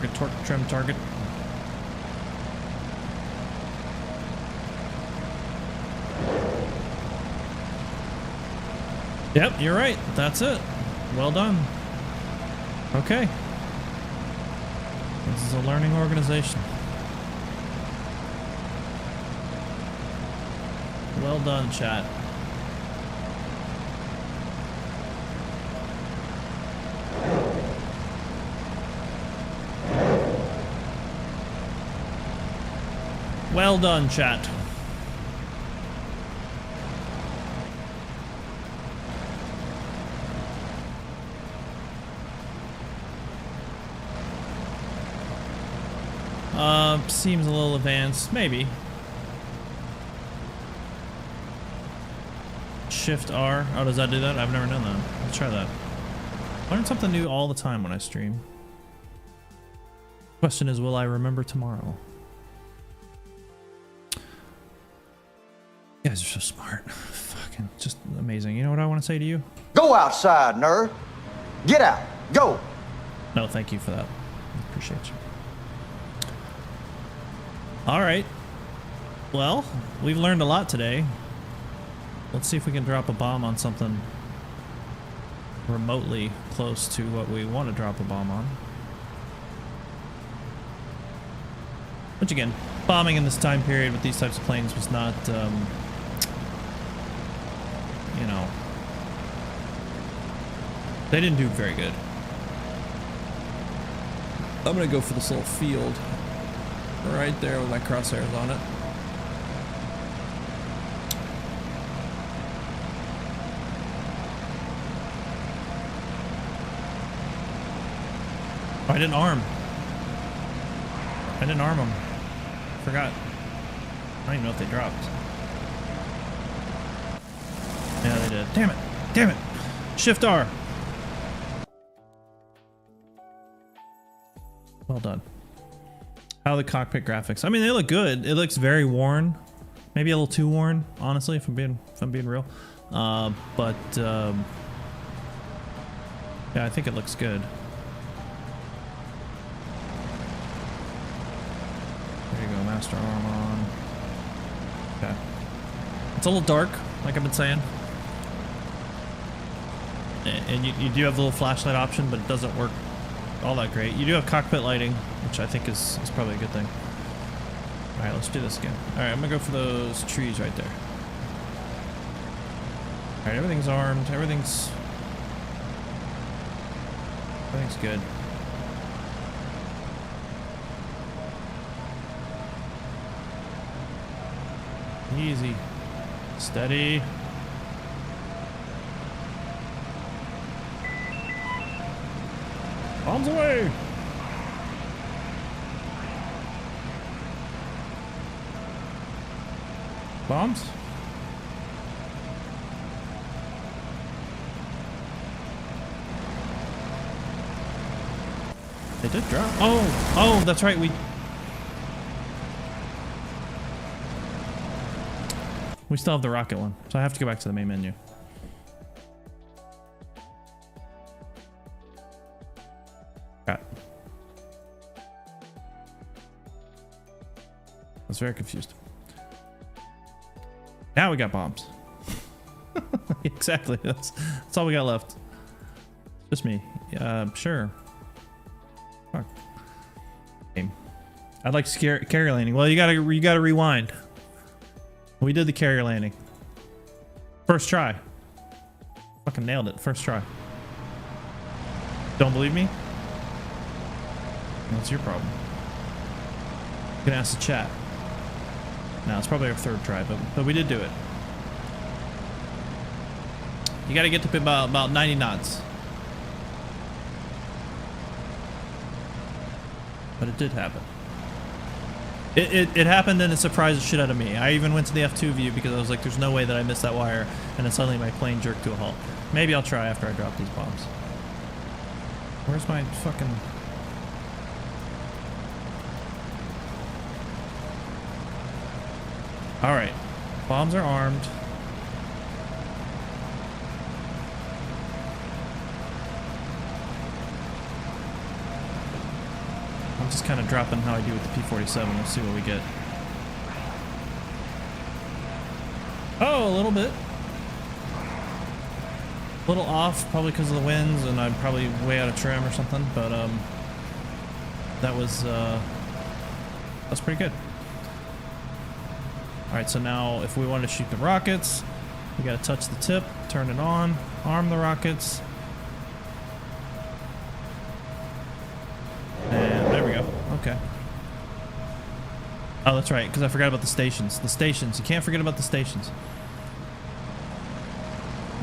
A: Target, torque, trim, target. Yep, you're right. That's it. Well done. Okay. This is a learning organization. Well done, chat. Well done, chat. Seems a little advanced, maybe. Shift R. Oh, does that do that? I've never done that. Let's try that. Learn something new all the time when I stream. Question is, will I remember tomorrow? You guys are so smart. Fucking just amazing. You know what I want to say to you?
C: Go outside, nerd. Get out. Go.
A: No, thank you for that. I appreciate you. All right. Well, we've learned a lot today. Let's see if we can drop a bomb on something remotely close to what we want to drop a bomb on. Which again, bombing in this time period with these types of planes was not, you know, they didn't do very good. I'm gonna go for this little field right there with my crosshairs on it. Oh, I didn't arm. I didn't arm them. Forgot. I don't even know if they dropped. Yeah, they did. Damn it. Damn it. Shift R. Well done. How are the cockpit graphics? I mean, they look good. It looks very worn. Maybe a little too worn, honestly, if I'm being real. Yeah, I think it looks good. There you go, master arm on. Okay. It's a little dark, like I've been saying. And you do have the little flashlight option, but it doesn't work all that great. You do have cockpit lighting, which I think is probably a good thing. All right, let's do this again. All right, I'm gonna go for those trees right there. All right, everything's armed. Everything's good. Easy, steady. Bombs away! Bombs? They did drop. Oh, that's right. We still have the rocket one, so I have to go back to the main menu. I was very confused. Now we got bombs. Exactly. That's all we got left. Just me. Sure. Fuck. Game. I'd like carrier landing. Well, you gotta rewind. We did the carrier landing. First try. Fucking nailed it. First try. Don't believe me? That's your problem. You can ask the chat. No, it's probably our third try, but we did do it. You got to get to about 90 knots. But it did happen. It happened and it surprised the shit out of me. I even went to the F2 view because I was like, there's no way that I missed that wire, and then suddenly my plane jerked to a halt. Maybe I'll try after I drop these bombs. Where's my fucking... Alright. Bombs are armed. just kind of dropping how I do with the P-47. We'll see what we get. Oh, a little bit. A little off, probably because of the winds, and I'm probably way out of trim or something, but that was pretty good. Alright, so now if we want to shoot the rockets, we gotta touch the tip, turn it on, arm the rockets. And there we go. Okay. Oh, that's right, because I forgot about the stations. The stations. You can't forget about the stations.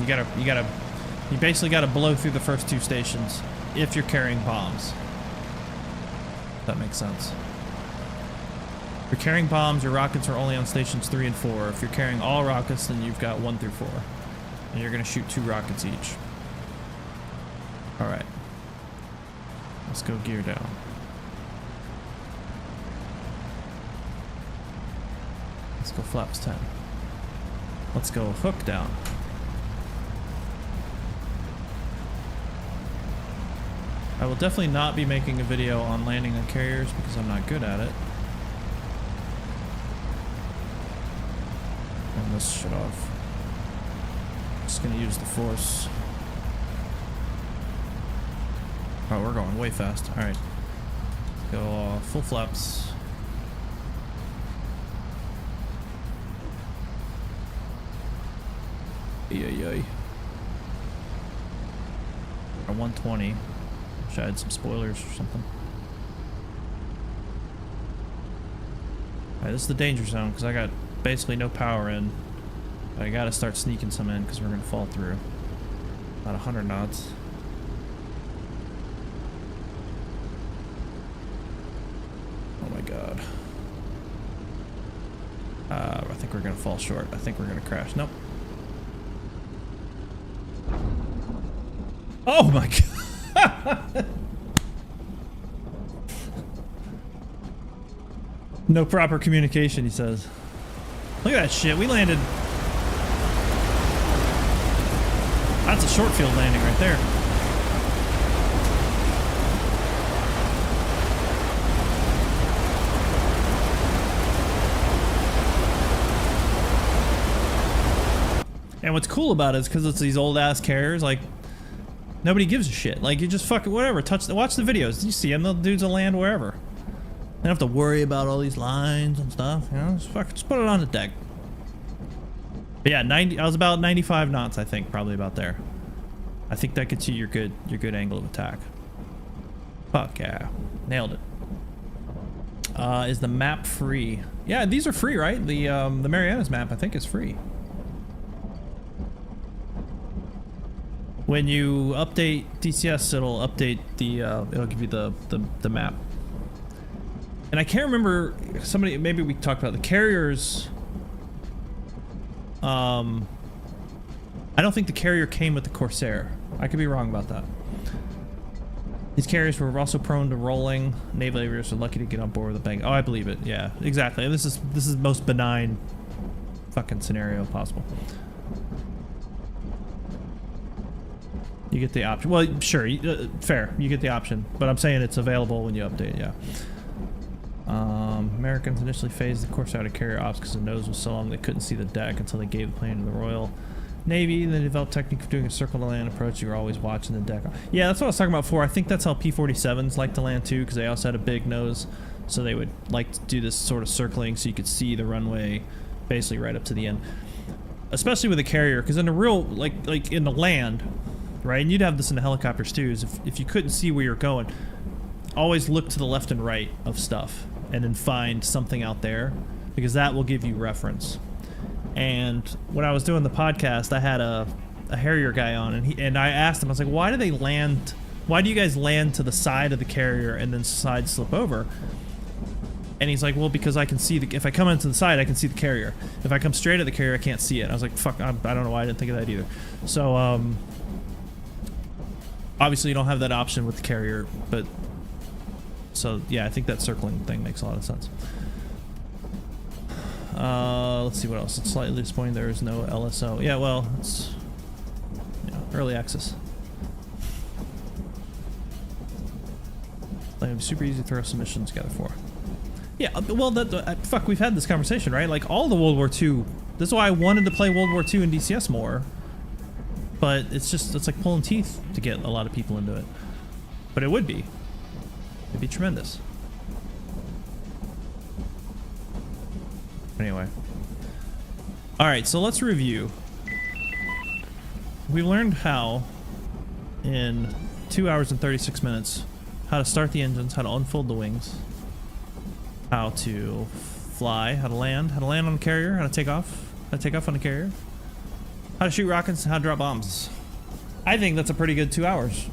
A: You basically gotta blow through the first 2 stations if you're carrying bombs. If that makes sense. If you're carrying bombs, your rockets are only on stations 3 and 4. If you're carrying all rockets, then you've got 1 through 4. And you're gonna shoot 2 rockets each. Alright. Let's go gear down. Let's go flaps 10. Let's go hook down. I will definitely not be making a video on landing on carriers because I'm not good at it. Turn this shit off. Just gonna use the force. Oh, we're going way fast. Alright. Go full flaps. Yay. 120. Should I add some spoilers or something? Alright, this is the danger zone because I got basically no power in. But I gotta start sneaking some in because we're gonna fall through. About 100 knots. Oh my god. I think we're gonna fall short. I think we're gonna crash. Nope. Oh my god. No proper communication, he says. Look at that shit. We landed. That's a short field landing right there. And what's cool about it is because it's these old ass carriers, like nobody gives a shit. Like you just fucking whatever. Watch the videos. You see them, the dudes will land wherever. You don't have to worry about all these lines and stuff. You know, just put it on the deck. But yeah, I was about 95 knots, I think, probably about there. I think that gets you your good angle of attack. Fuck yeah, nailed it. Is the map free? Yeah, these are free, right? The Marianas map, I think, is free. When you update DCS, it'll update the it'll give you the map. And I can't remember, maybe we talked about the carriers. I don't think the carrier came with the Corsair. I could be wrong about that. These carriers were also prone to rolling. Naval aviators are lucky to get on board with a bang. Oh, I believe it. Yeah, exactly. This is the most benign fucking scenario possible. You get the option. Well, sure, fair. You get the option, but I'm saying it's available when you update it, yeah. Americans initially phased the Corsair out of carrier ops because the nose was so long they couldn't see the deck until they gave the plane to the Royal Navy. They developed technique for doing a circle to land approach. You were always watching the deck. Yeah, that's what I was talking about before. I think that's how P-47s like to land too, because they also had a big nose, so they would like to do this sort of circling so you could see the runway basically right up to the end. Especially with a carrier, because in the real, like in the land, right, and you'd have this in the helicopters too, is if you couldn't see where you're going, always look to the left and right of stuff and then find something out there, because that will give you reference. And when I was doing the podcast, I had a Harrier guy on, and I asked him, I was like, why do you guys land to the side of the carrier and then side slip over? And he's like, well, because I can see if I come into the side, I can see the carrier. If I come straight at the carrier, I can't see it. I was like, fuck, I don't know why I didn't think of that either. So obviously you don't have that option with the carrier, but so yeah, I think that circling thing makes a lot of sense. Let's see what else. It's slightly disappointing there is no LSO. Yeah, well, it's early access. They have super easy to throw submissions together for. Yeah, well, fuck, we've had this conversation, right? Like, all the World War II... This is why I wanted to play World War II in DCS more. But it's just, it's like pulling teeth to get a lot of people into it. But it would be. It'd be tremendous. Anyway. Alright, so let's review. We learned how, in 2 hours and 36 minutes, how to start the engines, how to unfold the wings, how to fly, how to land on a carrier, how to take off on a carrier, how to shoot rockets, and how to drop bombs. I think that's a pretty good 2 hours.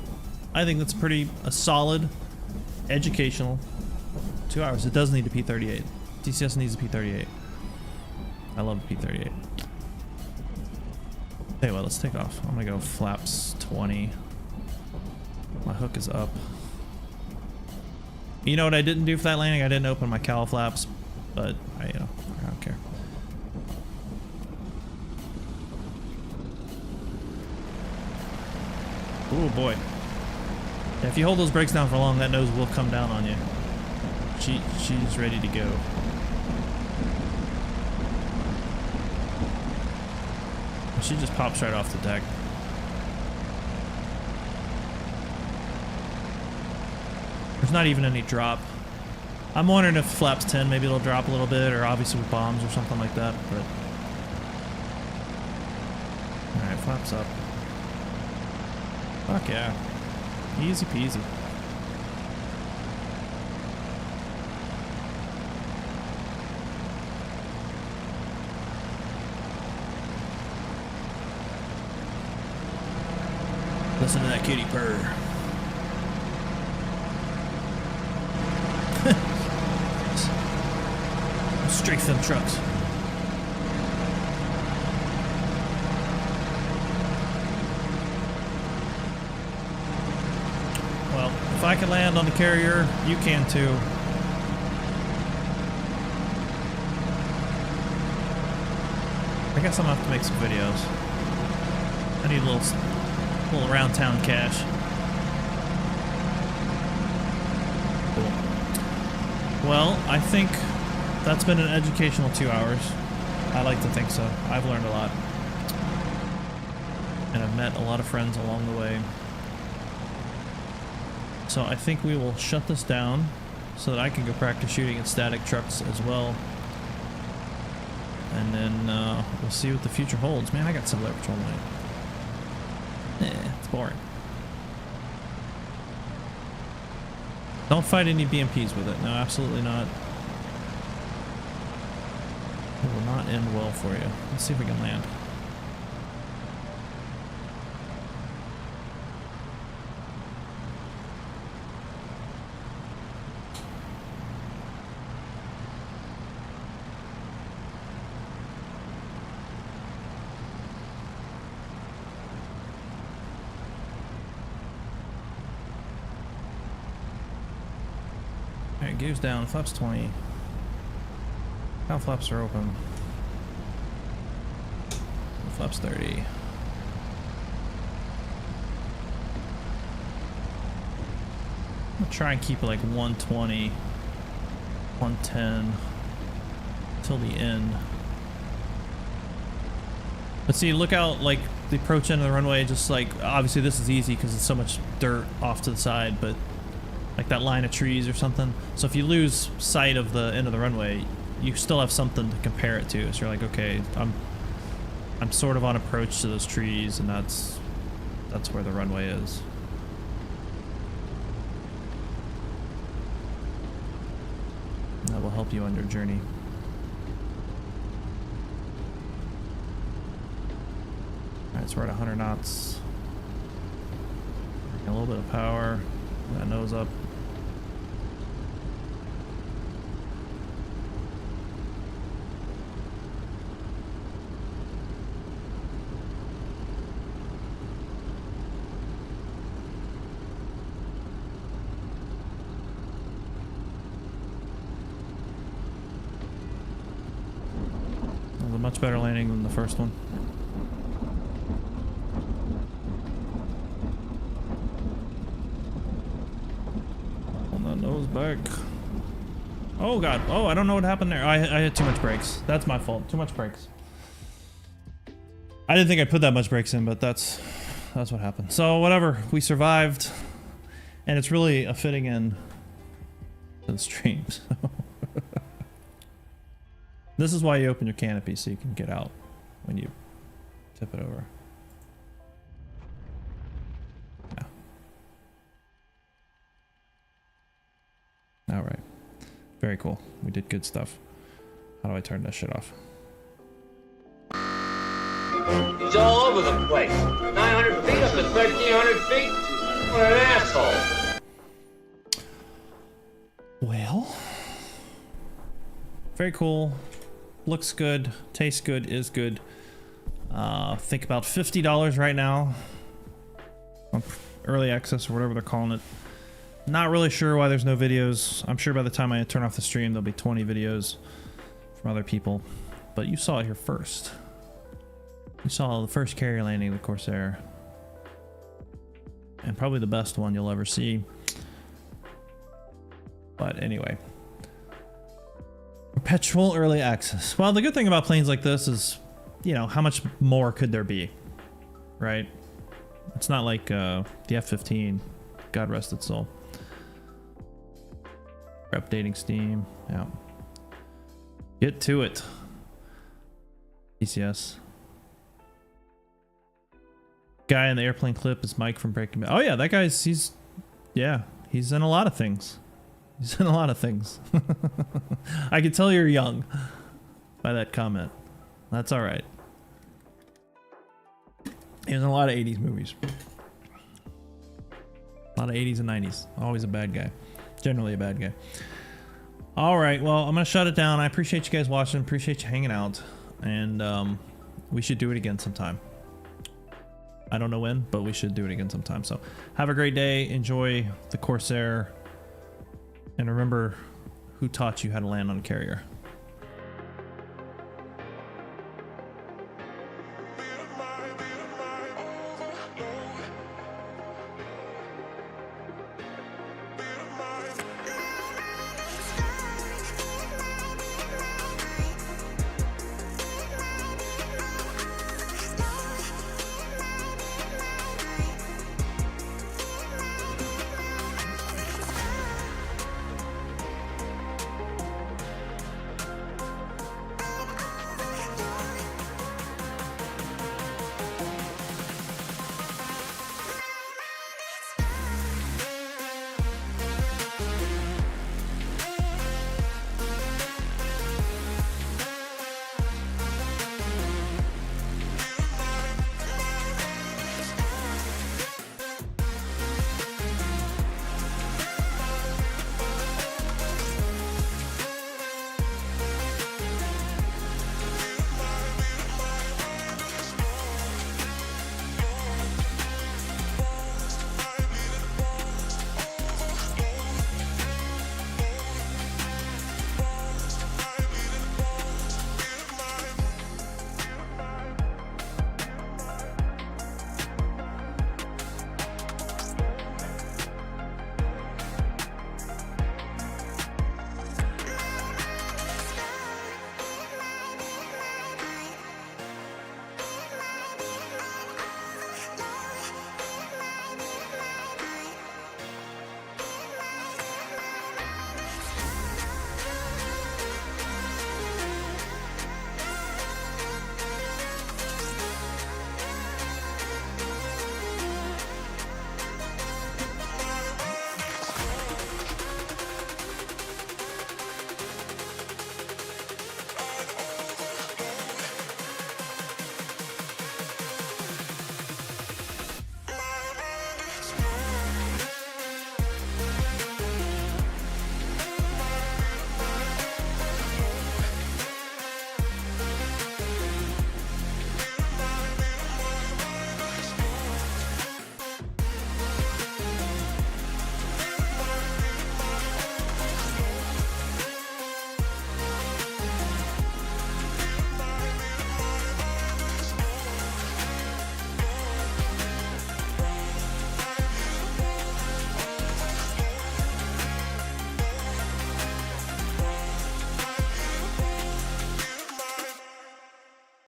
A: I think that's a solid, educational 2 hours. It does need a P38. DCS needs a P38. I love the P38. Anyway, let's take off. I'm gonna go flaps 20. My hook is up. You know what I didn't do for that landing? I didn't open my cowl flaps, but I don't care. Oh boy. Yeah, if you hold those brakes down for long, that nose will come down on you. She's ready to go. She just pops right off the deck. There's not even any drop. I'm wondering if flaps 10, maybe it'll drop a little bit, or obviously with bombs or something like that, but... Alright, flaps up. Fuck yeah. Easy peasy. Listen to that kitty purr. Straight for them trucks. Well, if I can land on the carrier, you can too. I guess I'm gonna have to make some videos. I need a little around town cash. Cool. Well, I think that's been an educational 2 hours. I like to think so. I've learned a lot. And I've met a lot of friends along the way. So I think we will shut this down so that I can go practice shooting at static trucks as well. And then we'll see what the future holds. Man, I got Civil Air Patrol tonight. It's boring. Don't fight any BMPs with it. No, absolutely not. It will not end well for you. Let's see if we can land. Alright, gears down, flaps 20. Now flaps are open. Flaps 30. I'm gonna try and keep it like 120, 110 till the end. But see, look out, like the approach end of the runway, just like, obviously this is easy because it's so much dirt off to the side, but like that line of trees or something. So if you lose sight of the end of the runway, you still have something to compare it to. So you're like, okay, I'm sort of on approach to those trees, and that's where the runway is. That will help you on your journey. Alright, so we're at 100 knots. A little bit of power. That nose up. That was a much better landing than the first one. back. Oh god. Oh, I don't know what happened there. I had too much brakes. That's my fault. Too much brakes. I didn't think I put that much brakes in, but that's what happened. So whatever, we survived, and it's really a fitting end to the stream. So. This is why you open your canopy, so you can get out when you tip it over. Yeah. All right. Very cool. We did good stuff. How do I turn this shit off?
D: He's all over the place. 900 feet up to 1,300 feet. What an asshole.
A: Well, very cool. Looks good. Tastes good. Is good. Think about $50 right now. Early access or whatever they're calling it. Not really sure why there's no videos. I'm sure by the time I turn off the stream, there'll be 20 videos from other people. But you saw it here first. You saw the first carrier landing of the Corsair. And probably the best one you'll ever see. But anyway. Perpetual early access. Well, the good thing about planes like this is, you know, how much more could there be? Right? It's not like the F-15. God rest its soul. We're updating Steam. Yeah. Get to it. DCS. Guy in the airplane clip is Mike from Breaking Bad. Oh yeah, that guy's he's in a lot of things. He's in a lot of things. I can tell you're young by that comment. That's all right. He's in a lot of 80s movies. A lot of 80s and 90s. Always a bad guy. Generally a bad guy. All right, well, I'm going to shut it down. I appreciate you guys watching. Appreciate you hanging out. And we should do it again sometime. I don't know when, but we should do it again sometime. So have a great day. Enjoy the Corsair. And remember who taught you how to land on a carrier.